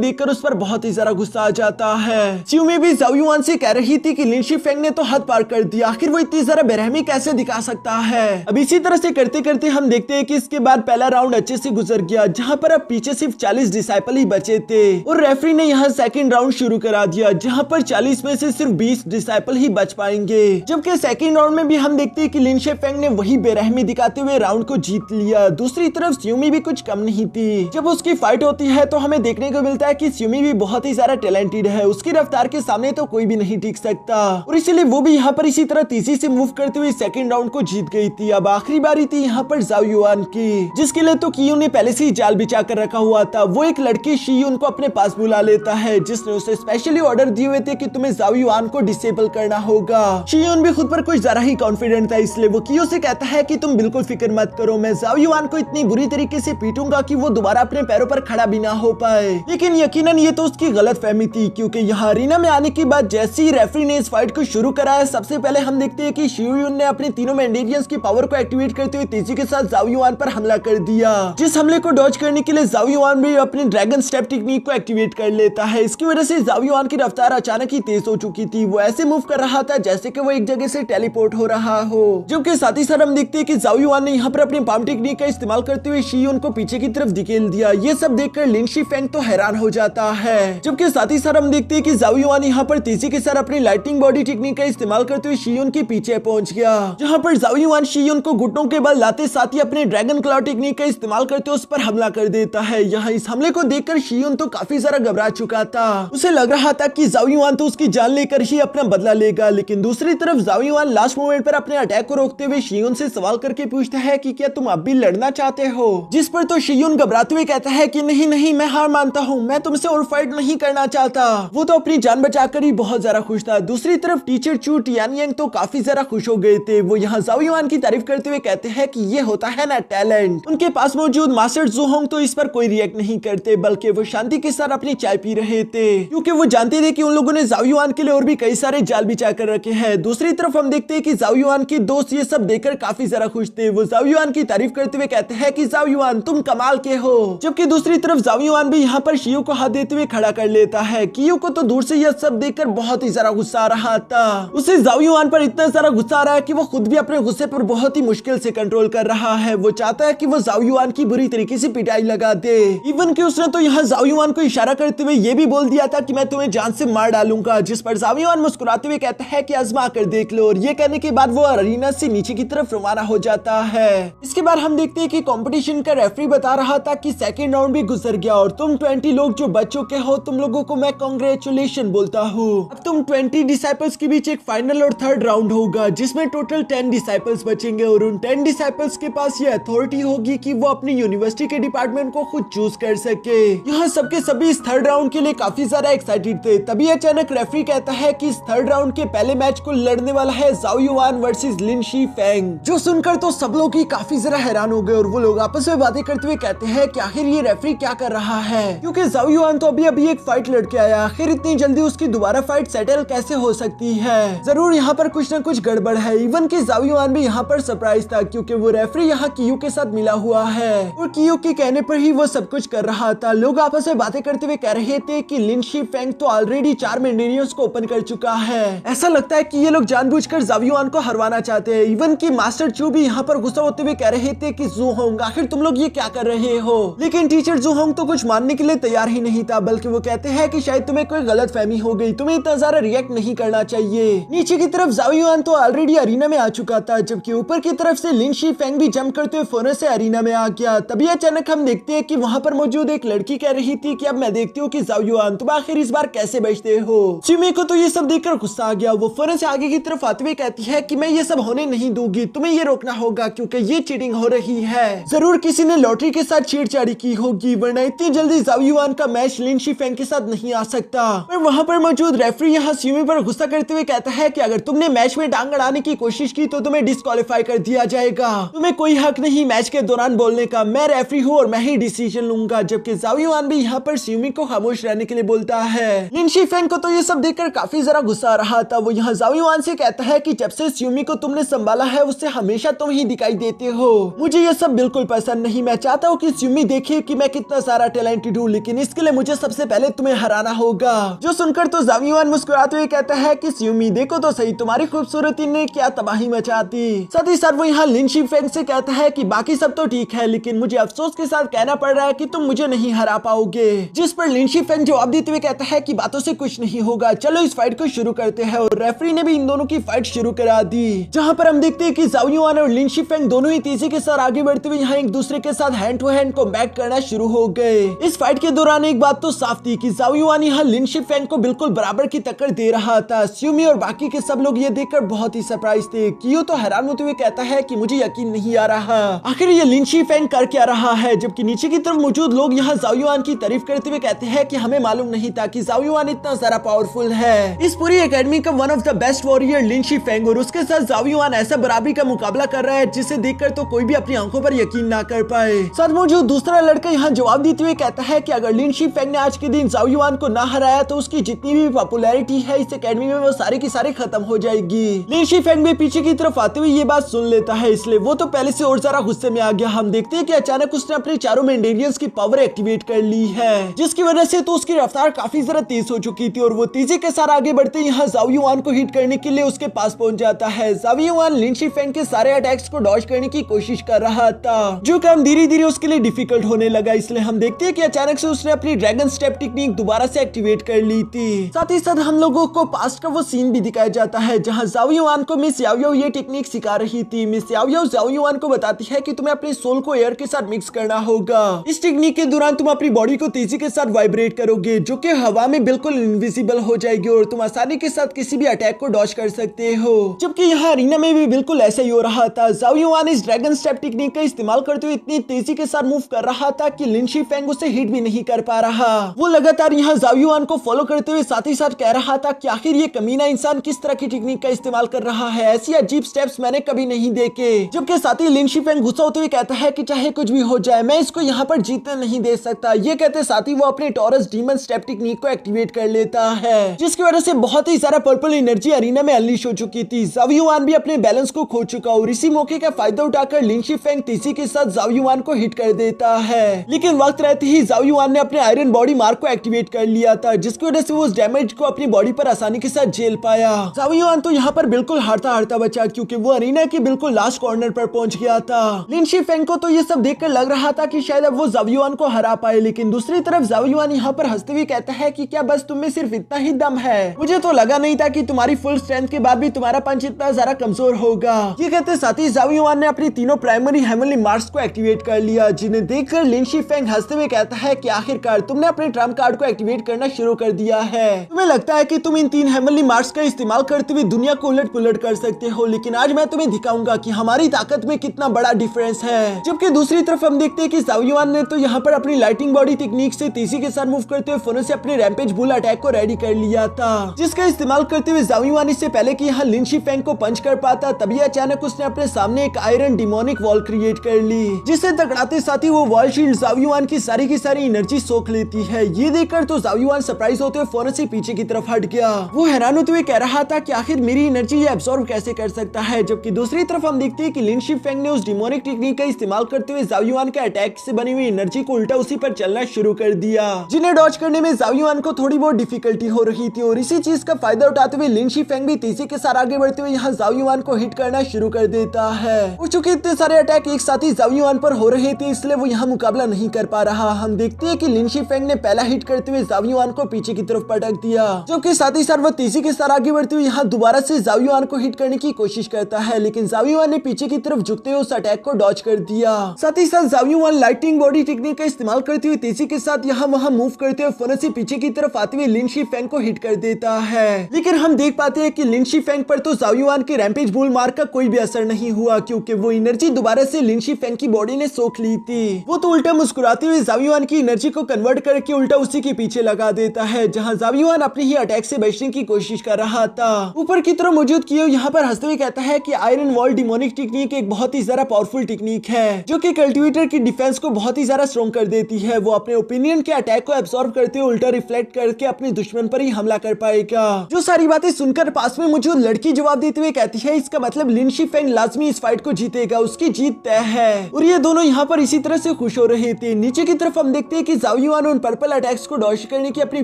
देखकर उस पर बहुत ही ज्यादा गुस्सा आ जाता है। च्यूमी भी ज़ाओ युआन से कह रही थी कि लिन शी फेंग ने तो हद पार कर दिया, आखिर वो इतनी ज्यादा बेरहमी कैसे दिखा सकता है। अब इसी तरह से करते करते हम देखते हैं कि इसके बाद पहला राउंड अच्छे से गुजर गया, जहाँ पर अब पीछे सिर्फ 40 डिसाइपल ही बचे थे और रेफरी ने यहाँ सेकंड राउंड शुरू करा दिया, जहाँ पर 40 में से सिर्फ 20 डिसाइपल ही बच पाएंगे। जबकि सेकंड राउंड में भी हम देखते हैं कि लिन शी फेंग ने वही बेरहमी दिखाते हुए राउंड को जीत लिया। दूसरी तरफ स्यूमी भी कुछ कम नहीं थी। जब उसकी फाइट होती है तो हमें देखने को मिलता है कि स्यूमी भी बहुत ही ज्यादा टैलेंटेड है, उसकी रफ्तार के सामने तो कोई भी नहीं टिक सकता और इसीलिए वो भी यहाँ पर इसी तरह तेजी से मूव करते हुए सेकंड राउंड को जीत गई थी। अब आखिरी बारी थी यहाँ पर ज़ाओ युआन की, जिसके लिए तो कियोन ने पहले से ही जाल बिछा कर रखा हुआ था। वो एक लड़की शियुन को अपने पास बुला लेता है, जिसने उसे स्पेशली ऑर्डर दिए हुए थे कि तुम्हें ज़ाओ युआन को डिसेबल करना होगा। शियुन भी खुद पर कुछ ज्यादा ही कॉन्फिडेंट था, इसलिए वो कियो से कहता है कि तुम बिल्कुल फिक्र मत करो, मैं ज़ाओ युआन को इतनी बुरी तरीके से पीटूंगा कि वो दोबारा अपने पैरों पर खड़ा भी ना हो पाए। लेकिन यकीनन ये तो उसकी गलत फहमी थी, क्योंकि यहाँ अरीना में आने के बाद जैसे ही रेफरी ने इस फाइट को शुरू कराया, सबसे पहले हम देखते हैं कि शियुन ने अपने तीनों मैंडेरियंस की पावर को एक्टिवेट करते हुए तेजी के साथ ज़ाओ युआन पर हमला कर दिया। जिस हमले को डॉज करने के लिए ज़ाओ युआन भी अपने ड्रैगन स्टेप टेक्निक को एक्टिवेट कर लेता है। इसकी वजह से ज़ाओ युआन की रफ्तार अचानक ही तेज हो चुकी थी। वो ऐसे मूव कर रहा था जैसे कि वो एक जगह से टेलीपोर्ट हो रहा हो। जबकि साथ ही साथ हम देखते हैं कि ज़ाओ युआन ने यहाँ पर अपनी पाम टेक्निक का इस्तेमाल करते हुए शियुन को पीछे की तरफ धकेल दिया। ये सब देखकर लिन शी फेंग तो हैरान हो जाता है। जबकि साथ ही साथ हम देखते हैं कि ज़ाओ युआन यहाँ पर तेजी के साथ अपनी लाइटिंग बॉडी टेक्निक का इस्तेमाल करते हुए शियुन के पीछे पहुंच गया, जहाँ पर ज़ाओ युआन शियुन को घुटनों के बल लाते साथ ही अपने ड्रैगन क्लॉ टेक्निक का इस्तेमाल करते उस पर हमला कर देता है। यहाँ इस हमले को देखकर शियुन तो काफी ज्यादा घबरा चुका था। उसे लग रहा था कि ज़ाओ युआन तो उसकी जान लेकर ही अपना बदला लेगा, लेकिन दूसरी तरफ ज़ाओ युआन लास्ट मोमेंट पर अपने अटैक को रोकते हुए शियुन से सवाल करके पूछता है कि क्या तुम अब भी लड़ना चाहते हो, जिस पर तो शियुन घबराते हुए कहता है कि नहीं नहीं, मैं हार मानता हूँ, मैं तुमसे और फाइट नहीं करना चाहता। वो तो अपनी जान बचाकर ही बहुत ज्यादा खुश था। दूसरी तरफ टीचर चू टियानयांग तो काफी ज्यादा खुश हो गए थे। वो यहाँ ज़ाओ युआन की तारीफ करते हुए कहते हैं कि ये होता है ना टैलेंट। उनके पास मौजूद मास्टर ज़ुहोंग तो इस पर कोई रिएक्ट नहीं करते, बल्कि वो शांति के साथ अपनी चाय पी रहे थे, क्योंकि वो जानते थे कि उन लोगों ने ज़ाओ युआन के लिए और भी कई सारे जाल बिछा कर रखे हैं। दूसरी तरफ हम देखते हैं कि ज़ाओ युआन की दोस्त ये सब देखकर काफी ज्यादा खुश थे। वो ज़ाओ युआन की तारीफ करते हुए कहते हैं कि ज़ाओ युआन तुम कमाल के हो। जबकि दूसरी तरफ ज़ाओ युआन भी यहाँ पर शियू को हाथ देते हुए खड़ा कर लेता है। कियो को तो दूर से यह सब देखकर बहुत ही ज्यादा गुस्सा आ रहा था। उसे ज़ाओ युआन पर इतना सारा गुस्सा आ रहा है कि वो खुद भी अपने गुस्से पर बहुत ही मुश्किल से कंट्रोल कर रहा है। वो चाहता है कि वो ज़ाओ युआन की बुरी तरीके से पिटाई लगा दे। इवन कि उसने तो यहाँ ज़ाओ युआन को इशारा करते हुए ये भी बोल दिया था कि मैं तुम्हें जान से मार डालूंगा, जिस पर ज़ाओ युआन मुस्कुराते हुए कहता है कि आजमा कर देख लो, और ये कहने के बाद वो अरीना से नीचे की तरफ रवाना हो जाता है। इसके बाद हम देखते हैं कि कंपटीशन का रेफरी बता रहा था कि सेकंड राउंड भी गुजर गया और तुम 20 लोग जो बच चुके हो, तुम लोगों को मैं कांग्रेचुलेशन बोलता हूँ। अब तुम 20 डिसाइपल्स के बीच एक फाइनल और थर्ड राउंड होगा, जिसमें टोटल 10 डिसाइपल्स बचेंगे और उन 10 डिसाइपल्स के पास ये अथॉरिटी होगी कि वो अपनी यूनिवर्सिटी के डिपार्टमेंट को खुद चूज कर सके। यहाँ सबके सभी इस थर्ड राउंड के लिए काफी ज्यादा एक्साइटेड थे। तभी अचानक रेफरी कहता है कि इस थर्ड राउंड के पहले मैच को लड़ने वाला है Zhao Yuan versus Lin Shi Feng. जो सुनकर तो सब लोग ही काफी ज्यादा हैरान हो गए और वो लोग आपस में बातें करते हुए कहते हैं कि आखिर ये रेफरी क्या कर रहा है, क्योंकि ज़ाओ युआन तो अभी एक फाइट लड़के आया, आखिर इतनी जल्दी उसकी दोबारा फाइट सेटल कैसे हो सकती है। जरूर यहाँ पर कुछ न कुछ गड़बड़ है। इवन की जाओ युआन भी यहाँ पर सरप्राइज था क्योंकि वो रेफरी यहाँ कियू के साथ मिला हुआ है और कियू के कहने पर ही वो सब कुछ कर रहा था। लोग आपस में बातें करते हुए कह रहे थे कि लिन शीफेंग तो ऑलरेडी 4 मेंडेरियंस को ओपन कर चुका है। ऐसा लगता है कि ये लोग जानबूझकर जाओ युआन को हरवाना चाहते हैं। इवन की मास्टर चू भी यहाँ पर गुस्सा होते हुए कह रहे थे कि जू होंग आखिर तुम लोग ये क्या कर रहे हो, लेकिन टीचर जू होंग तो कुछ मानने के लिए तैयार ही नहीं था, बल्कि वो कहते हैं कि शायद तुम्हें कोई गलत फहमी हो गई, तुम्हें इतना ज्यादा रिएक्ट नहीं करना चाहिए। नीचे की तरफ जाओ युआन तो ऑलरेडी अरीना में आ चुका था, जबकि ऊपर की तरफ से लिन शीफेंग भी जंप करते हुए फोन से अरीना में आ गया। तभी अचानक हम देखते हैं कि वहाँ पर मौजूद एक लड़की कह रही थी कि अब मैं देखती हूँ कि जाओ युआन तुम आखिर इस बार कैसे बचते हो। सिमी को तो ये सब देखकर गुस्सा आ गया। वो फोन से आगे की तरफ आते हुए कहती है कि मैं ये सब होने नहीं दूंगी, तुम्हें ये रोकना होगा क्योंकि ये चीटिंग हो रही है। जरूर किसी ने लॉटरी के साथ छेड़छाड़ी की होगी, वरना इतनी जल्दी जाओ युआन का मैच लिन शीफेंग के साथ नहीं आ सकता। पर वहाँ पर मौजूद रेफरी यहाँ सिमी पर गुस्सा करते हुए कहता है कि अगर तुमने मैच में टांग अड़ाने की कोशिश की तो तुम्हें डिस्क्वालीफाई कर दिया जाएगा, तुम्हें कोई हक नहीं मैच के दौरान बोलने का, मैं रेफरी हूँ और मैं ही डिसीजन लूंगा। जबकि जाओ युआन भी यहाँ पर सिमी को खामोश रहने के लिए बोलता है। लिन शीफेंग को तो ये सब देखकर काफी जरा गुस्सा आ रहा था। वो यहाँ जाओ युआन से कहता है कि जब से सिमी को तुमने संभाला है उससे हमेशा तुम ही दिखाई देते हो, मुझे ये सब बिल्कुल पसंद नहीं। मैं चाहता हूँ कि सिमी देखे कि मैं कितना सारा टैलेंटेड हूँ, लेकिन इसके लिए मुझे सबसे पहले तुम्हें हराना होगा। जो सुनकर तो जाओ युआन मुस्कुराते हुए कहता है कि सिमी देखो तो सही तुम्हारी खूबसूरती ने क्या तबाही मचा दी। साथ ही साथ वो यहाँ लिन शीफेंग से कहता है कि बाकी सब तो ठीक है, लेकिन मुझे अफसोस के साथ कहना पड़ रहा है कि तुम मुझे नहीं हरा पाओगे। जिस पर लिन शीफेंग जवाब देते हुए कहता है कि बातों से कुछ नहीं होगा, चलो इस फाइट को शुरू करते हैं। और रेफरी ने भी इन दोनों की फाइट शुरू करा दी, जहाँ पर हम देखते हैं कि जाओ युआन और लिन शीफेंग दोनों ही तेजी के साथ आगे बढ़ते हुए यहाँ एक दूसरे के साथ हैंड टू हैंड कॉम्बैट करना शुरू हो गए। इस फाइट के दौरान एक बात तो साफ थी कि जाओ युआन यहाँ लिन शीफेंग को बिल्कुल बराबर की टक्कर दे रहा था। सिमी और बाकी के सब लोग ये देखकर बहुत ही सरप्राइज थे। कियो तो हैरान होते हुए कहता है कि मुझे यकीन नहीं आ रहा, आखिर ये लिन शीफेंग कर क्या रहा है। जबकि नीचे की तरफ मौजूद लोग यहाँ जाओ युआन की तारीफ करते हुए कहते हैं कि हमें मालूम नहीं था कि जाओ युआन इतना सारा पावरफुल है। इस पूरी एकेडमी का one of the best warrior Lin Shifeng और उसके साथ जाओ युआन ऐसा बराबरी का मुकाबला कर रहा है जिसे देखकर तो कोई भी अपनी आंखों पर यकीन ना कर पाए। साथ मौजूद दूसरा लड़का यहाँ जवाब देते हुए कहता है कि अगर लिन शीफेंग ने आज के दिन जाओ युआन को ना हराया तो उसकी जितनी भी पॉपुलैरिटी है इस एकेडमी में वो सारी की सारी खत्म हो जाएगी। लिन शीफेंग भी पीछे की तरफ आते हुए ये बात सुन लेता है, इसलिए वो तो पहले से और ज्यादा गुस्से में आ गया। हम देखते हैं कि अचानक उसने अपने चारों मेंडेरियंस की पावर एक्टिवेट कर ली है, जिसकी वजह से तो उसकी रफ्तार काफी ज्यादा तेज हो चुकी थी और वो तेजी के साथ आगे बढ़ते यहाँ जाओ युआन को हिट करने के लिए उसके पास पहुंच जाता है। जाओ युआन लिन शीफेंग के सारे अटैक्स को डॉज करने की कोशिश कर रहा था, जो काम धीरे धीरे उसके लिए डिफिकल्ट होने लगा। इसलिए हम देखते हैं कि अचानक से उसने अपनी ड्रैगन स्टेप टेक्निक दोबारा से एक्टिवेट कर ली थी। साथ ही साथ हम लोगों को पास्ट का वो सीन भी दिखाया जाता है जहाँ जाओ युआन को मिस याओ याओ ये टेक्निक सिखा रही थी। मिस याओ याओ जाओ युआन को बताती है कि तुम्हें अपने सोल को एयर के साथ मिक्स करना होगा। इस टेक्निक के दौरान तुम अपनी बॉडी को तेजी के साथ वाइब्रेट करोगे, जो कि हवा में बिल्कुल इनविजिबल हो जाएगी और तुम आसानी के साथ किसी भी अटैक को डॉज कर सकते हो। जबकि यहाँ अरीना में भी बिल्कुल ऐसा ही हो रहा था। जाओ युआन इस ड्रैगन स्टेप टेक्निक का इस्तेमाल करते हुए इतनी तेजी के साथ मूव कर रहा था कि लिन शीफेंग उसे हिट भी नहीं कर पा रहा। वो लगातार यहाँ जाओ युआन को फॉलो करते हुए साथ ही साथ कह रहा था कि आखिर ये कमीना इंसान किस तरह की टेक्निक का इस्तेमाल कर रहा है, ऐसी अजीब स्टेप्स मैंने कभी नहीं देखे। जबकि साथ ही लिन शीफेंग गुस्सा होते हुए कहता है कि चाहे कुछ भी हो जाए मैं इसको यहाँ पर जीतने नहीं दे सकता। ये कहते साथ ही वो अपने टॉरस डीमन स्टेप टेक्निक को एक्टिवेट कर लेता है, जिसकी वजह से बहुत ही सारा पर्पल एनर्जी अरीना में अनलीश हो चुकी थी। जाओ युआन भी अपने बैलेंस को खो चुका और इसी मौके का फायदा उठाकर लिन शीफेंग तेजी के साथ जाओ युआन को हिट कर देता है। लेकिन वक्त रहते ही जाओ युआन ने अपने आयरन बॉडी मार्क को एक्टिवेट कर लिया था, जिसकी वजह से वो उस डैमेज को अपनी बॉडी पर आसानी के साथ झेल पाया। जाओ युआन तो यहाँ पर बिल्कुल हारता हारता बचा क्योंकि वो अरीना के बिल्कुल लास्ट कॉर्नर पर पहुंच गया था। लिन शीफेंग को तो ये सब देखकर लग रहा था कि शायद अब वो जाओ युआन को हरा पाए, लेकिन दूसरी तरफ जाओ युआन यहाँ पर हंसते हुए कहता है कि क्या बस तुम में सिर्फ इतना ही दम है? मुझे तो लगा नहीं था कि तुम्हारी फुल स्ट्रेंथ के बाद भी तुम्हारा पंच इतना ज्यादा कमजोर होगा। ये कहते साथ ही जाओ युआन ने अपनी तीनों प्राइमरी हेवनली मार्क्स को एक्टिवेट कर लिया, जिन्हें देखकर लिन शीफेंग हंसते हुए कहता है कि आखिरकार तुमने अपने ट्रम्प कार्ड को एक्टिवेट करना शुरू कर दिया है। तुम्हें लगता है कि तुम इन 3 हेवनली मार्क्स का इस्तेमाल करते हुए दुनिया को उलट पुलट कर सकते हो, लेकिन आज मैं तुम्हें दिखाऊंगा कि हमारी ताकत में कितना बड़ा डिफरेंस है। जबकि दूसरी तरफ हम देखते हैं कि जाओ युआन ने तो यहाँ पर अपनी लाइटिंग बॉडी टेक्निक से तेजी के साथ मूव करते हुए फोन से अपने रैम्पेज बुल अटैक को रेडी कर लिया था, जिसका इस्तेमाल करते हुए जाओ युआन इससे पहले कि यहाँ लिन शीफेंग को पंच कर पाता, तभी अचानक उसने अपने सामने एक आयरन डिमोनिक वॉल क्रिएट कर ली, जिससे टकराते साथ ही वो वॉल शील्ड जाओ युआन की सारी एनर्जी सोख लेती है। ये देखकर तो जाओ युआन सरप्राइज होते हुए फौरन से पीछे की तरफ हट गया। वो हैरान होते हुए कह रहा था कि आखिर मेरी एनर्जी ये एब्सॉर्ब कैसे कर सकता है। जबकि दूसरी तरफ हम देखते हैं कि लिन शिफेंग ने उस डिमोनिक टेक्निक का इस्तेमाल करते हुए ज़ाओ युआन के अटैक से बनी हुई एनर्जी को उल्टा उसी पर चलना शुरू कर दिया, जिन्हें डॉज करने में ज़ाओ युआन को थोड़ी बहुत डिफिकल्टी हो रही थी। और इसी चीज का फायदा उठाते हुए लिन शिफेंग भी तेजी के साथ आगे बढ़ते हुए यहाँ ज़ाओ युआन को हिट करना शुरू कर देता है। चूंकि इतने सारे अटैक एक साथ ही ज़ाओ युआन पर हो रहे थे, इसलिए वो यहाँ मुकाबला नहीं कर पा रहा। हम देखते हैं कि लिन शिफेंग ने पहला हिट करते हुए ज़ाओ युआन को पीछे की तरफ पटक दिया, जबकि साथ ही साथ वो तेजी के साथ आगे बढ़ते हुए यहाँ दोबारा से ज़ाओ युआन को हिट करने की कोशिश करता है, लेकिन ज़ाओ युआन ने पीछे की तरफ झुकते हुए उस अटैक को डॉज कर दिया। साथ ही साथ Zhao yuan lighting body technique का इस्तेमाल करते हुए तेजी के साथ यहाँ वहाँ मूव करते हुए फौरन से पीछे की तरफ आते हुए लिन शिफेंग को हिट कर देता है। लेकिन हम देख पाते हैं कि लिन शिफेंग पर तो ज़ाओ युआन के रैम्पेज बुल मार्क का कोई भी असर नहीं हुआ, क्योंकि वो एनर्जी दोबारा से लिन शिफेंग की बॉडी ने सोख ली थी। वो तो उल्टा मुस्कुराते हुए ज़ाओ युआन की एनर्जी को कन्वर्ट करके उल्टा उसी के पीछे लगा देता है, जहाँ ज़ाओ युआन अपने ही अटैक से बचने की कोशिश कर रहा था। ऊपर की तरफ मौजूद कियो यहाँ पर हंसते हुए कहता है कि आयरन वॉल डिमोनिक टेक्निक एक बहुत ही ज्यादा पावरफुल टेक्निक है, जो कि कल्टिवेटर की डिफेंस को बहुत ही ज्यादा स्ट्रॉन्ग कर देती है। वो अपने ओपिनियन के अटैक को एब्सॉर्ब करते हुए उल्टा रिफ्लेक्ट करके अपने दुश्मन पर ही हमला कर पाएगा। जो सारी बातें सुनकर पास में मौजूद लड़की जवाब देते हुए कहती है, इसका मतलब लिन शिफेंग लाजमी इस फाइट को जीतेगा, उसकी जीत तय है। और ये दोनों यहाँ पर इसी तरह से खुश हो रहे थे। नीचे की तरफ हम देखते हैं कि ज़ाओ युआन उन पर्पल अटैक्स को डॉज करने की अपनी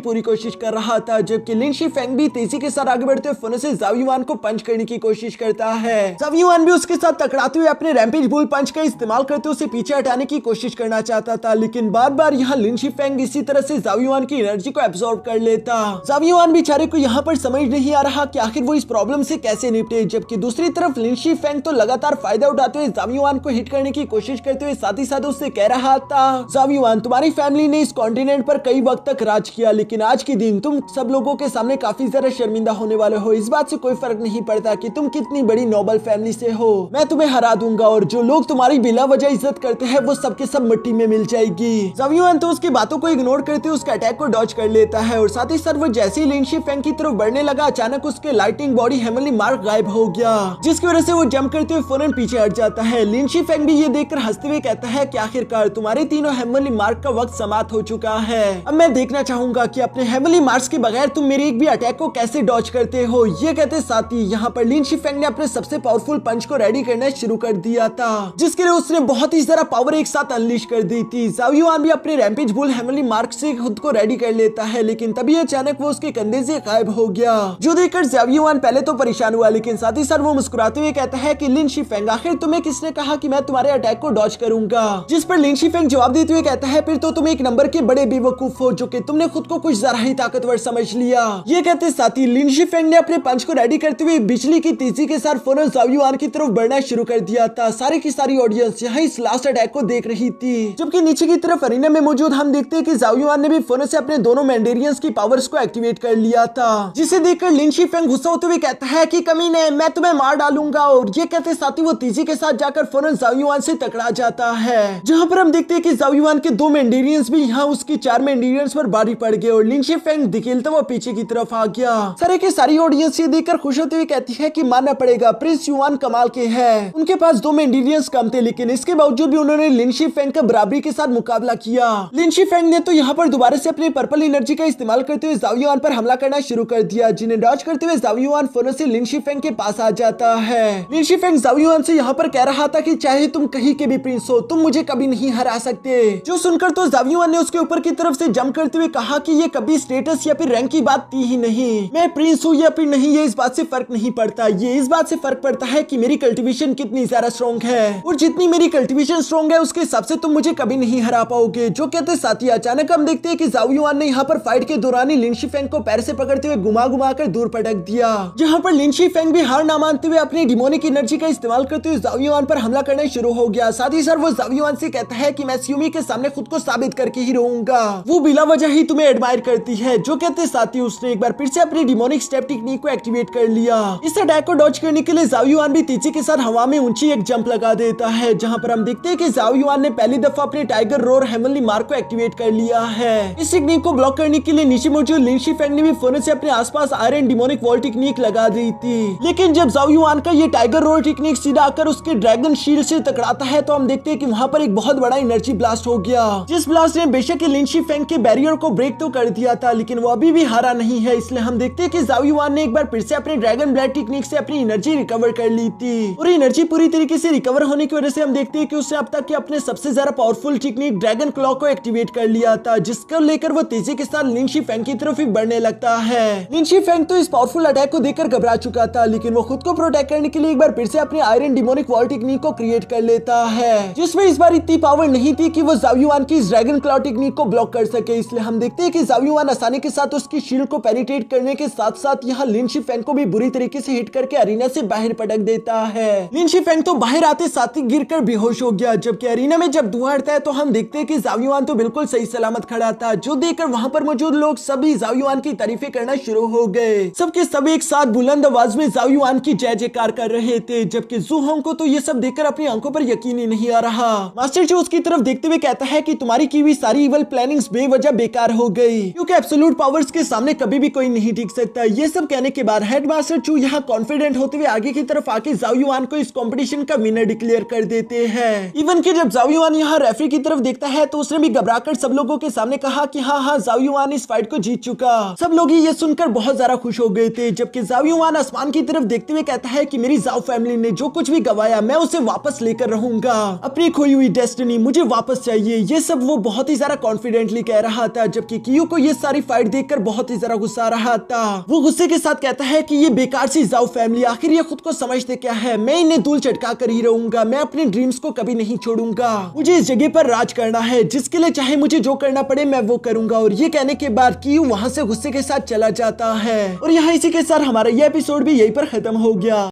पूरी कोशिश कर रहा था, जबकि लिन शिफेंग भी तेजी के साथ आगे बढ़ते हुए फौरन से ज़ाओ युआन को पंच करने की कोशिश करता है। ज़ाओ युआन भी उसके साथ टकराते हुए अपने रैम्पेज बुल पंच का इस्तेमाल करते हुए उसे पीछे हटाने की कोशिश करना चाहता था, लेकिन बार बार यहाँ लिन शिफेंग इसी तरह से ज़ाओ युआन की एनर्जी को एब्सॉर्ब कर लेता। ज़ाओ युआन बेचारे को यहाँ पर समझ नहीं आ रहा कि आखिर वो इस प्रॉब्लम से कैसे निपटे। जबकि दूसरी तरफ लिन शिफेंग तो लगातार फायदा उठाते हुए ज़ाओ युआन को हिट करने की कोशिश करते हुए साथ ही साथ उससे कह रहा था, ज़ाओ युआन तुम्हारी फैमिली ने इस कॉन्टिनेंट पर कई वक्त तक राज किया, लेकिन आज के दिन तुम सब लोगों के सामने काफी ज्यादा शर्मिंदा होने वाले हो। इस बात से कोई फर्क नहीं पड़ता कि तुम कितनी बड़ी नोबल फैमिली से हो, मैं तुम्हें हरा दूंगा और जो लोग तुम्हारी बिला वजह इज्जत करते हैं वो सबके सब मिट्टी में मिल जाएगी। ज़ाओ युआन तो उसकी बातों को इग्नोर करते हुए उसके अटैक को डॉज कर लेता है और साथ ही साथ वो जैसे ही लिन शिफेंग की तरफ बढ़ने लगा, अचानक उसके लाइटिंग बॉडी हेवनली मार्क गायब हो गया, जिसकी वजह से वो जंप करते हुए फौरन पीछे हट जाता है। लिन शिफेंग भी ये देखकर हंसते हुए कहता है कि आखिरकार तुम्हारे तीनों हेवनली मार्क का वक्त समाप्त हो चुका है। अब मैं देखना चाहूंगा कि अपने हेवनली मार्क्स के बगैर तुम मेरे एक भी अटैक को कैसे डॉज करते हो। ये कहते साथ ही यहाँ पर लिन शिफेंग ने अपने सबसे पावरफुल पंच को रेडी करना शुरू कर दिया था, जिसके लिए उसने बहुत ही सारा पावर एक साथ अनलीश कर दी थी। ज़ाओ युआन भी अपने रैम्पेज बुल हेवनली मार्क से खुद को रेडी कर लेता है, लेकिन तभी अचानक वो उसके कंधे से गायब हो गया, जो देखकर ज़ाओ युआन पहले तो परेशान हुआ, लेकिन साथ ही साथ वो मुस्कुराते हुए कहता है कि लिन शिफेंग आखिर तुम्हें किसने कहा कि मैं तुम्हारे अटैक को डॉज करूंगा। जिस पर लिन शिफेंग जवाब देते हुए कहता है, फिर तो तुम एक नंबर के बड़े बेवकूफ हो, जो कि तुमने खुद को कुछ ज्यादा ही ताकतवर समझ लिया। ये कहते साथ ही लिन शिफेंग ने अपने पंच को रेडी करते हुए बिजली की तेजी के साथ फौरन ज़ाओ युआन की तरफ बढ़ना शुरू कर दिया था। सारी की सारी ऑडियंस यहाँ इस लास्ट अटैक को देख रही थी, जबकि नीचे की तरफ अरीना में मौजूद हम देखते हैं कि ज़ाओ युआन ने भी फौरन से अपने दोनों मैंडेरियंस की पावर्स को एक्टिवेट कर लिया था, जिसे देखकर लिन शिफेंग गुस्सा होते हुए कहता है कि कमीने मैं तुम्हें मार डालूंगा। और ये कहते साथ ही वो तेजी के साथ जाकर फौरन ज़ाओ युआन से टकरा जाता है, जहाँ पर हम देखते हैं कि ज़ाओ युआन के दो मैंडेरियंस भी यहाँ उसकी चार मैंडेरियंस पर भारी पड़ गए और लिन शिफेंग धकेलता हुआ पीछे की तरफ आ गया। सारे के सारी ऑडियंस ये देखकर खुश होते हुए कहती है कि मानना पड़ेगा प्रिंस युआन कमाल के हैं। उनके पास दो मैंडेरियंस कम थे, लेकिन इसके बावजूद भी उन्होंने लिन शिफेंग का बराबरी के साथ मुकाबला किया। लिन शिफेंग ने तो यहाँ पर दोबारा से अपनी पर्पल एनर्जी का इस्तेमाल करते हुए ज़ाओ युआन पर हमला करना शुरू कर दिया, जिन्हें डॉज करते हुए ज़ाओ युआन फौरन से लिन शिफेंग के पास आ जाता है। लिन शिफेंग ज़ाओ युआन से यहाँ पर कह रहा था कि चाहे तुम कहीं के भी प्रिंस हो, तुम मुझे कभी नहीं हरा सकते। जो सुनकर तो ज़ाओ युआन ने उसके ऊपर की तरफ से जंप करते हुए कहा कि ये कभी स्टेटस या फिर रैंक की बात थी ही नहीं, मैं प्रिंस हूँ या फिर नहीं ये इस बात से फर्क नहीं पड़ता, ये इस बात से फर्क पड़ता है कि मेरी कल्टीवेशन कितनी ज्यादा स्ट्रॉन्ग है, और जितनी मेरी कल्टीवेशन स्ट्रॉन्ग है उसके हिसाब से तुम मुझे कभी नहीं हरा पाओगे। जो कहते साथ ही अचानक हम देखते हैं कि ज़ाओ युआन ने यहाँ पर फाइट के दौरान ही लिन शिफेंग को पैर से पकड़ते हुए घुमा घुमा कर दूर पटक दिया, जहाँ पर लिन शिफेंग भी हार ना मानते हुए अपनी डिमोनिक एनर्जी का इस्तेमाल करते हुए ज़ाओ युआन पर हमला करना शुरू हो गया। साथ ही साथ वो ज़ाओ युआन से कहता है कि मैं स्यूमी के सामने खुद को साबित करके ही रहूंगा, वो बिला वजह ही तुम्हें एडमायर करती है। जो कहते साथ ही उसने एक बार फिर से अपनी डिमोनिक स्टेप टेक्निक को एक्टिवेट कर लिया। इस अटैक को डॉज करने के लिए ज़ाओ युआन भी तेजी के साथ हवा में ऊंची एक जंप लगा देता है, जहां पर हम देखते हैं कि ज़ाओ युआन ने पहली दफा अपने टाइगर रोर हेवनली मार्क को एक्टिवेट कर लिया है। इस टेक्निक को ब्लॉक करने के लिए नीचे मौजूद लिन शिफेंग ने भी फौरन से अपने आसपास आयरन डिमोनिक वॉल टेक्निक लगा दी थी, लेकिन जब ज़ाओ युआन का ये टाइगर रोर टेक्निक सीधा आकर उसके ड्रैगन शील्ड से टकराता है तो हम देखते हैं कि वहां पर एक बहुत बड़ा एनर्जी ब्लास्ट हो गया, जिस ब्लास्ट ने बेशक लिन शिफेंग के बैरियर को ब्रेक तो कर दिया था, लेकिन वो अभी भी हारा नहीं है। इसलिए हम देखते हैं कि कि ज़ाओ युआन ने एक बार फिर से अपने ड्रैगन ब्लड टेक्निक से अपनी एनर्जी रिकवर कर ली थी और एनर्जी पूरी तरीके से रिकवर होने की वजह से हम देखते हैं कि उसने अब तक के अपने सबसे ज्यादा पावरफुल टेक्निक ड्रैगन क्लॉ को एक्टिवेट कर लिया था, जिसको लेकर वो तेजी के साथ लिन शीफेंग की तरफ ही बढ़ने लगता है। लिन शीफेंग तो इस पावरफुल अटैक को देखकर घबरा चुका था, लेकिन वो खुद को प्रोटेक्ट करने के लिए एक बार फिर से अपने आयरन डिमोनिक वॉल टेक्निक को क्रिएट कर लेता है, जिसमें इस बार इतनी पावर नहीं थी कि वो ज़ाओ युआन की इस ड्रैगन क्लॉ टेक्निक को ब्लॉक कर सके। इसलिए हम देखते हैं कि ज़ाओ युआन आसानी के साथ उसकी शील्ड को पेनिट्रेट करने के साथ साथ यहाँ लिन शीफेंग को भी बुरी तरीके से हिट करके अरीना से बाहर पटक देता है। लिन शीफेंग तो बाहर आते साथ ही गिरकर बेहोश हो गया, जबकि अरीना में जब धुआं उड़ता है तो हम देखते हैं कि ज़ाओ युआन तो बिल्कुल सही सलामत खड़ा था, जो देखकर वहां पर मौजूद लोग सभी ज़ाओ युआन की तारीफें करना शुरू हो गए। सबके सब एक साथ बुलंद आवाज में ज़ाओ युआन की जय जयकार कर रहे थे, जबकि जू होंग को तो ये सब देखकर अपनी आंखों पर यकीन ही नहीं आ रहा। मास्टर चू उसकी तरफ देखते हुए कहता है कि तुम्हारी की हुई सारी इवल प्लानिंग्स बेवजह बेकार हो गई, क्योंकि एब्सोल्यूट पावर्स के सामने कभी भी कोई नहीं टिक सकता। ये सब कहने के बाद हेडमास्टर चू यहाँ कॉन्फिडेंट होते हुए आगे की तरफ आके ज़ाओ युआन को इस कंपटीशन का विनर डिक्लेयर कर देते हैं। इवन कि जब ज़ाओ युआन यहाँ रेफरी की तरफ देखता है तो उसने भी घबराकर सब लोगों के सामने कहा कि हाँ ज़ाओ युआन इस फाइट को जीत चुका। सब लोग ये सुनकर बहुत ज्यादा खुश हो गए थे, जबकि ज़ाओ युआन आसमान की तरफ देखते हुए कहता है कि मेरी ज़ाओ फैमिली ने जो कुछ भी गवाया मैं उसे वापस लेकर रहूंगा, अपनी खोई हुई डेस्टिनी मुझे वापस चाहिए। ये सब वो बहुत ही ज्यादा कॉन्फिडेंटली कह रहा था, जबकि कियू को ये सारी फाइट देखकर बहुत ही ज्यादा गुस्सा आ रहा था। वो गुस्से के साथ कहता है कि ये बेकार सी ज़ाओ फैमिली, आखिर ये खुद को समझते क्या है, मैं इन्हें धूल चटका कर ही रहूंगा, मैं अपने ड्रीम्स को कभी नहीं छोड़ूंगा, मुझे इस जगह पर राज करना है, जिसके लिए चाहे मुझे जो करना पड़े मैं वो करूंगा। और ये कहने के बाद कियू वहां से गुस्से के साथ चला जाता है। और यहाँ इसी के साथ हमारा ये एपिसोड भी यहीं पर खत्म हो गया।